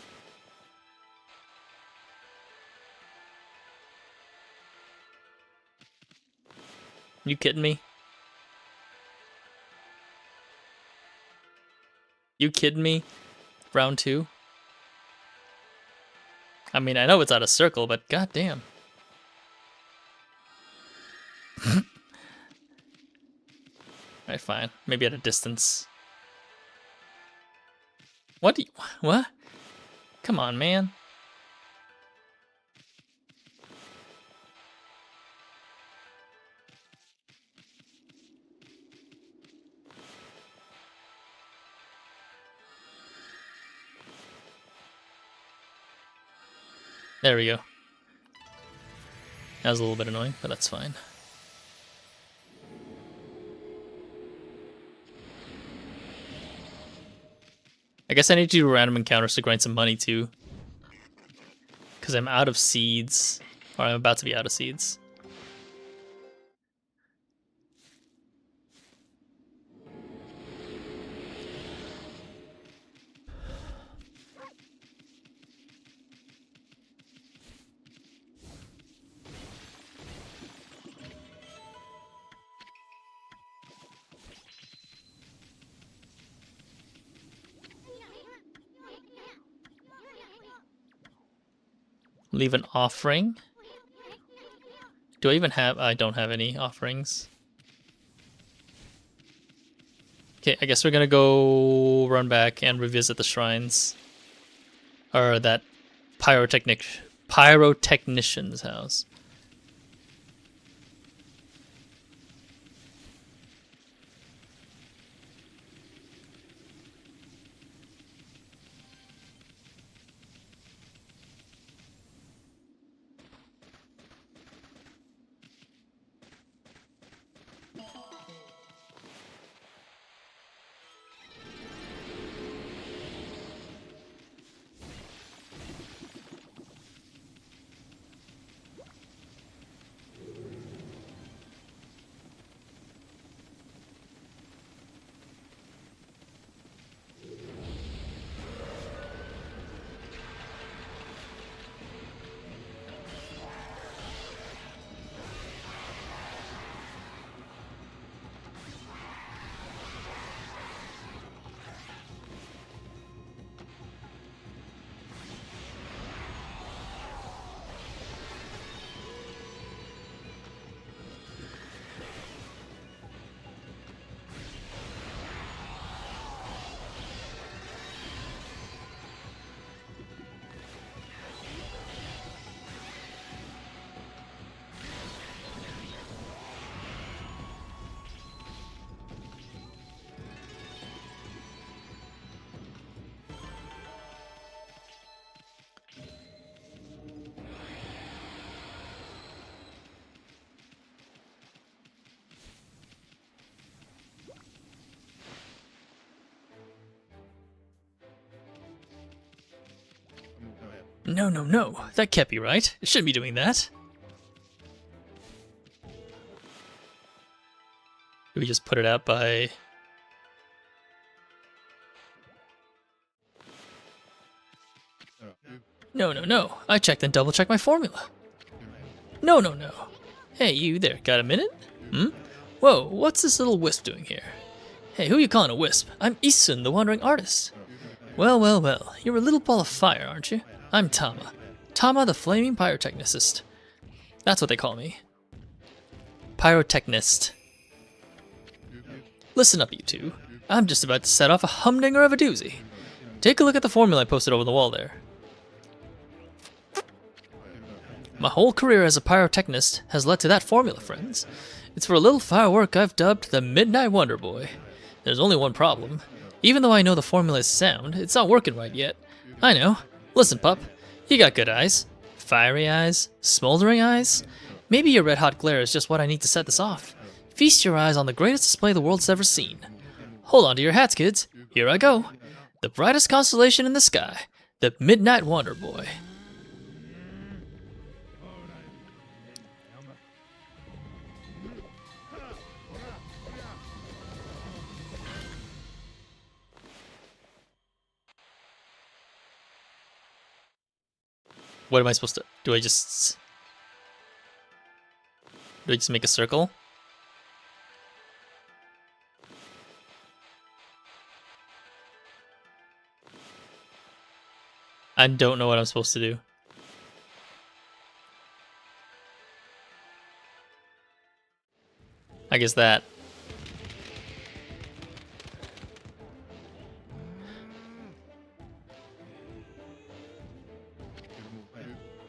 You kidding me? You kidding me? Round 2? I mean, I know it's out of circle, but goddamn. Alright, fine. Maybe at a distance. What? What? Come on, man. There we go. That was a little bit annoying, but that's fine. I guess I need to do random encounters to grind some money too. Because I'm out of seeds. Or I'm about to be out of seeds. Leave an offering. Do I even have... I don't have any offerings. Okay, I guess we're gonna go run back and revisit the shrines. Or that pyrotechnician's house. No. That can't be right. It shouldn't be doing that. Do we just put it out by... No. I checked and double-checked my formula. No. Hey, you there. Got a minute? Whoa, what's this little wisp doing here? Hey, who you calling a wisp? I'm Isun, the Wandering Artist. Well. You're a little ball of fire, aren't you? I'm Tama. Tama the Flaming Pyrotechnist. That's what they call me. Pyrotechnist. Listen up, you two. I'm just about to set off a humdinger of a doozy. Take a look at the formula I posted over the wall there. My whole career as a pyrotechnist has led to that formula, friends. It's for a little firework I've dubbed the Midnight Wonder Boy. There's only one problem. Even though I know the formula is sound, it's not working right yet. I know. Listen, pup. You got good eyes. Fiery eyes. Smoldering eyes. Maybe your red-hot glare is just what I need to set this off. Feast your eyes on the greatest display the world's ever seen. Hold on to your hats, kids. Here I go. The brightest constellation in the sky. The Midnight Wonder Boy. What am I supposed to... Do I just make a circle? I don't know what I'm supposed to do. I guess that.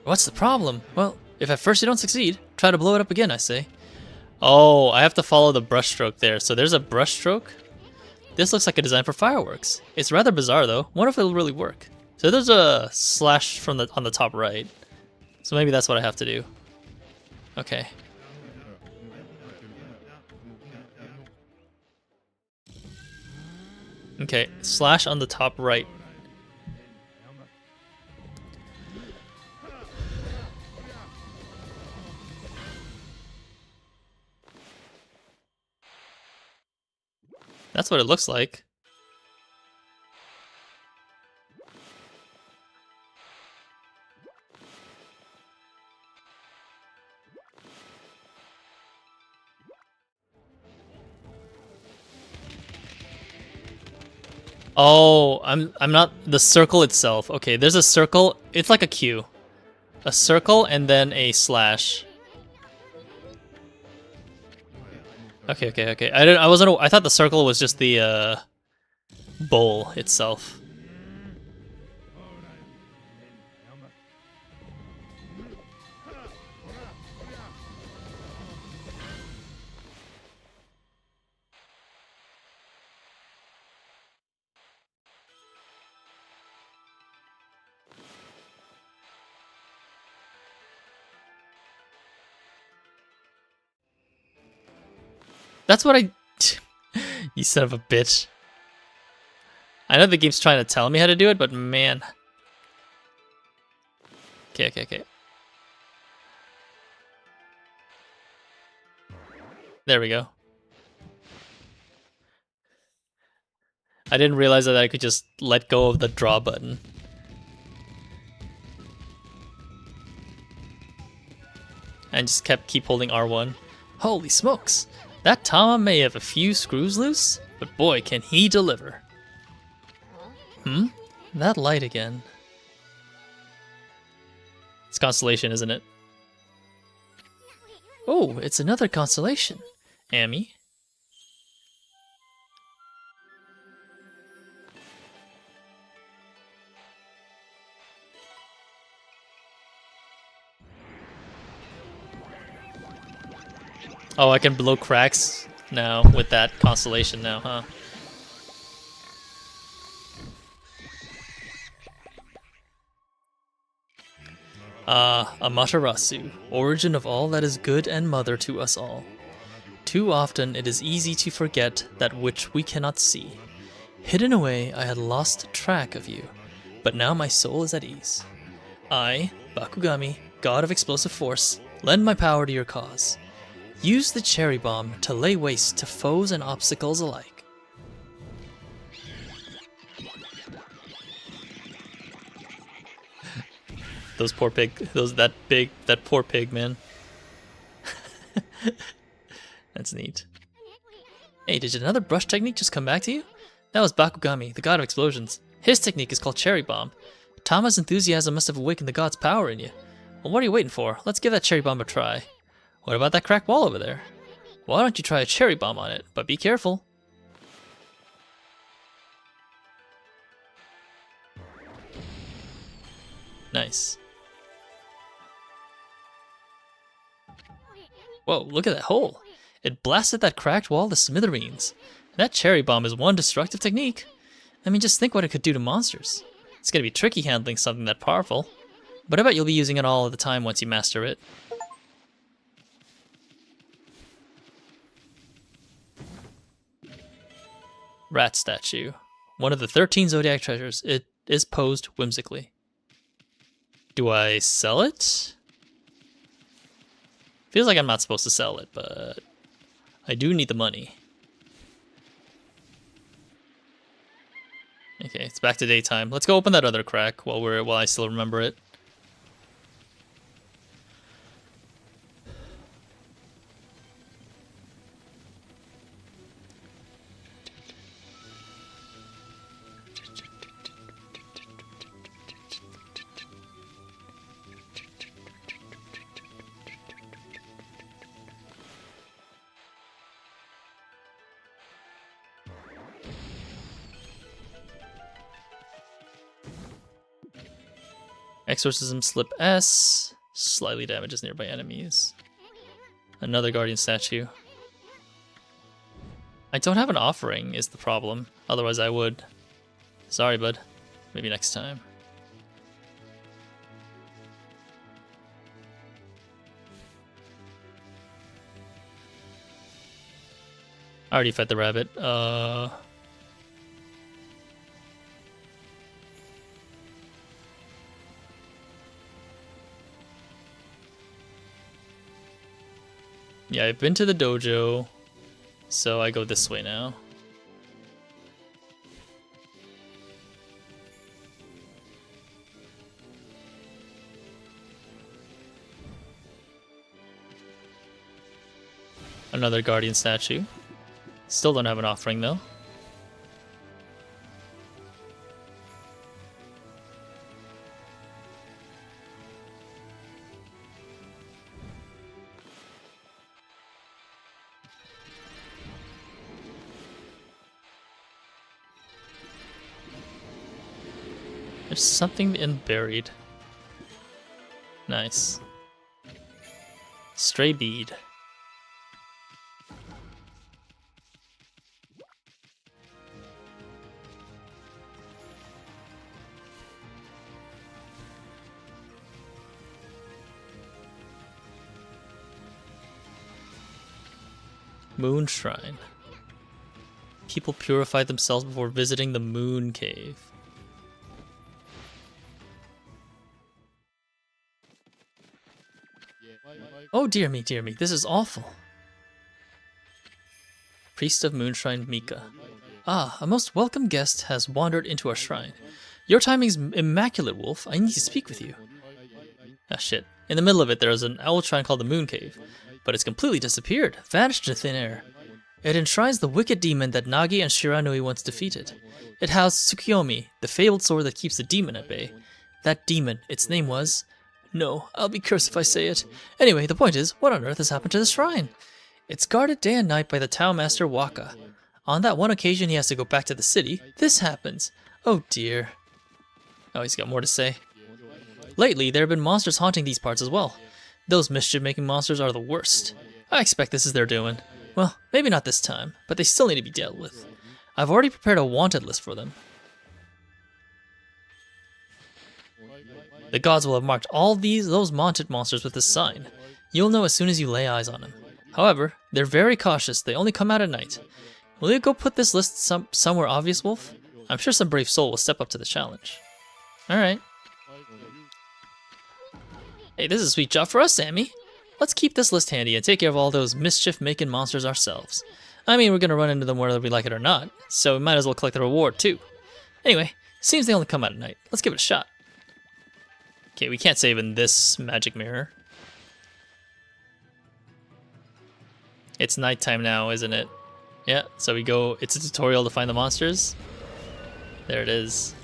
What's the problem? Well, if at first you don't succeed, try to blow it up again, I say. Oh, I have to follow the brushstroke there. So there's a brushstroke. This looks like a design for fireworks. It's rather bizarre though. Wonder if it'll really work. So there's a slash from on the top right. So maybe that's what I have to do. Okay. Okay, slash on the top right. That's what it looks like. Oh, I'm not the circle itself. Okay, there's a circle. It's like a Q. A circle and then a slash. Okay. I thought the circle was just the bowl itself. That's what I... You son of a bitch. I know the game's trying to tell me how to do it, but man. Okay. There we go. I didn't realize that I could just let go of the draw button. And just keep holding R1. Holy smokes! That Tama may have a few screws loose, but boy can he deliver. That light again. It's constellation, isn't it? Oh, it's another constellation. Amy. Oh, I can blow cracks now with that constellation now, huh? Amaterasu, origin of all that is good and mother to us all. Too often it is easy to forget that which we cannot see. Hidden away, I had lost track of you, but now my soul is at ease. I, Bakugami, god of explosive force, lend my power to your cause. Use the cherry bomb to lay waste to foes and obstacles alike. Those poor pig, that poor pig, man. That's neat. Hey, did another brush technique just come back to you? That was Bakugami, the god of explosions. His technique is called cherry bomb. Tama's enthusiasm must have awakened the god's power in you. Well, what are you waiting for? Let's give that cherry bomb a try. What about that cracked wall over there? Why don't you try a cherry bomb on it? But be careful. Nice. Whoa, look at that hole. It blasted that cracked wall to smithereens. That cherry bomb is one destructive technique. I mean, just think what it could do to monsters. It's gonna be tricky handling something that powerful, but I bet you'll be using it all of the time once you master it. Rat statue. One of the 13 Zodiac treasures. It is posed whimsically. Do I sell it? Feels like I'm not supposed to sell it, but I do need the money. Okay, it's back to daytime. Let's go open that other crack while I still remember it. Exorcism Slip S. Slightly damages nearby enemies. Another Guardian statue. I don't have an offering is the problem. Otherwise I would. Sorry, bud. Maybe next time. I already fed the rabbit. Yeah, I've been to the dojo, so I go this way now. Another Guardian statue. Still don't have an offering though. There's something in buried. Nice. Stray bead. Moon Shrine. People purify themselves before visiting the Moon Cave. Oh dear me, this is awful. Priest of Moonshrine Mika. Ah, a most welcome guest has wandered into our shrine. Your timing's immaculate, Wolf. I need to speak with you. Ah shit. In the middle of it there is an owl shrine called the Moon Cave, but it's completely disappeared, vanished into thin air. It enshrines the wicked demon that Nagi and Shiranui once defeated. It housed Tsukiyomi, the fabled sword that keeps the demon at bay. That demon, its name was... No, I'll be cursed if I say it. Anyway, the point is, what on earth has happened to the shrine? It's guarded day and night by the Tao Master Waka. On that one occasion he has to go back to the city, this happens. Oh dear. Oh, he's got more to say. Lately, there have been monsters haunting these parts as well. Those mischief-making monsters are the worst. I expect this is their doing. Well, maybe not this time, but they still need to be dealt with. I've already prepared a wanted list for them. The gods will have marked all those wanted monsters with this sign. You'll know as soon as you lay eyes on them. However, they're very cautious. They only come out at night. Will you go put this list somewhere obvious, Wolf? I'm sure some brave soul will step up to the challenge. Alright. Hey, this is a sweet job for us, Sammy. Let's keep this list handy and take care of all those mischief-making monsters ourselves. I mean, we're gonna run into them whether we like it or not, so we might as well collect the reward too. Anyway, seems they only come out at night. Let's give it a shot. Okay, we can't save in this magic mirror. It's nighttime now, isn't it? Yeah, so we go, it's a tutorial to find the monsters. There it is.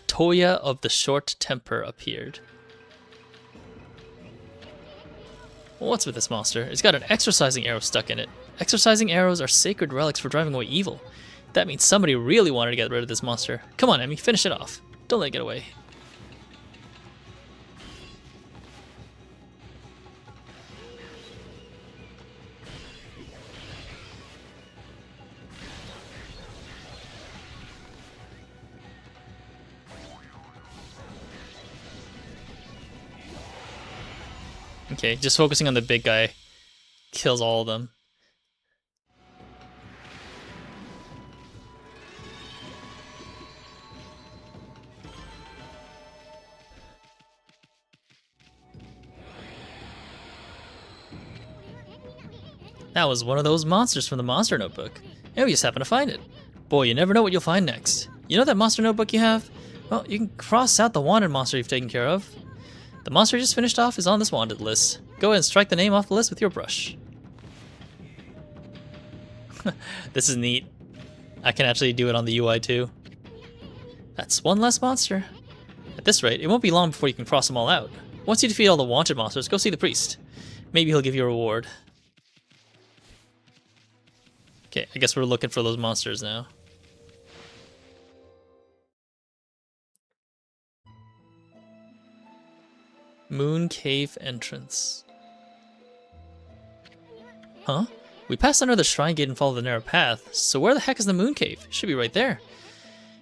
Toya of the Short Temper appeared. Well, what's with this monster? It's got an exorcising arrow stuck in it. Exorcising arrows are sacred relics for driving away evil. That means somebody really wanted to get rid of this monster. Come on, Emmy, finish it off. Don't let it get away. Okay, just focusing on the big guy kills all of them. That was one of those monsters from the Monster Notebook. And we just happened to find it. Boy, you never know what you'll find next. You know that Monster Notebook you have? Well, you can cross out the wanted monster you've taken care of. The monster you just finished off is on this wanted list. Go ahead and strike the name off the list with your brush. This is neat. I can actually do it on the UI too. That's one less monster. At this rate, it won't be long before you can cross them all out. Once you defeat all the wanted monsters, go see the priest. Maybe he'll give you a reward. Okay, I guess we're looking for those monsters now. Moon Cave entrance. Huh? We passed under the shrine gate and followed the narrow path, so where the heck is the Moon Cave? It should be right there.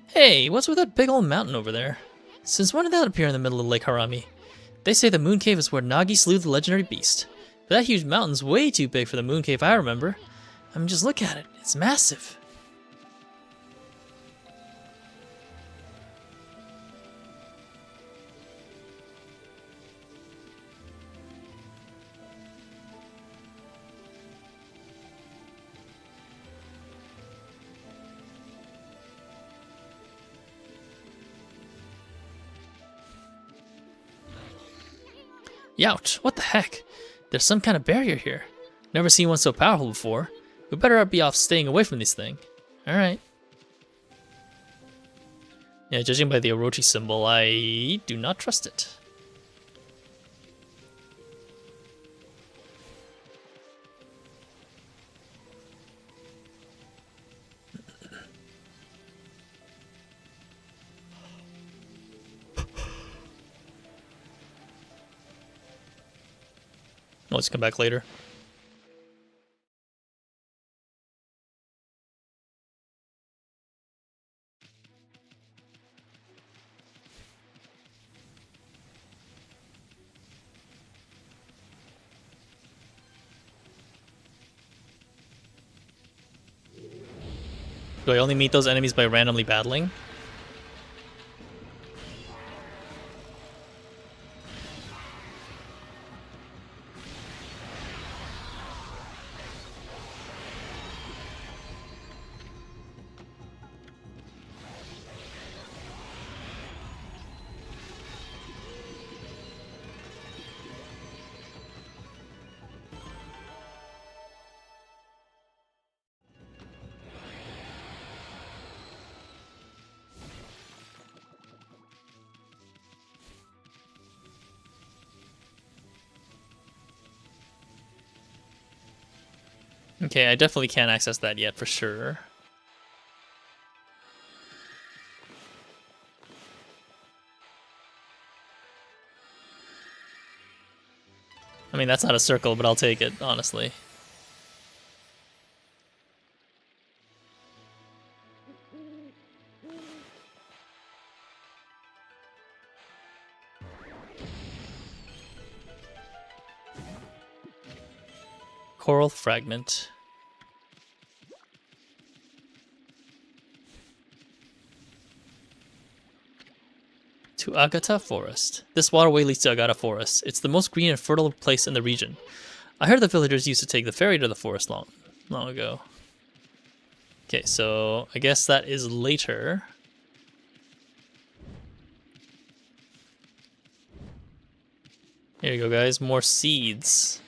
Hey, what's with that big old mountain over there? Since when did that appear in the middle of Lake Harami? They say the Moon Cave is where Nagi slew the legendary beast. But that huge mountain's way too big for the Moon Cave I remember. I mean, just look at it. It's massive. Youch, what the heck? There's some kind of barrier here. Never seen one so powerful before. We better be off staying away from this thing. Alright. Yeah, judging by the Orochi symbol, I do not trust it. Let's come back later. Do I only meet those enemies by randomly battling? Okay, I definitely can't access that yet for sure. I mean, that's not a circle, but I'll take it, honestly. Coral fragment. To Agata Forest. This waterway leads to Agata Forest. It's the most green and fertile place in the region. I heard the villagers used to take the ferry to the forest long ago. Okay, so I guess that is later. Here you go, guys. More seeds.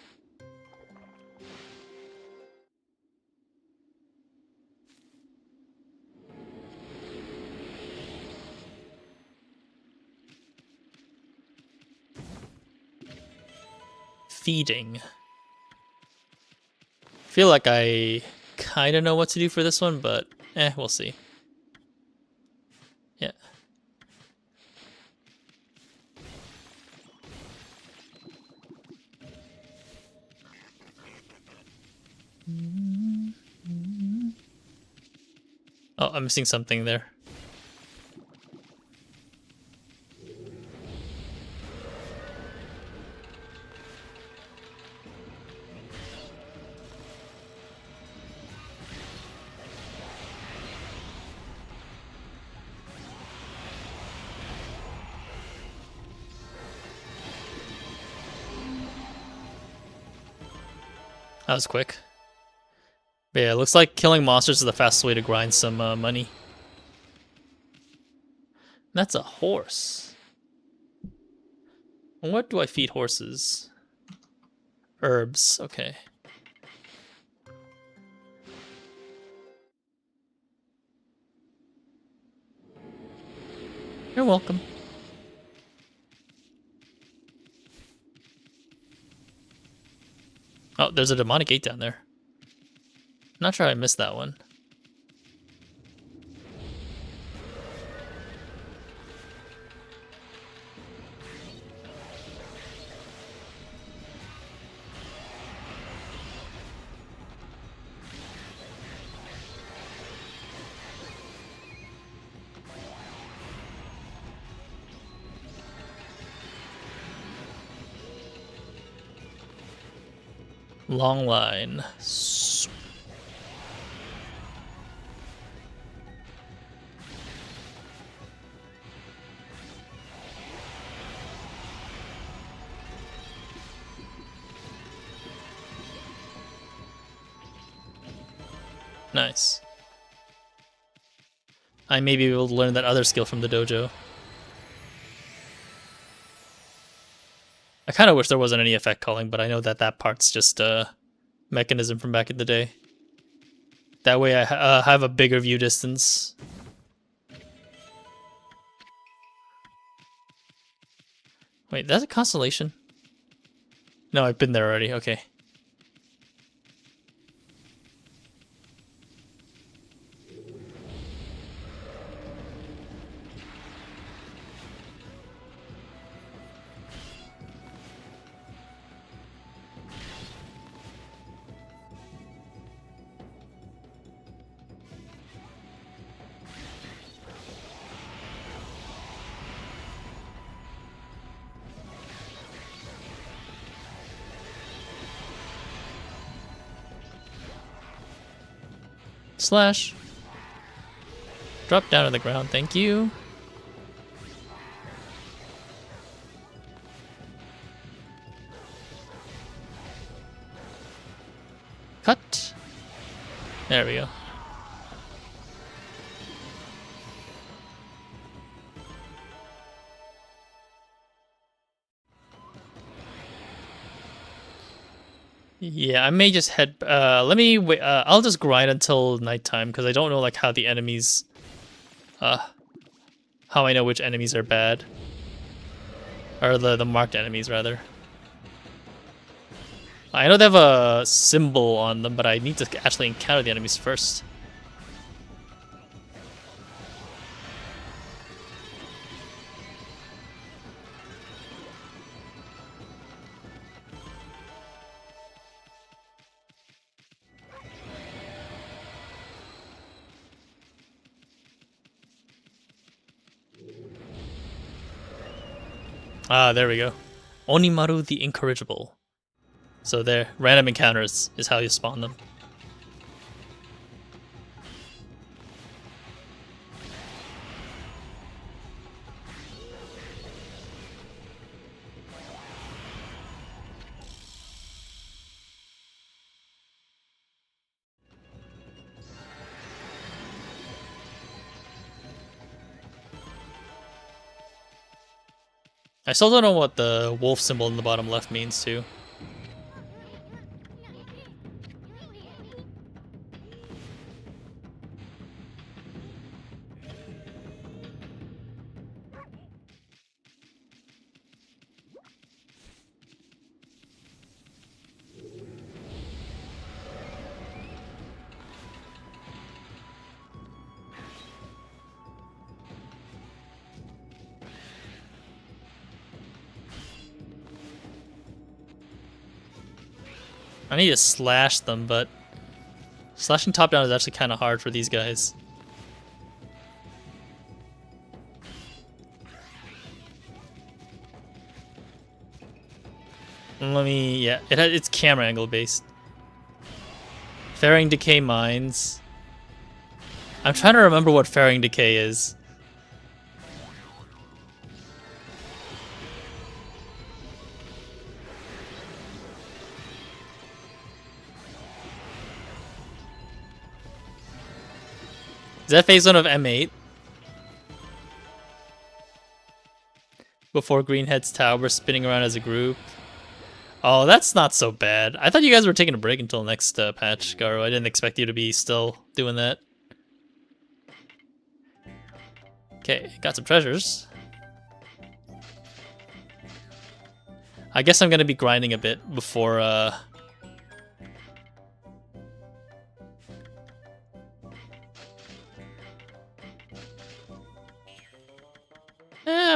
Feeding. Feel like I kind of know what to do for this one, but we'll see. Yeah. Oh, I'm missing something there. That was quick. But yeah, it looks like killing monsters is the fastest way to grind some money. That's a horse. What do I feed horses? Herbs, okay. You're welcome. Oh, there's a demonic gate down there. Not sure I missed that one. Long line. Nice. I may be able to learn that other skill from the dojo. I kind of wish there wasn't any effect calling, but I know that that part's just a mechanism from back in the day. That way I have a bigger view distance. Wait, that's a constellation? No, I've been there already, okay. Slash. Drop down on the ground, thank you. Cut. There we go. Yeah, I may just head. Let me wait. I'll just grind until nighttime because I don't know like how the enemies. How I know which enemies are bad. Or the marked enemies rather. I know they have a symbol on them, but I need to actually encounter the enemies first. Ah, there we go. Onimaru the Incorrigible. So there, random encounters is how you spawn them. I still don't know what the wolf symbol in the bottom left means too. I need to slash them, but slashing top down is actually kind of hard for these guys. Let me, yeah, it's camera angle based. Faring Decay Mines. I'm trying to remember what Faring Decay is. that phase 1 of M8? Before Green heads Tower spinning around as a group. Oh, that's not so bad. I thought you guys were taking a break until next patch, Garo. I didn't expect you to be still doing that. Okay, got some treasures. I guess I'm gonna be grinding a bit before I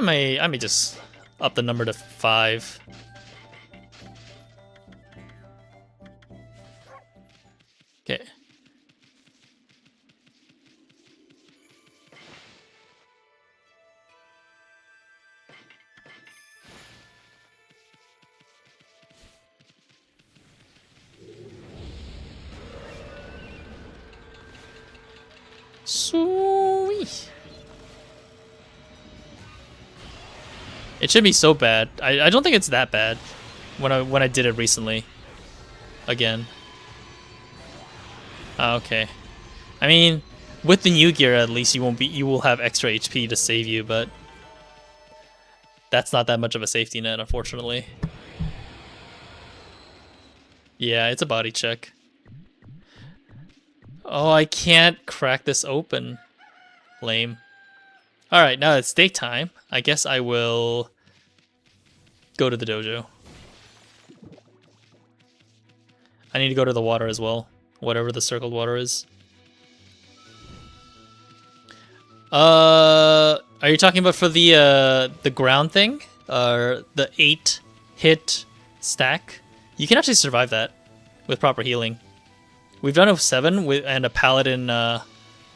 may just up the number to 5. Okay. Sweet. It should be so bad. I don't think it's that bad when I did it recently. Again. Okay. I mean, with the new gear at least you will have extra HP to save you, but that's not that much of a safety net, unfortunately. Yeah, it's a body check. Oh, I can't crack this open. Lame. Alright, now it's daytime. I guess I will go to the dojo. I need to go to the water as well. Whatever the circled water is. Are you talking about for the ground thing? Or the 8-hit stack? You can actually survive that with proper healing. We've done a 7 with and a paladin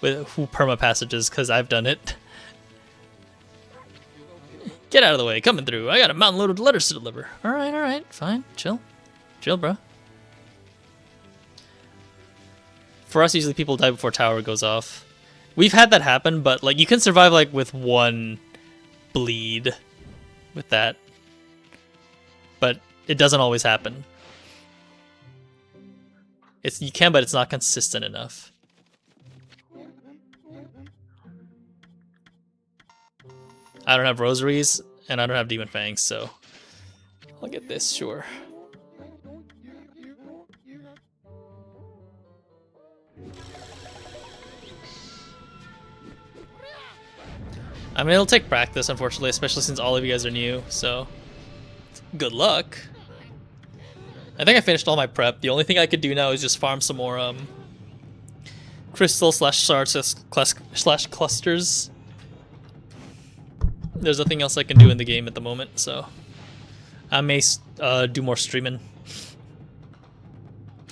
with who perma passages because I've done it. Get out of the way, coming through. I got a mountain load of letters to deliver. All right, fine, chill, bro. For us, usually people die before tower goes off. We've had that happen, but like you can survive like with 1 bleed with that, but it doesn't always happen. You can, but it's not consistent enough. I don't have rosaries, and I don't have demon fangs, so I'll get this, sure. I mean, it'll take practice, unfortunately, especially since all of you guys are new, so good luck. I think I finished all my prep. The only thing I could do now is just farm some more crystal slash shards slash clusters. There's nothing else I can do in the game at the moment, so I may do more streaming.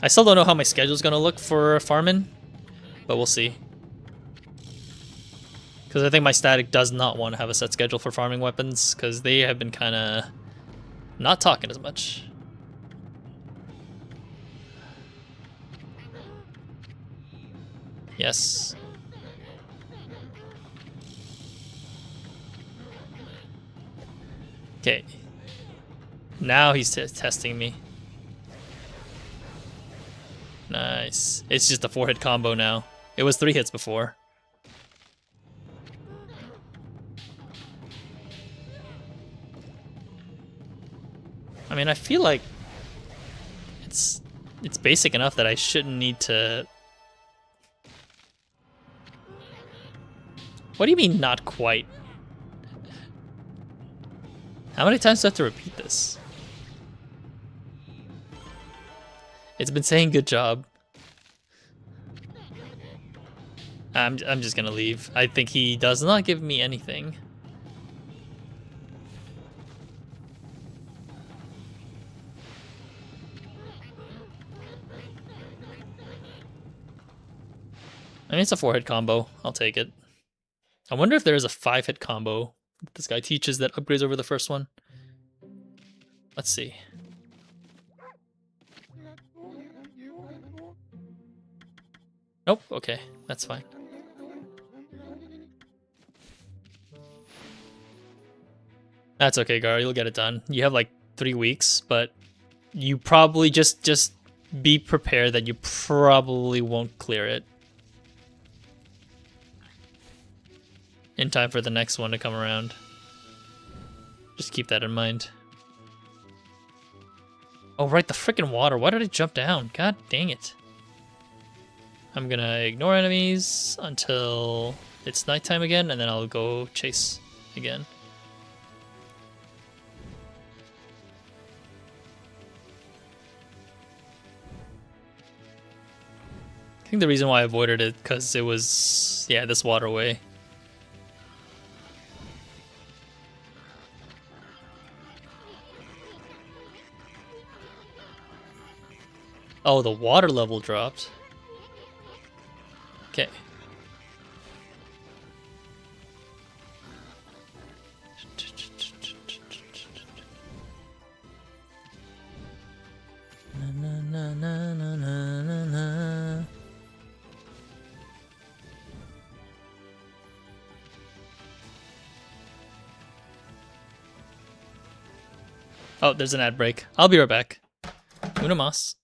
I still don't know how my schedule's gonna look for farming, but we'll see. Because I think my static does not want to have a set schedule for farming weapons, because they have been kind of not talking as much. Yes. Okay. Now he's testing me. Nice. It's just a 4-hit combo now. It was 3 hits before. I mean, I feel like it's basic enough that I shouldn't need to... What do you mean, not quite? How many times do I have to repeat this? It's been saying good job. I'm just gonna leave. I think he does not give me anything. I mean, it's a 4-hit combo. I'll take it. I wonder if there is a 5-hit combo that this guy teaches that upgrades over the first one. Let's see. Nope, okay, that's fine. That's okay, Gar, you'll get it done. You have like 3 weeks, but you probably just be prepared that you probably won't clear it. in time for the next one to come around. Just keep that in mind. Oh, right, the freaking water. Why did I jump down? God dang it. I'm gonna ignore enemies until it's nighttime again, and then I'll go chase again. I think the reason why I avoided it because it was, yeah, this waterway. Oh, the water level dropped. Okay. Na, na, na, na, na, na, na. Oh, there's an ad break. I'll be right back. Una mas.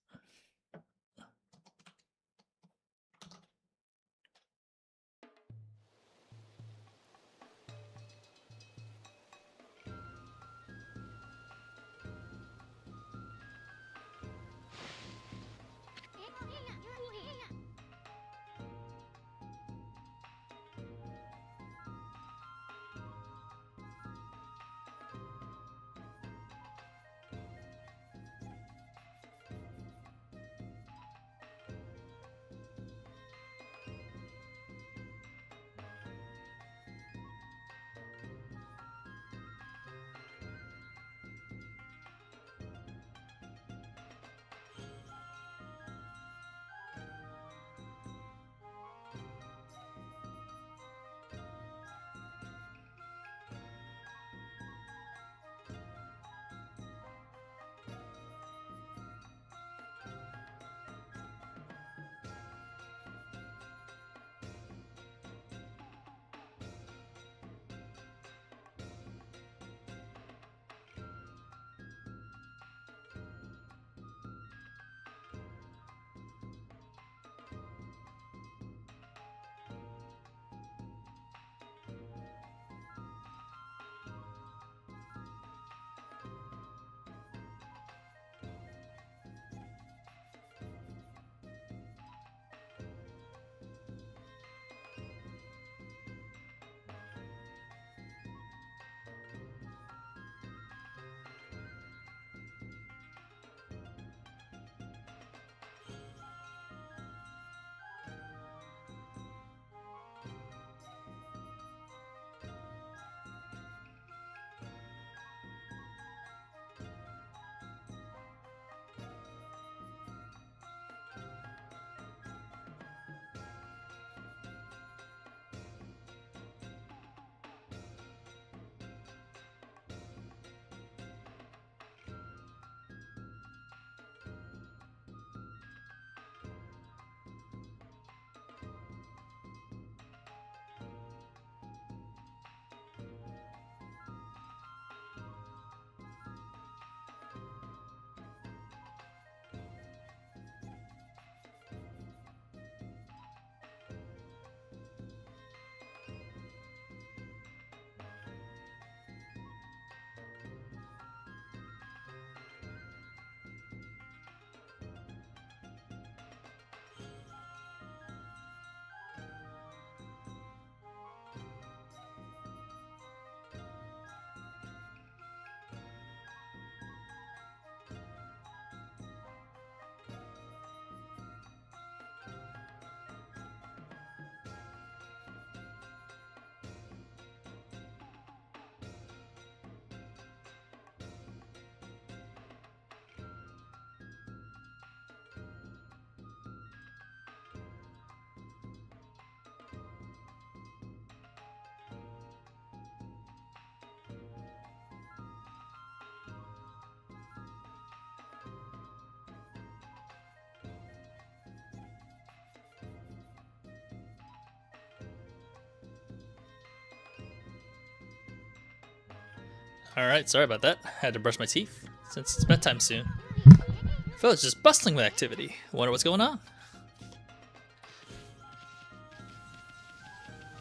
Alright, sorry about that. Had to brush my teeth since it's bedtime soon. I feel it's just bustling with activity. Wonder what's going on.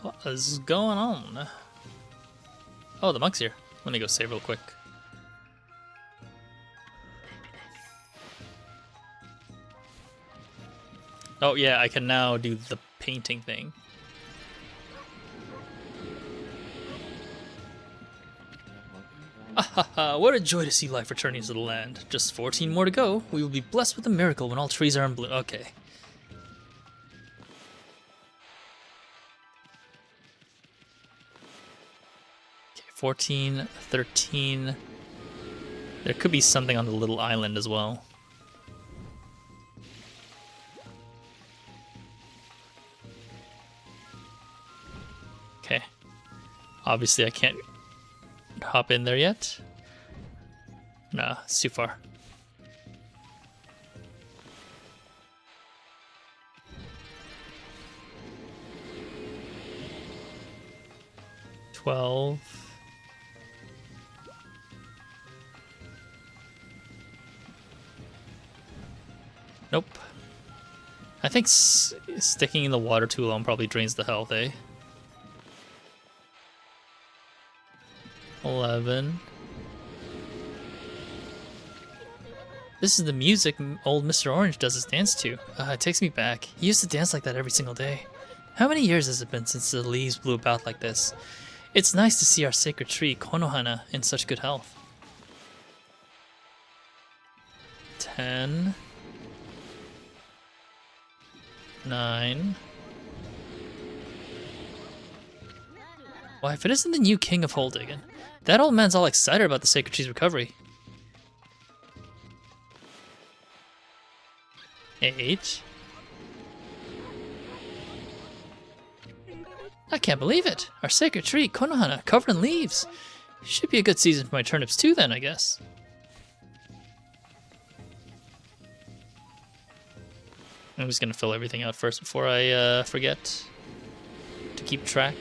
What is going on? Oh, the monk's here. Let me go save real quick. Oh yeah, I can now do the painting thing. Ah, what a joy to see life returning to the land. Just 14 more to go. We will be blessed with a miracle when all trees are in bloom. Okay. Okay, 14, 13. There could be something on the little island as well. Okay. Obviously I can't hop in there yet. Nah, it's too far. $12. Nope. I think sticking in the water too long probably drains the health, eh? 11. This is the music old Mr. Orange does his dance to. It takes me back. He used to dance like that every single day. How many years has it been since the leaves blew about like this? It's nice to see our sacred tree, Konohana, in such good health. 10. 9. Why, if it isn't the new king of Holdigan, that old man's all excited about the sacred tree's recovery. 8. I can't believe it. Our sacred tree, Konohana, covered in leaves. Should be a good season for my turnips too then, I guess. I'm just gonna fill everything out first before I forget to keep track.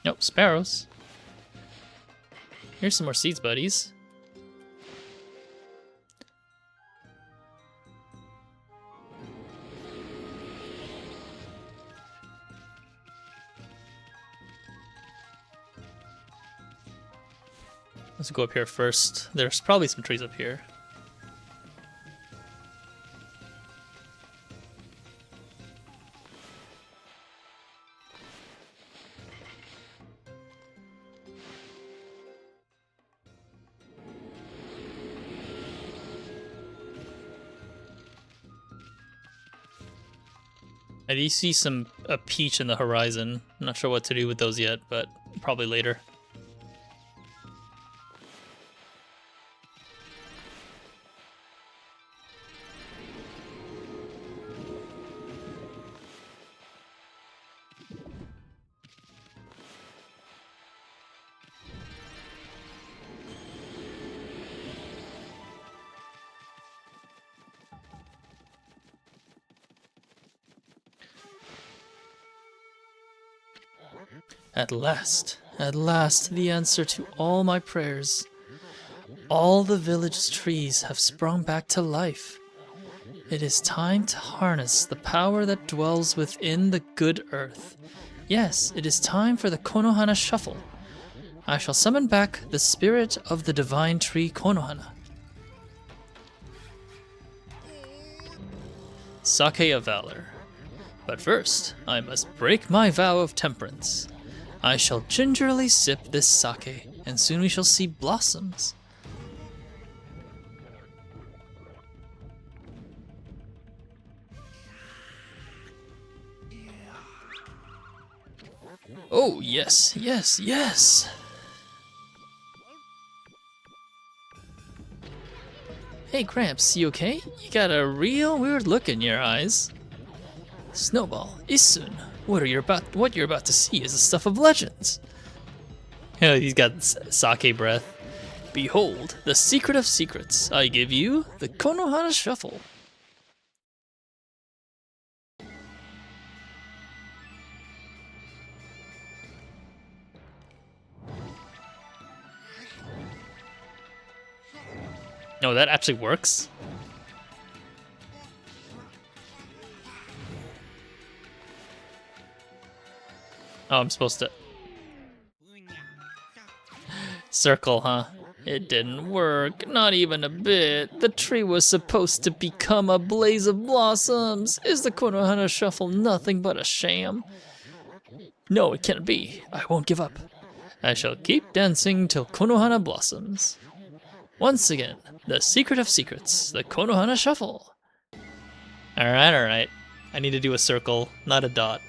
Nope, sparrows. Here's some more seeds, buddies. Let's go up here first. There's probably some trees up here. I do see a peach in the horizon. I'm not sure what to do with those yet, but probably later. At last, the answer to all my prayers. All the village trees have sprung back to life. It is time to harness the power that dwells within the good earth. Yes, it is time for the Konohana Shuffle. I shall summon back the spirit of the divine tree Konohana. Sake of Valor. But first, I must break my vow of temperance. I shall gingerly sip this sake, and soon we shall see blossoms. Oh, yes, yes, yes! Hey, Gramps, you okay? You got a real weird look in your eyes. Snowball, Issun, what you're about to see is the stuff of legends. Yeah, he's got sake breath. Behold, the secret of secrets. I give you the Konohana Shuffle. No, that actually works. Oh, I'm supposed to circle, huh? It didn't work, not even a bit. The tree was supposed to become a blaze of blossoms. Is the Konohana Shuffle nothing but a sham? No, it can't be. I won't give up. I shall keep dancing till Konohana blossoms. Once again, the secret of secrets, the Konohana Shuffle. Alright, alright. I need to do a circle, not a dot.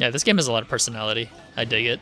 Yeah, this game has a lot of personality. I dig it.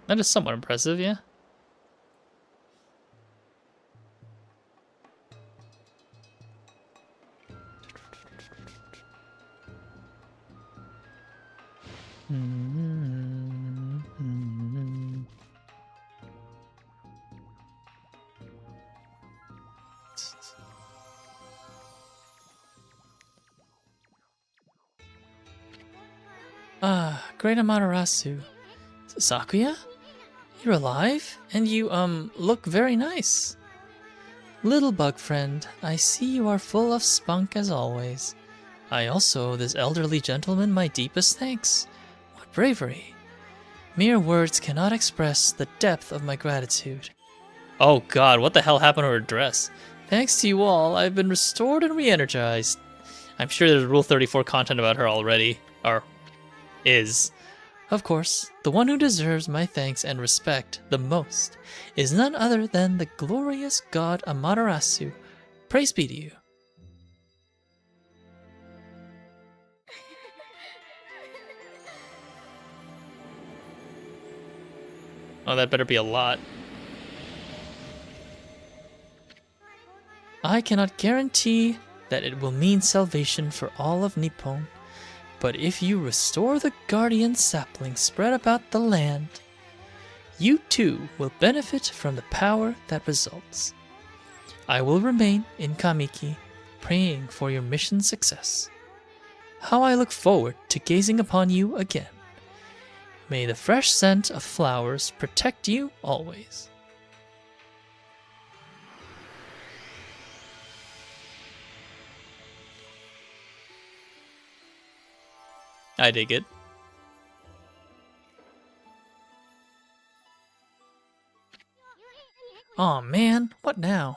That is somewhat impressive, yeah. Ah, great Amaterasu. Sakuya? You're alive? And you, look very nice. Little bug friend, I see you are full of spunk as always. I also owe this elderly gentleman my deepest thanks. What bravery. Mere words cannot express the depth of my gratitude. Oh god, what the hell happened to her dress? Thanks to you all, I've been restored and re-energized. I'm sure there's Rule 34 content about her already. Or is. Of course, the one who deserves my thanks and respect the most is none other than the glorious god Amaterasu. Praise be to you. Oh, that better be a lot. I cannot guarantee that it will mean salvation for all of Nippon, but if you restore the guardian sapling spread about the land, you too will benefit from the power that results. I will remain in Kamiki, praying for your mission success. How I look forward to gazing upon you again. May the fresh scent of flowers protect you always. I dig it. Aw man, what now?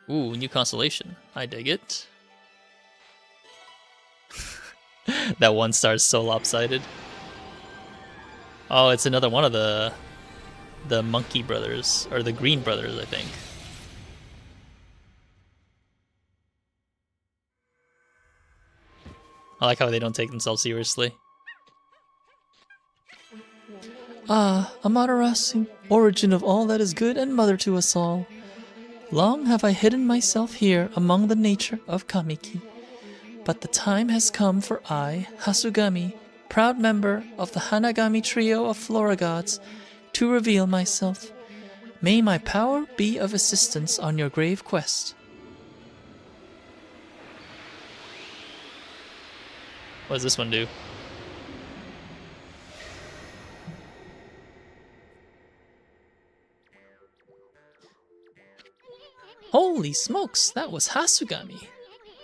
Ooh, new constellation. I dig it. That one star is so lopsided. Oh, it's another one of the Monkey Brothers, or the Green Brothers, I think. I like how they don't take themselves seriously. Ah, Amaterasu, origin of all that is good and mother to us all. Long have I hidden myself here among the nature of Kamiki, but the time has come for I, Hasugami, proud member of the Hanagami trio of Flora gods, to reveal myself. May my power be of assistance on your grave quest. What does this one do? Holy smokes, that was Hasugami.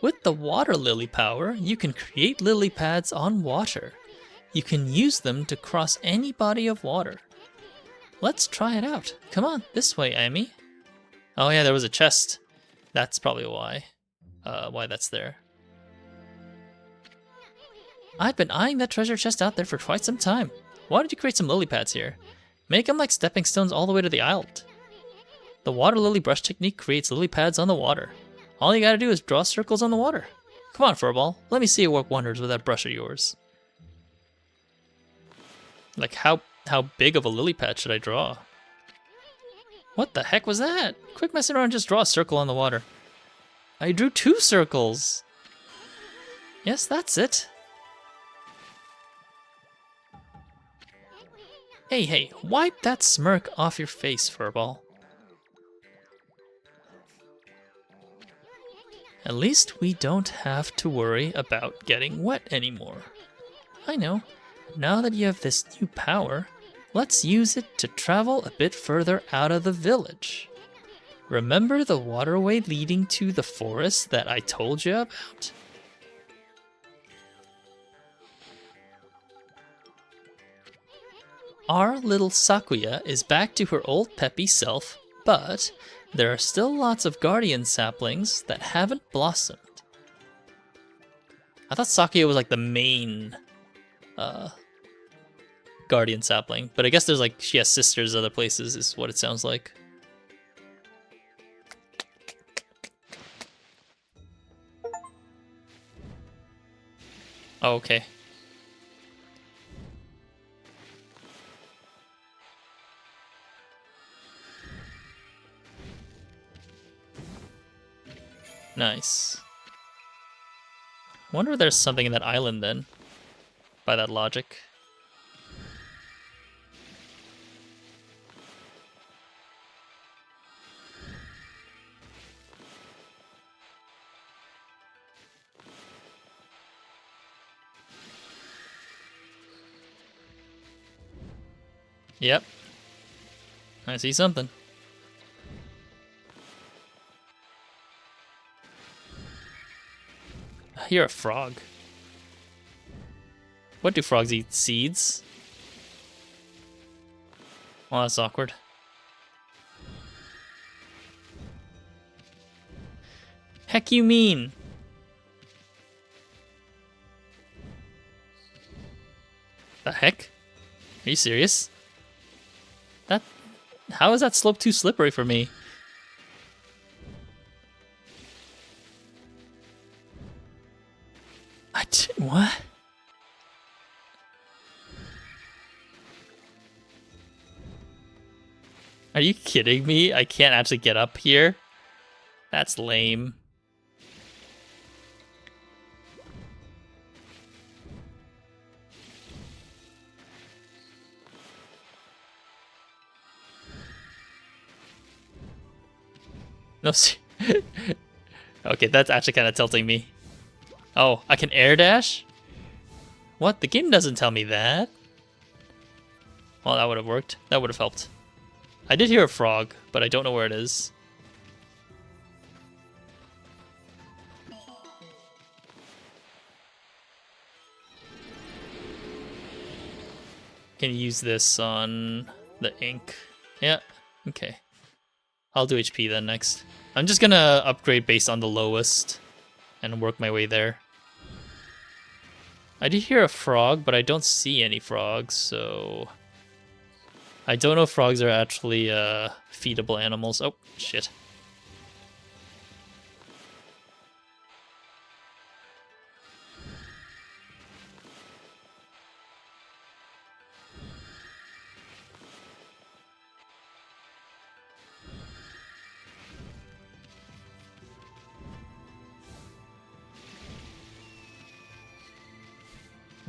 With the water lily power, you can create lily pads on water. You can use them to cross any body of water. Let's try it out. Come on, this way, Amy. Oh yeah, there was a chest. That's probably why that's there. I've been eyeing that treasure chest out there for quite some time. Why don't you create some lily pads here? Make them like stepping stones all the way to the island. The water lily brush technique creates lily pads on the water. All you gotta do is draw circles on the water. Come on, Furball. Let me see you work wonders with that brush of yours. Like, how big of a lily pad should I draw? What the heck was that? Quick messing around, just draw a circle on the water. I drew 2 circles. Yes, that's it. Hey, wipe that smirk off your face, Furball. At least we don't have to worry about getting wet anymore. I know. Now that you have this new power, let's use it to travel a bit further out of the village. Remember the waterway leading to the forest that I told you about? Our little Sakuya is back to her old peppy self, but there are still lots of guardian saplings that haven't blossomed. I thought Sakuya was like the main guardian sapling, but I guess there's like, she has sisters other places is what it sounds like. Oh, okay. Nice. Wonder if there's something in that island then, by that logic. Yep. I see something. You're a frog. What do frogs eat? Seeds? Well, that's awkward. Heck you mean? The heck? Are you serious? How is that slope too slippery for me? What? Are you kidding me? I can't actually get up here? That's lame. No, okay, that's actually kind of tilting me. Oh, I can air dash? What? The game doesn't tell me that. Well, that would have worked. That would have helped. I did hear a frog, but I don't know where it is. Can use this on the ink. Yeah, okay. I'll do HP then next. I'm just gonna upgrade based on the lowest and work my way there. I did hear a frog, but I don't see any frogs, so... I don't know if frogs are actually feedable animals. Oh, shit.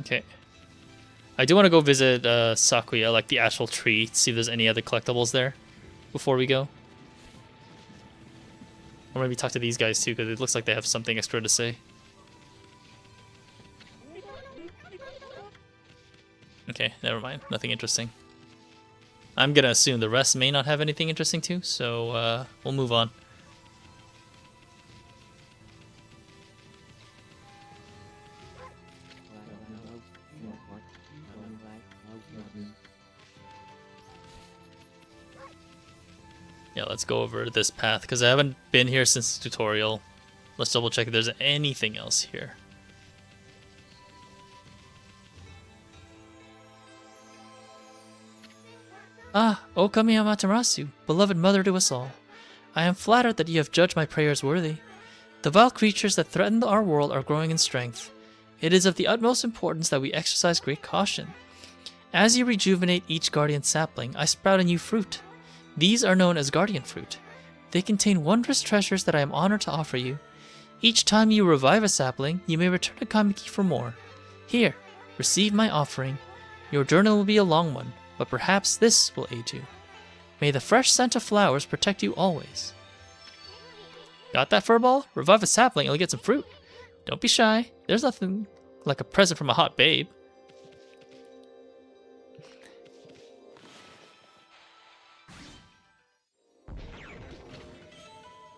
Okay. I do want to go visit Sakuya, like the actual tree, to see if there's any other collectibles there before we go. Or maybe talk to these guys too, because it looks like they have something extra to say. Okay, never mind. Nothing interesting. I'm gonna assume the rest may not have anything interesting too, so we'll move on. Yeah, let's go over this path, because I haven't been here since the tutorial. Let's double check if there's anything else here. Ah, Okami Amaterasu, beloved mother to us all. I am flattered that you have judged my prayers worthy. The vile creatures that threaten our world are growing in strength. It is of the utmost importance that we exercise great caution. As you rejuvenate each guardian sapling, I sprout a new fruit. These are known as guardian fruit. They contain wondrous treasures that I am honored to offer you. Each time you revive a sapling, you may return to Kamiki for more. Here, receive my offering. Your journey will be a long one, but perhaps this will aid you. May the fresh scent of flowers protect you always. Got that, Furball? Revive a sapling and you'll get some fruit. Don't be shy. There's nothing like a present from a hot babe.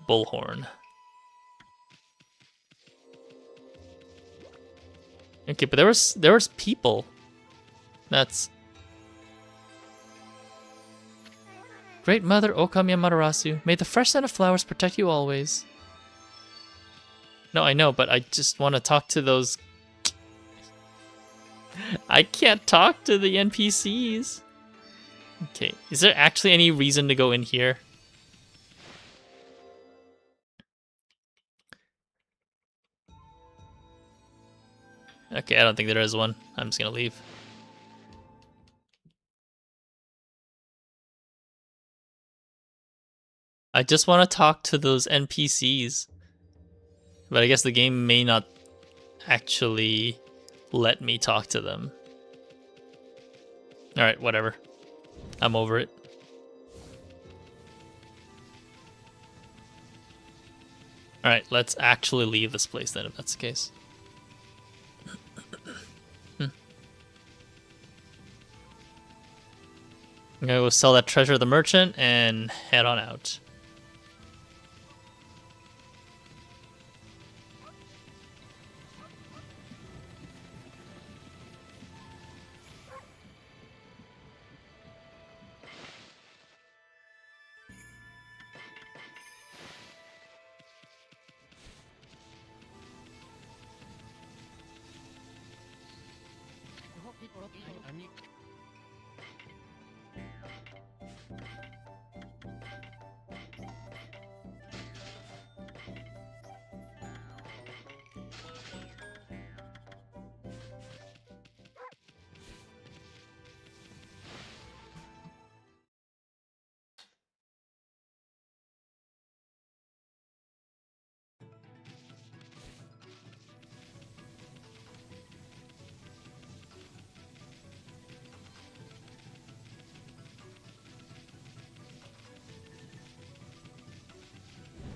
Bullhorn. Okay, but there was people. That's Great Mother Okami Amaterasu, may the fresh scent of flowers protect you always. No, I know, but I just want to talk to those. I can't talk to the NPCs. Okay, is there actually any reason to go in here? Okay, I don't think there is one. I'm just gonna leave. I just want to talk to those NPCs. But I guess the game may not actually let me talk to them. Alright, whatever. I'm over it. Alright, let's actually leave this place then, if that's the case. I'm gonna go sell that treasure to the merchant and head on out.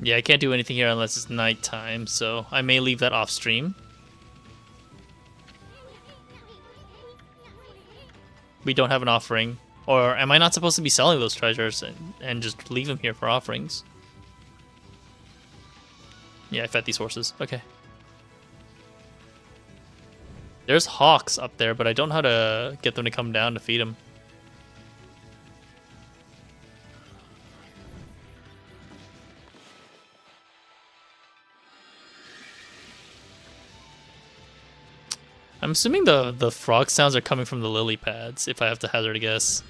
Yeah, I can't do anything here unless it's nighttime, so I may leave that off stream. We don't have an offering. Or am I not supposed to be selling those treasures and just leave them here for offerings? Yeah, I fed these horses. Okay. There's hawks up there, but I don't know how to get them to come down to feed them. I'm assuming the frog sounds are coming from the lily pads, if I have to hazard a guess.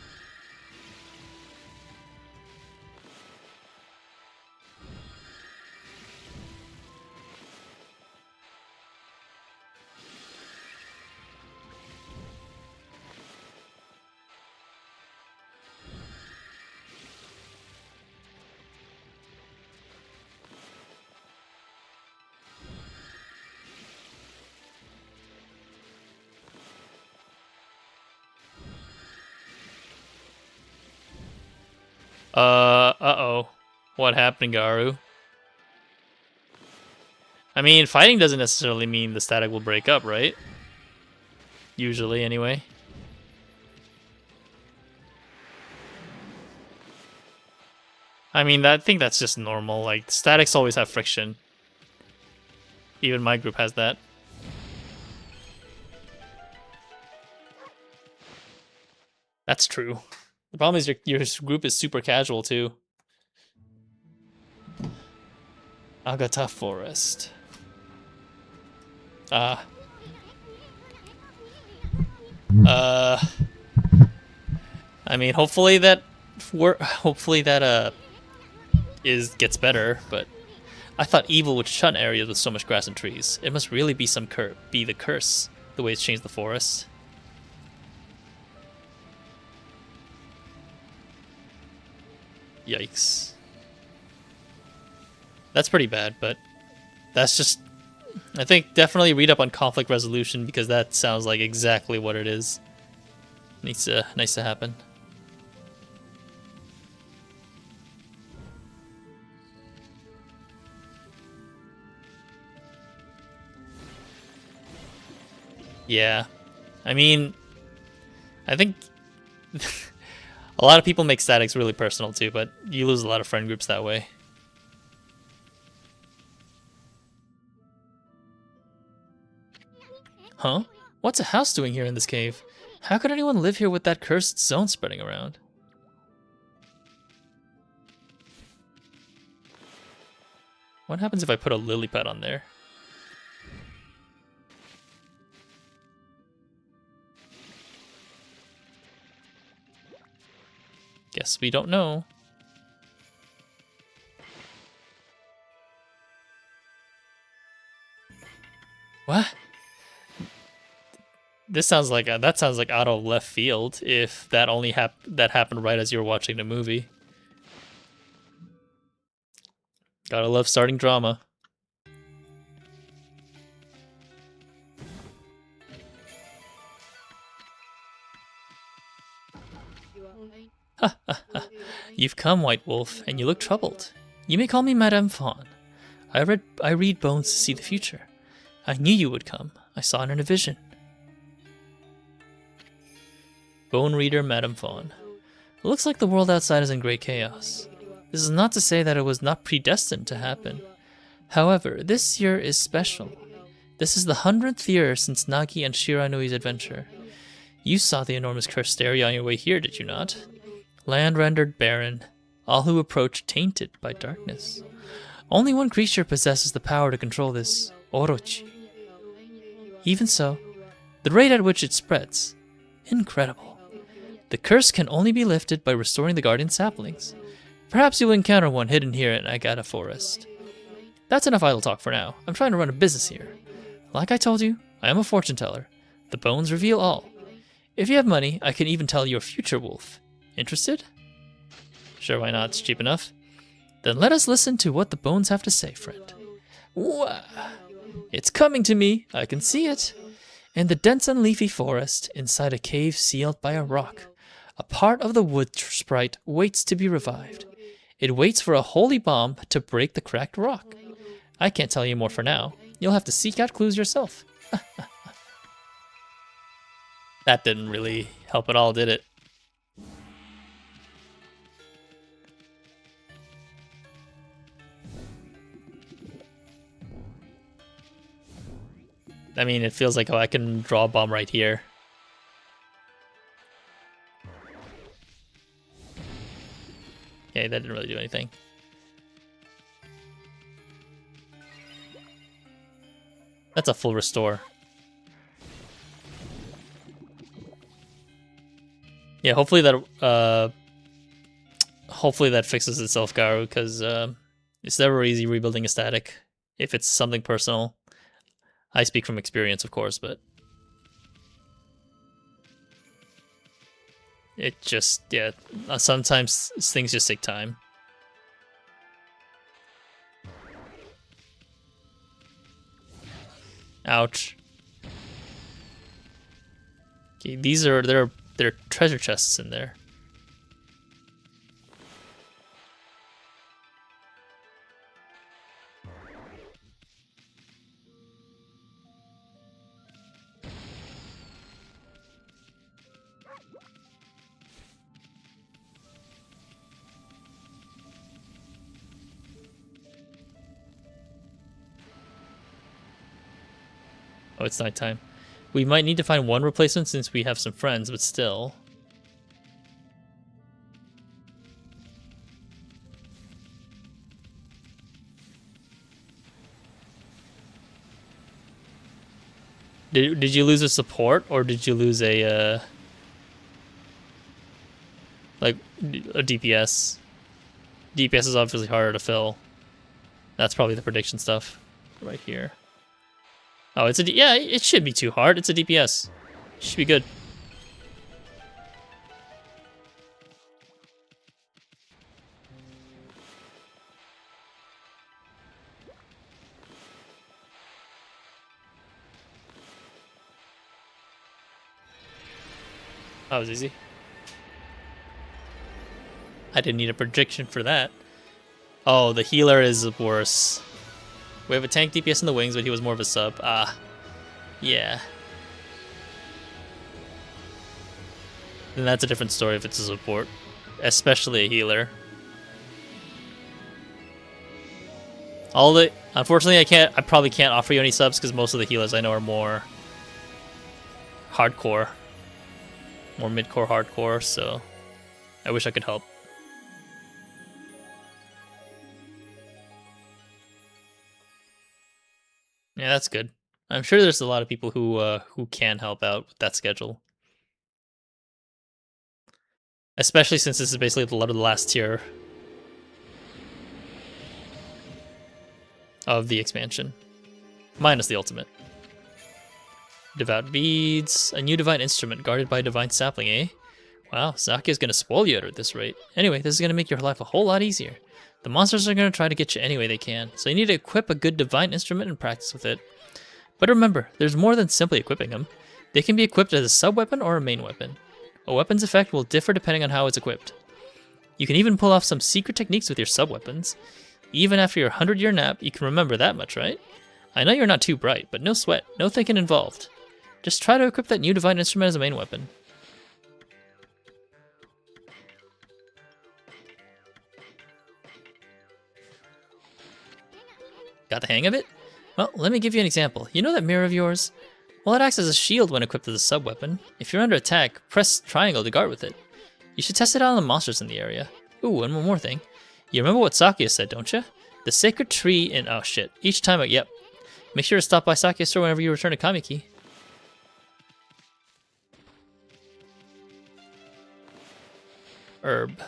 Uh-oh. What happened, Garu? I mean, fighting doesn't necessarily mean the static will break up, right? Usually, anyway. I mean, I think that's just normal. Like, statics always have friction. Even my group has that. That's true. The problem is your group is super casual, too. Agata Forest. Ah. I mean, hopefully that gets better, but I thought evil would shun areas with so much grass and trees. It must really be be the curse, the way it's changed the forest. Yikes. That's pretty bad, but that's just... I think definitely read up on conflict resolution because that sounds like exactly what it is. Nice to happen. Yeah. I mean, I think a lot of people make statics really personal too, but you lose a lot of friend groups that way. Huh? What's a house doing here in this cave? How could anyone live here with that cursed zone spreading around? What happens if I put a lily pad on there? Guess we don't know. What? This sounds like that sounds like out of left field. If that only happened right as you were watching the movie. Gotta love starting drama. You've come, White Wolf, and you look troubled. You may call me Madame Fawn. I read bones to see the future. I knew you would come. I saw it in a vision. Bone Reader Madame Fawn. It looks like the world outside is in great chaos. This is not to say that it was not predestined to happen. However, this year is special. This is the 100th year since Nagi and Shiranui's adventure. You saw the enormous cursed area on your way here, did you not? Land rendered barren, all who approach tainted by darkness. Only one creature possesses the power to control this, Orochi. Even so, the rate at which it spreads, incredible. The curse can only be lifted by restoring the guardian saplings. Perhaps you'll encounter one hidden here in Agata Forest. That's enough idle talk for now. I'm trying to run a business here. Like I told you, I am a fortune teller. The bones reveal all. If you have money, I can even tell your future, Wolf. Interested? Sure, why not? It's cheap enough. Then let us listen to what the bones have to say, friend. Wah! It's coming to me. I can see it. In the dense and leafy forest, inside a cave sealed by a rock, a part of the wood sprite waits to be revived. It waits for a holy bomb to break the cracked rock. I can't tell you more for now. You'll have to seek out clues yourself. That didn't really help at all, did it? I mean, it feels like, oh, I can draw a bomb right here. Okay, that didn't really do anything. That's a full restore. Yeah, hopefully that fixes itself, Garu, because it's never easy rebuilding a static if it's something personal. I speak from experience, of course, but it just, yeah, sometimes things just take time. Ouch. Okay, there are treasure chests in there. Oh, it's nighttime. We might need to find one replacement since we have some friends, but still. Did you lose a support or did you lose a like a DPS? DPS is obviously harder to fill. That's probably the prediction stuff right here. Oh, it's a yeah. It should be too hard. It's a DPS. Should be good. That was easy. I didn't need a prediction for that. Oh, the healer is worse. We have a tank DPS in the wings, but he was more of a sub. Ah, yeah. Then that's a different story if it's a support, especially a healer. Unfortunately, I probably can't offer you any subs because most of the healers I know are more hardcore, more mid-core hardcore. So I wish I could help. Yeah, that's good. I'm sure there's a lot of people who can help out with that schedule. Especially since this is basically the last tier of the expansion. Minus the ultimate. Devout Beads. A new divine instrument guarded by a divine sapling, eh? Wow, Zakia's gonna spoil you at this rate. Anyway, this is gonna make your life a whole lot easier. The monsters are gonna try to get you any way they can, so you need to equip a good divine instrument and practice with it. But remember, there's more than simply equipping them. They can be equipped as a sub-weapon or a main weapon. A weapon's effect will differ depending on how it's equipped. You can even pull off some secret techniques with your sub-weapons. Even after your 100-year nap, you can remember that much, right? I know you're not too bright, but no sweat, no thinking involved. Just try to equip that new divine instrument as a main weapon. Got the hang of it? Well, let me give you an example. You know that mirror of yours? Well, it acts as a shield when equipped as a sub-weapon. If you're under attack, press triangle to guard with it. You should test it out on the monsters in the area. Ooh, and one more thing. You remember what Sakia said, don't you? The sacred tree in... oh shit. Each time yep. Make sure to stop by Sakia's store whenever you return to Kamiki. Herb.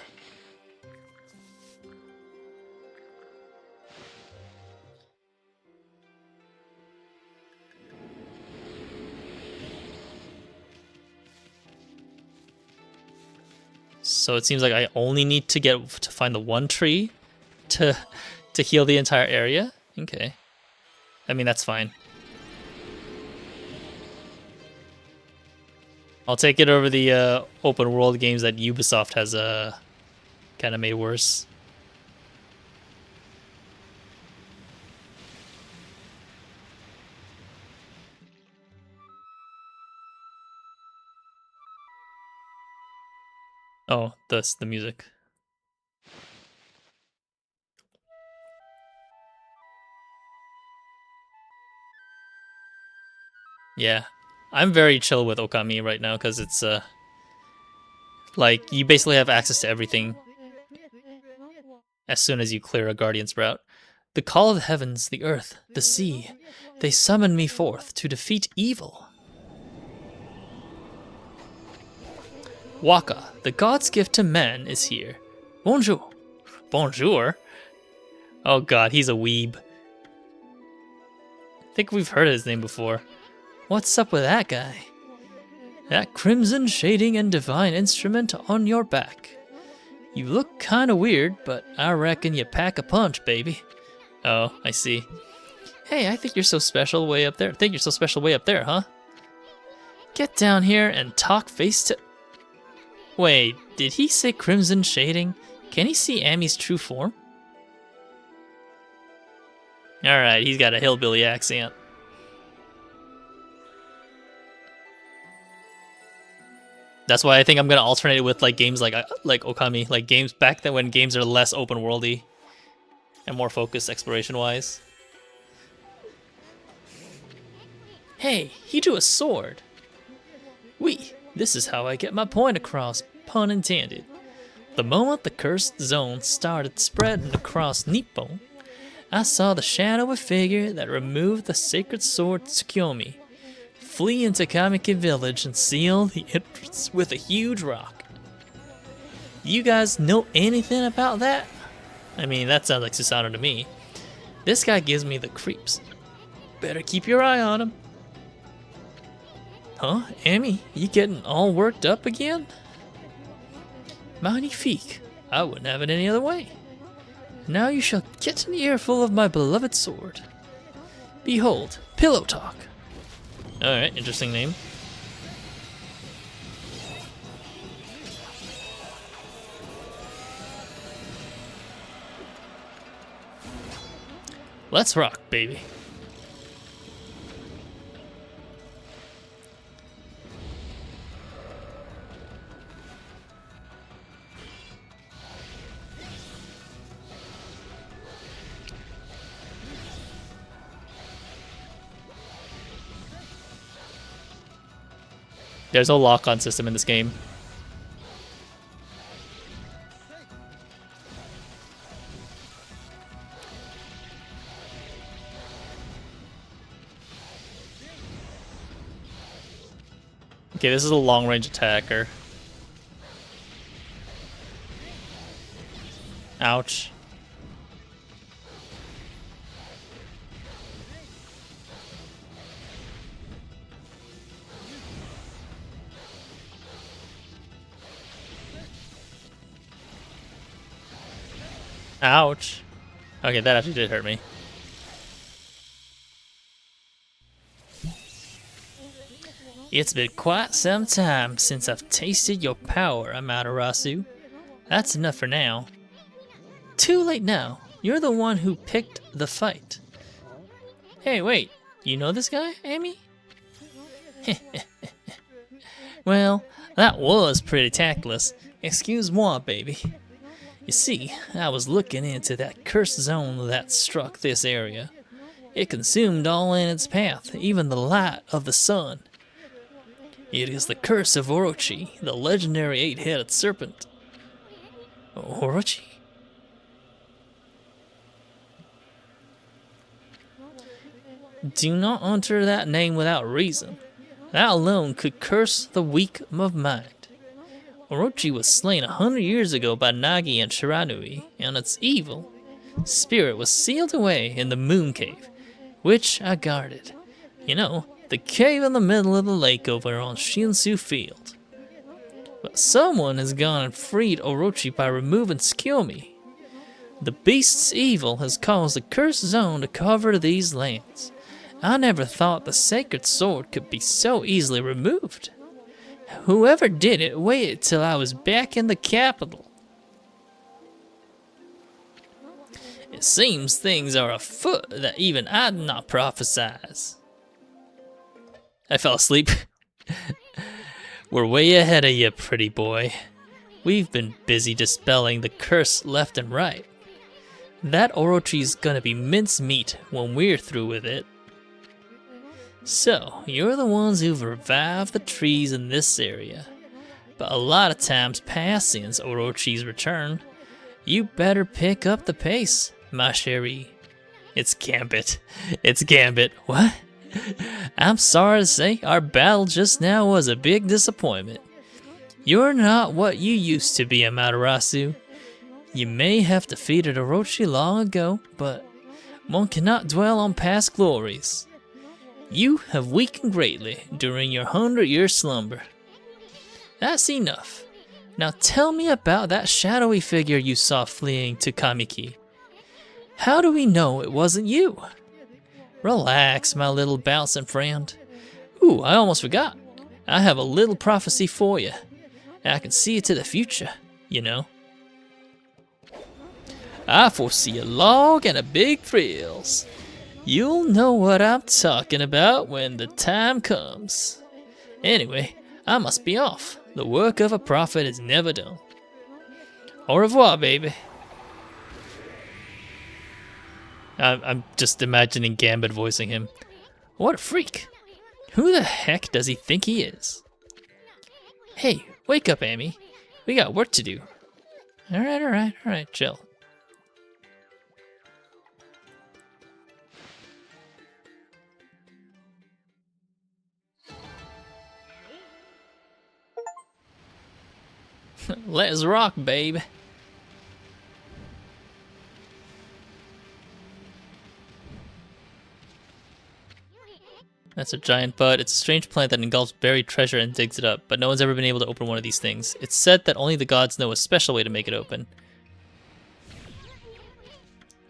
So it seems like I only need to find the one tree to heal the entire area. Okay. I mean, that's fine. I'll take it over the open world games that Ubisoft has kind of made worse. Oh, that's the music. Yeah. I'm very chill with Okami right now because it's like you basically have access to everything as soon as you clear a Guardian's route. The call of the heavens, the earth, the sea, they summon me forth to defeat evil. Waka, the god's gift to man, is here. Bonjour. Bonjour? Oh god, he's a weeb. I think we've heard his name before. What's up with that guy? That crimson shading and divine instrument on your back. You look kinda weird, but I reckon you pack a punch, baby. Oh, I see. Hey, I think you're so special way up there. Think you're so special way up there, huh? Get down here and talk face to... Wait, did he say crimson shading? Can he see Ami's true form? Alright, he's got a hillbilly accent. That's why I think I'm gonna alternate it with like games like Okami, like games back then when games are less open worldy and more focused exploration wise. Hey, he drew a sword. This is how I get my point across, pun intended. The moment the cursed zone started spreading across Nippon, I saw the shadowy figure that removed the sacred sword Tsukiyomi. flee into Kamiki Village and seal the entrance with a huge rock. You guys know anything about that? I mean, that sounds like Susanoo to me. This guy gives me the creeps. Better keep your eye on him. Huh, Amy, you getting all worked up again? Magnifique. I wouldn't have it any other way. Now you shall get an earful of my beloved sword. Behold, Pillow Talk. Alright, interesting name. Let's rock, baby. There's a lock-on system in this game. Okay, this is a long-range attacker. Ouch. Ouch. Okay, that actually did hurt me. It's been quite some time since I've tasted your power, Amaterasu. That's enough for now. Too late now. You're the one who picked the fight. Hey, wait. You know this guy, Amy? Well, that was pretty tactless. Excuse-moi, baby. You see, I was looking into that cursed zone that struck this area. It consumed all in its path, even the light of the sun. It is the curse of Orochi, the legendary 8-headed serpent. Orochi? Do not utter that name without reason. That alone could curse the weak of mind. Orochi was slain 100 years ago by Nagi and Shiranui, and its evil spirit was sealed away in the Moon Cave, which I guarded. You know, the cave in the middle of the lake over on Shinsu Field. But someone has gone and freed Orochi by removing Tsukuyomi. The beast's evil has caused a cursed zone to cover these lands. I never thought the sacred sword could be so easily removed. Whoever did it waited till I was back in the capital. It seems things are afoot that even I did not prophesize. I fell asleep. We're way ahead of you, pretty boy. We've been busy dispelling the curse left and right. That Orochi's gonna be mincemeat when we're through with it. So, you're the ones who've revived the trees in this area. But a lot of times pass since Orochi's return. You better pick up the pace, ma chérie. It's Gambit. It's Gambit. What? I'm sorry to say, our battle just now was a big disappointment. You're not what you used to be, Amaterasu. You may have defeated Orochi long ago, but one cannot dwell on past glories. You have weakened greatly during your 100-year slumber. That's enough. Now tell me about that shadowy figure you saw fleeing to Kamiki. How do we know it wasn't you? Relax, my little bouncing friend. Ooh, I almost forgot. I have a little prophecy for you. I can see into the future, you know. I foresee a log and a big thrills. You'll know what I'm talking about when the time comes. Anyway, I must be off. The work of a prophet is never done. Au revoir, baby. I'm just imagining Gambit voicing him. What a freak. Who the heck does he think he is? Hey, wake up, Amy. We got work to do. Alright, chill. Let's rock, babe. That's a giant bud. It's a strange plant that engulfs buried treasure and digs it up, but no one's ever been able to open one of these things. It's said that only the gods know a special way to make it open.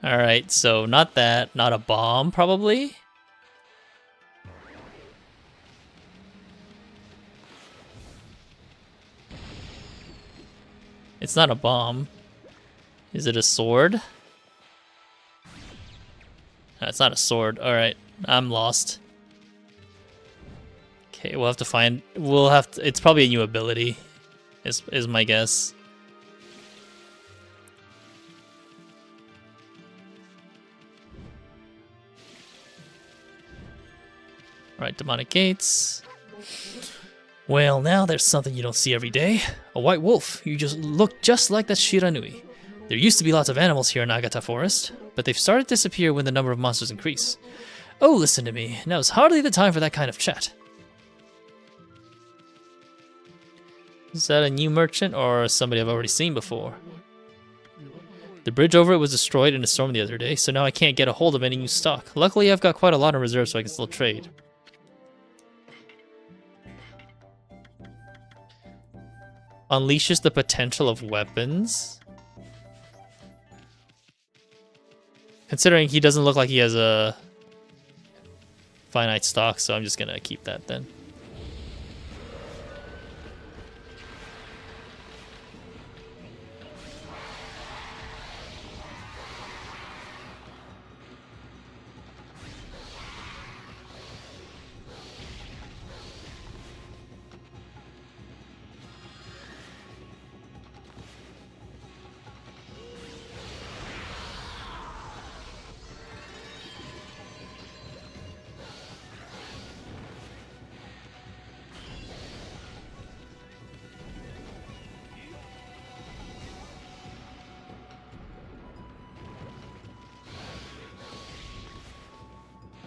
Alright, so not that. Not a bomb, probably? It's not a bomb. Is it a sword? No, it's not a sword. Alright, I'm lost. Okay, we'll have to find... We'll have to... It's probably a new ability, is my guess. Alright, demonic gates. Well, now there's something you don't see every day. A white wolf. You just look just like that Shiranui. There used to be lots of animals here in Nagata Forest, but they've started to disappear when the number of monsters increase. Oh, listen to me. Now's hardly the time for that kind of chat. Is that a new merchant or somebody I've already seen before? The bridge over it was destroyed in a storm the other day, so now I can't get a hold of any new stock. Luckily, I've got quite a lot in reserve, so I can still trade. Unleashes the potential of weapons? Considering he doesn't look like he has a finite stock, so I'm just gonna keep that then.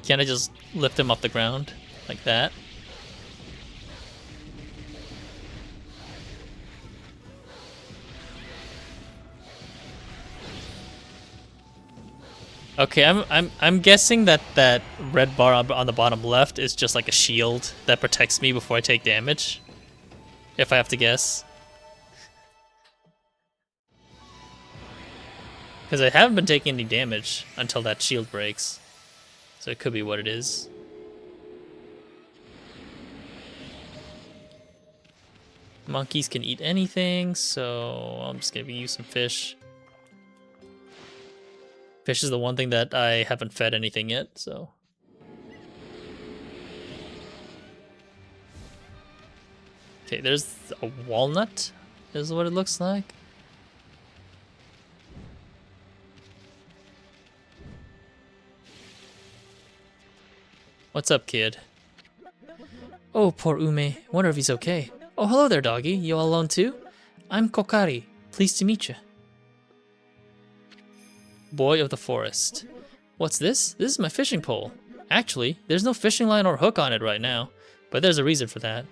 Can't I just lift him off the ground like that? Okay, I'm guessing that that red bar on the bottom left is just like a shield that protects me before I take damage. If I have to guess. Because I haven't been taking any damage until that shield breaks. So it could be what it is. Monkeys can eat anything, so I'm just giving you some fish. Fish is the one thing that I haven't fed anything yet, so. Okay, there's a walnut, is what it looks like. What's up, kid? Oh, poor Ume. Wonder if he's okay. Oh, hello there, doggy. You all alone too? I'm Kokari. Pleased to meet you. Boy of the forest. What's this? This is my fishing pole. Actually, there's no fishing line or hook on it right now, but there's a reason for that.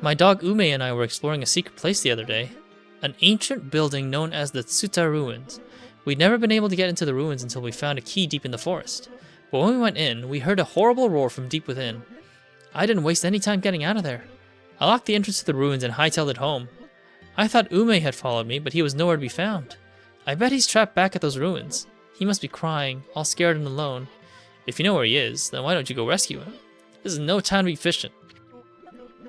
My dog Ume and I were exploring a secret place the other day. An ancient building known as the Tsuta Ruins. We'd never been able to get into the ruins until we found a key deep in the forest. But when we went in, we heard a horrible roar from deep within. I didn't waste any time getting out of there. I locked the entrance to the ruins and hightailed it home. I thought Ume had followed me, but he was nowhere to be found. I bet he's trapped back at those ruins. He must be crying, all scared and alone. If you know where he is, then why don't you go rescue him? This is no time to be fishing.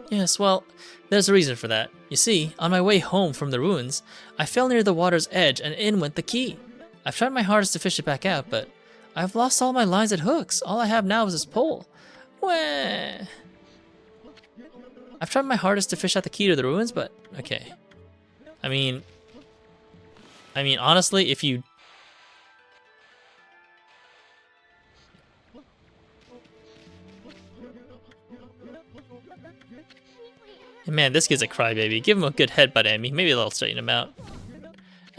Yes, well, there's a reason for that. You see, on my way home from the ruins, I fell near the water's edge and in went the key. I've tried my hardest to fish it back out, but I've lost all my lines and hooks. All I have now is this pole. Wah. I've tried my hardest to fish out the key to the ruins, but okay. I mean, honestly, if you... Man, this kid's a crybaby. Give him a good headbutt, Amy. Maybe that'll straighten him out.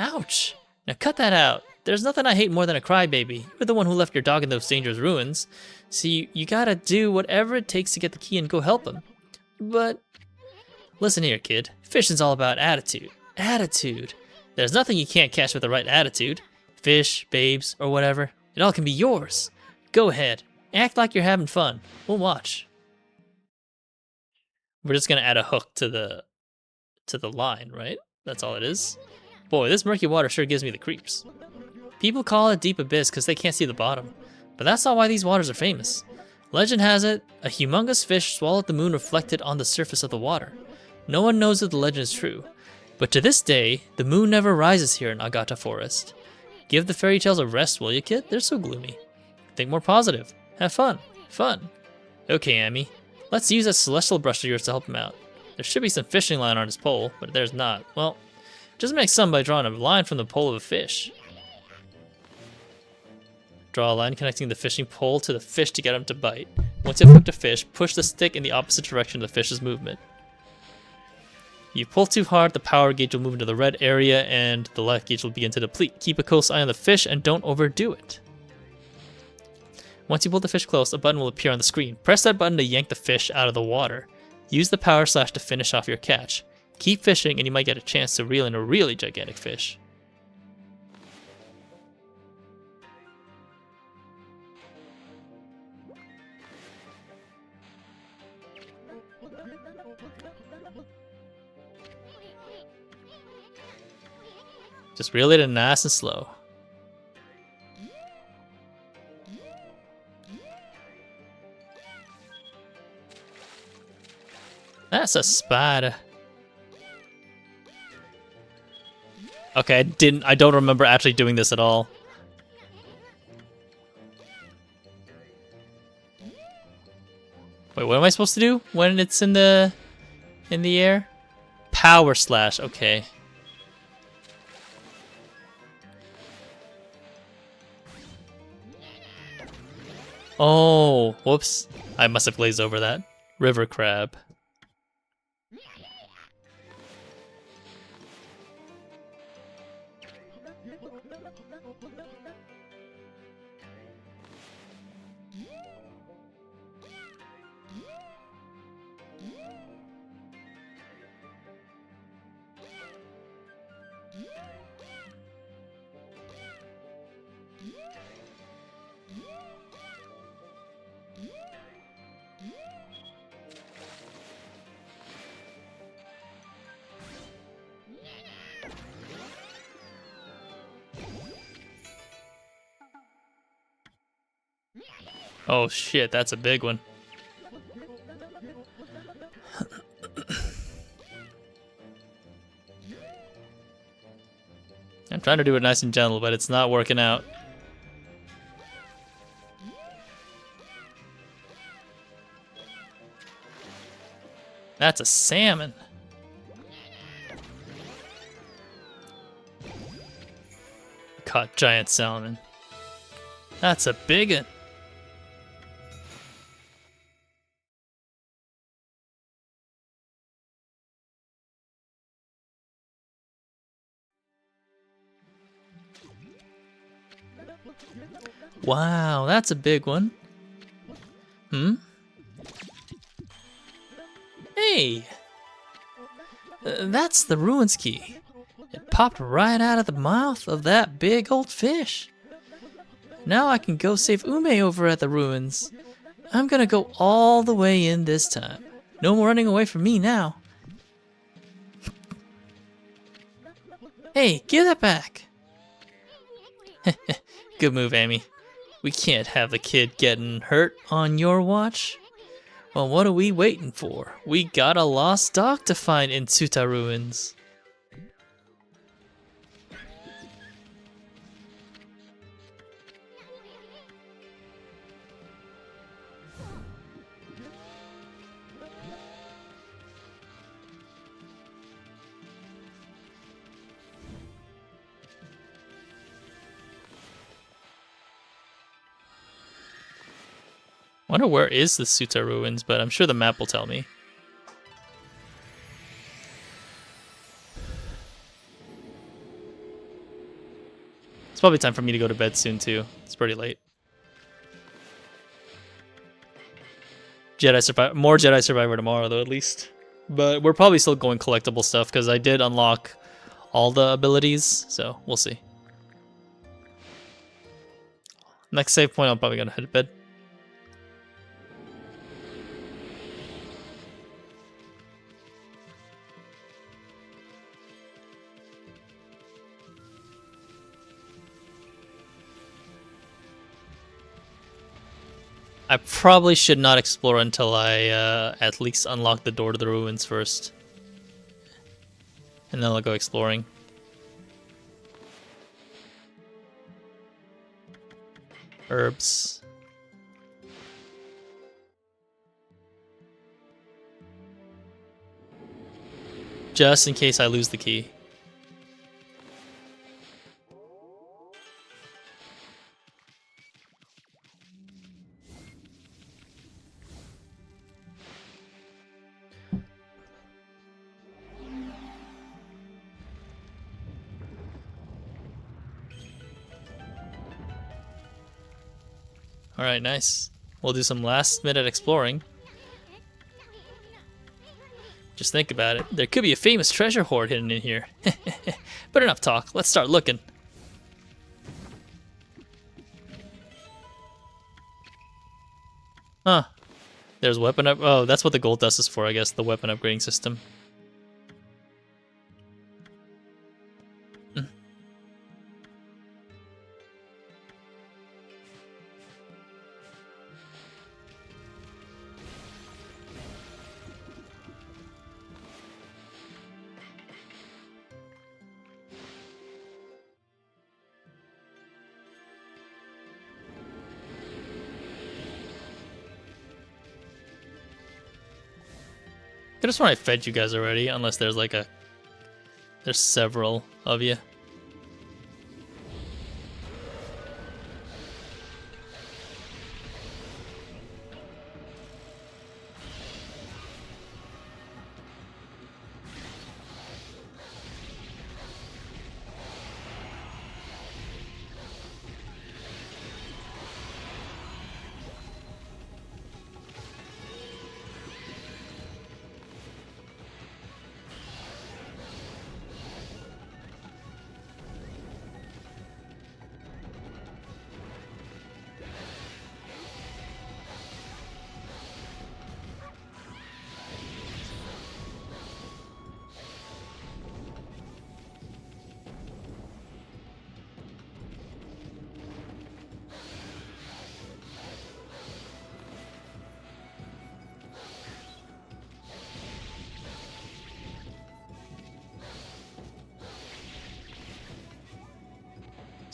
Ouch! Now cut that out. There's nothing I hate more than a crybaby. You're the one who left your dog in those dangerous ruins. So you gotta do whatever it takes to get the key and go help him. But Listen here, kid. Fishing's all about attitude. Attitude. There's nothing you can't catch with the right attitude. Fish, babes, or whatever. It all can be yours. Go ahead. Act like you're having fun. We'll watch. We're just gonna add a hook to the line, right? That's all it is. Boy, this murky water sure gives me the creeps. People call it deep abyss because they can't see the bottom. But that's not why these waters are famous. Legend has it, a humongous fish swallowed the moon reflected on the surface of the water. No one knows if the legend is true. But to this day, the moon never rises here in Agata Forest. Give the fairy tales a rest, will you, kid? They're so gloomy. Think more positive. Have fun. Fun. Okay, Amy. Let's use that celestial brush of yours to help him out. There should be some fishing line on his pole, but there's not. Well, just make some by drawing a line from the pole of a fish. Draw a line connecting the fishing pole to the fish to get him to bite. Once you've hooked a fish, push the stick in the opposite direction of the fish's movement. If you pull too hard, the power gauge will move into the red area and the life gauge will begin to deplete. Keep a close eye on the fish and don't overdo it. Once you pull the fish close, a button will appear on the screen. Press that button to yank the fish out of the water. Use the power slash to finish off your catch. Keep fishing and you might get a chance to reel in a really gigantic fish. Just reel it in nice and slow. That's a spider. Okay, I don't remember actually doing this at all. Wait, what am I supposed to do when it's in the air? Power slash, okay. Oh, whoops. I must have glazed over that. River crab. Oh shit, that's a big one. I'm trying to do it nice and gentle, but it's not working out. That's a salmon. Caught giant salmon. That's a big one. Wow, that's a big one. Hey! That's the ruins key. It popped right out of the mouth of that big old fish. Now I can go save Ume over at the ruins. I'm gonna go all the way in this time. No more running away from me now. Hey, give that back. Good move, Amy. We can't have the kid getting hurt on your watch. Well, what are we waiting for? We got a lost dog to find in Tsuta ruins. Wonder where is the Tsuta ruins, but I'm sure the map will tell me. It's probably time for me to go to bed soon too. It's pretty late. More Jedi Survivor tomorrow though, at least. But we're probably still going collectible stuff because I did unlock all the abilities, so we'll see. Next save point, I'm probably gonna hit bed. I probably should not explore until I at least unlock the door to the ruins first. And then I'll go exploring. Herbs. Just in case I lose the key. Alright, nice. We'll do some last minute exploring. Just think about it. There could be a famous treasure hoard hidden in here. But enough talk. Let's start looking. Huh. There's weapon up. Oh, that's what the gold dust is for, I guess. The weapon upgrading system. Could have sworn I fed you guys already, unless there's like a... There's several of you.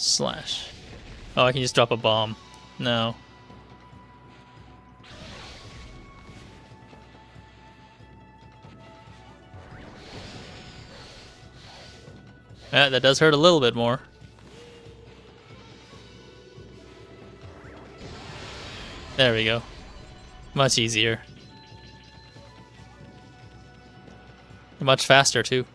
Slash. Oh, I can just drop a bomb. No. That does hurt a little bit more. There we go. Much easier. Much faster, too.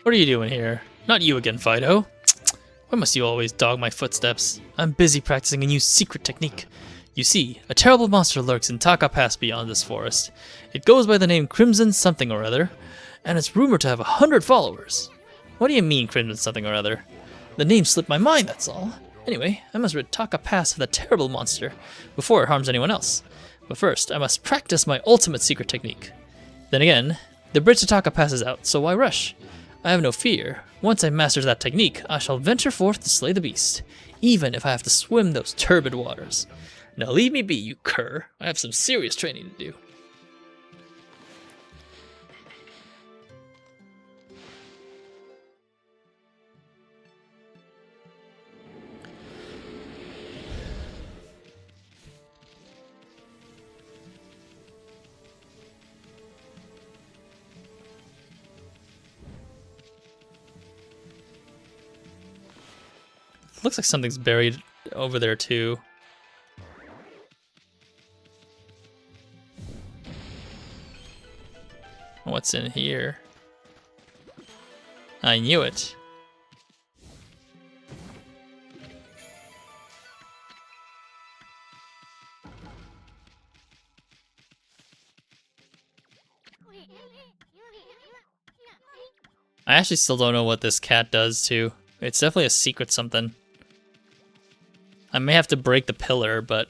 What are you doing here? Not you again, Fido. Why must you always dog my footsteps? I'm busy practicing a new secret technique. You see, a terrible monster lurks in Taka Pass beyond this forest. It goes by the name Crimson something or other, and it's rumored to have 100 followers. What do you mean, Crimson something or other? The name slipped my mind, that's all. Anyway, I must rid Taka Pass of the terrible monster before it harms anyone else. But first, I must practice my ultimate secret technique. Then again, the bridge to Taka Pass is out, so why rush? I have no fear. Once I master that technique, I shall venture forth to slay the beast, even if I have to swim those turbid waters. Now leave me be, you cur. I have some serious training to do. Looks like something's buried over there too. what's in here. I knew it. I actually still don't know what this cat does too. It's definitely a secret something. I may have to break the pillar, but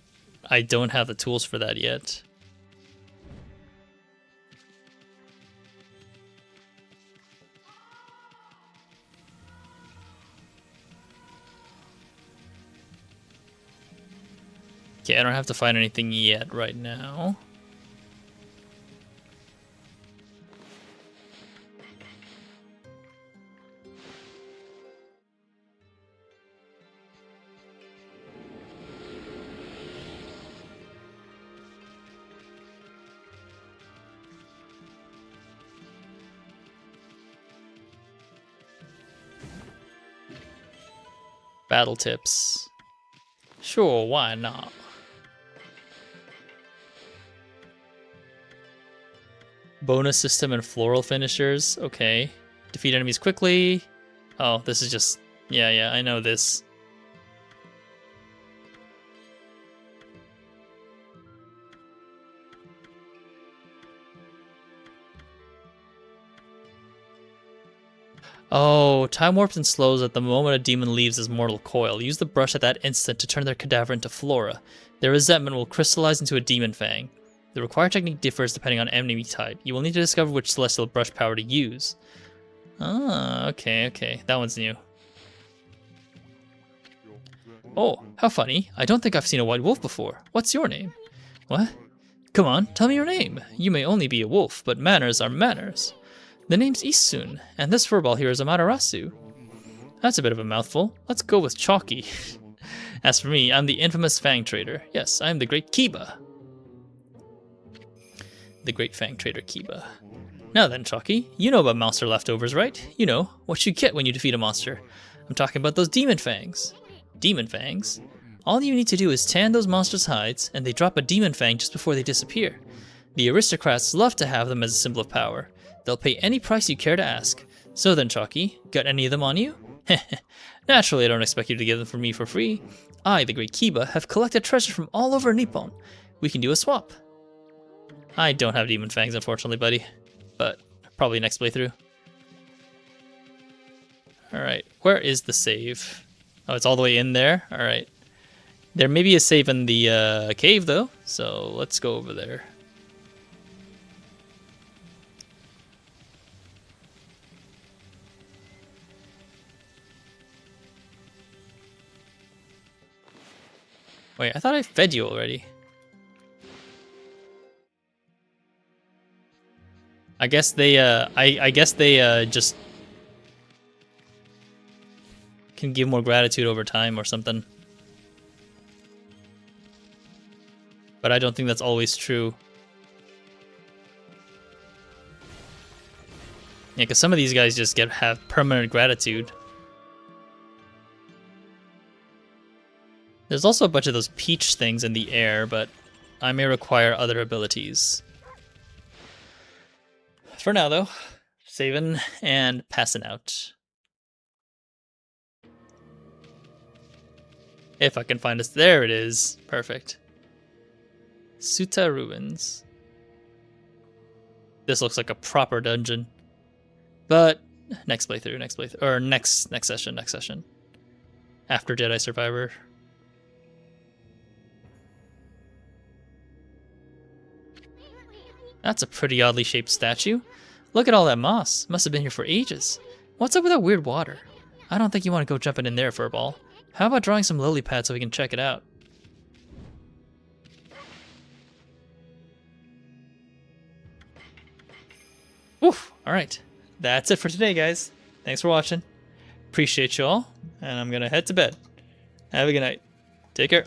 I don't have the tools for that yet. Okay, I don't have to find anything yet right now. Battle tips. Sure, why not? Bonus system and floral finishers. Okay. Defeat enemies quickly. Oh, this is just... Yeah, I know this. Oh, time warps and slows at the moment a demon leaves his mortal coil. Use the brush at that instant to turn their cadaver into flora. Their resentment will crystallize into a demon fang. The required technique differs depending on enemy type. You will need to discover which celestial brush power to use. Ah, okay. That one's new. Oh, how funny. I don't think I've seen a white wolf before. What's your name? What? Come on, tell me your name. You may only be a wolf, but manners are manners. The name's Isun, and this furball here is Amaterasu. That's a bit of a mouthful. Let's go with Chalky. As for me, I'm the infamous Fang Trader. Yes, I'm the Great Kiba. The Great Fang Trader Kiba. Now then, Chalky, you know about monster leftovers, right? You know, what you get when you defeat a monster. I'm talking about those demon fangs. Demon fangs? All you need to do is tan those monsters' hides, and they drop a demon fang just before they disappear. The aristocrats love to have them as a symbol of power. They'll pay any price you care to ask. So then, Chalky, got any of them on you? Naturally, I don't expect you to give them for me for free. I, the Great Kiba, have collected treasure from all over Nippon. We can do a swap. I don't have demon fangs, unfortunately, buddy. But probably next playthrough. Alright, where is the save? Oh, it's all the way in there? Alright. There may be a save in the cave, though. So let's go over there. Wait, I thought I fed you already. I guess they, I guess they, just can give more gratitude over time or something. But I don't think that's always true. Yeah, because some of these guys just have permanent gratitude. There's also a bunch of those peach things in the air, but I may require other abilities. For now, though, saving and passing out. If I can find us. There it is. Perfect. Suta Ruins. This looks like a proper dungeon. But next playthrough, or next session. After Jedi Survivor. That's a pretty oddly shaped statue. Look at all that moss. Must have been here for ages. What's up with that weird water? I don't think you want to go jumping in there, Furball. How about drawing some lily pads so we can check it out? Oof. Alright. That's it for today, guys. Thanks for watching. Appreciate you all. And I'm going to head to bed. Have a good night. Take care.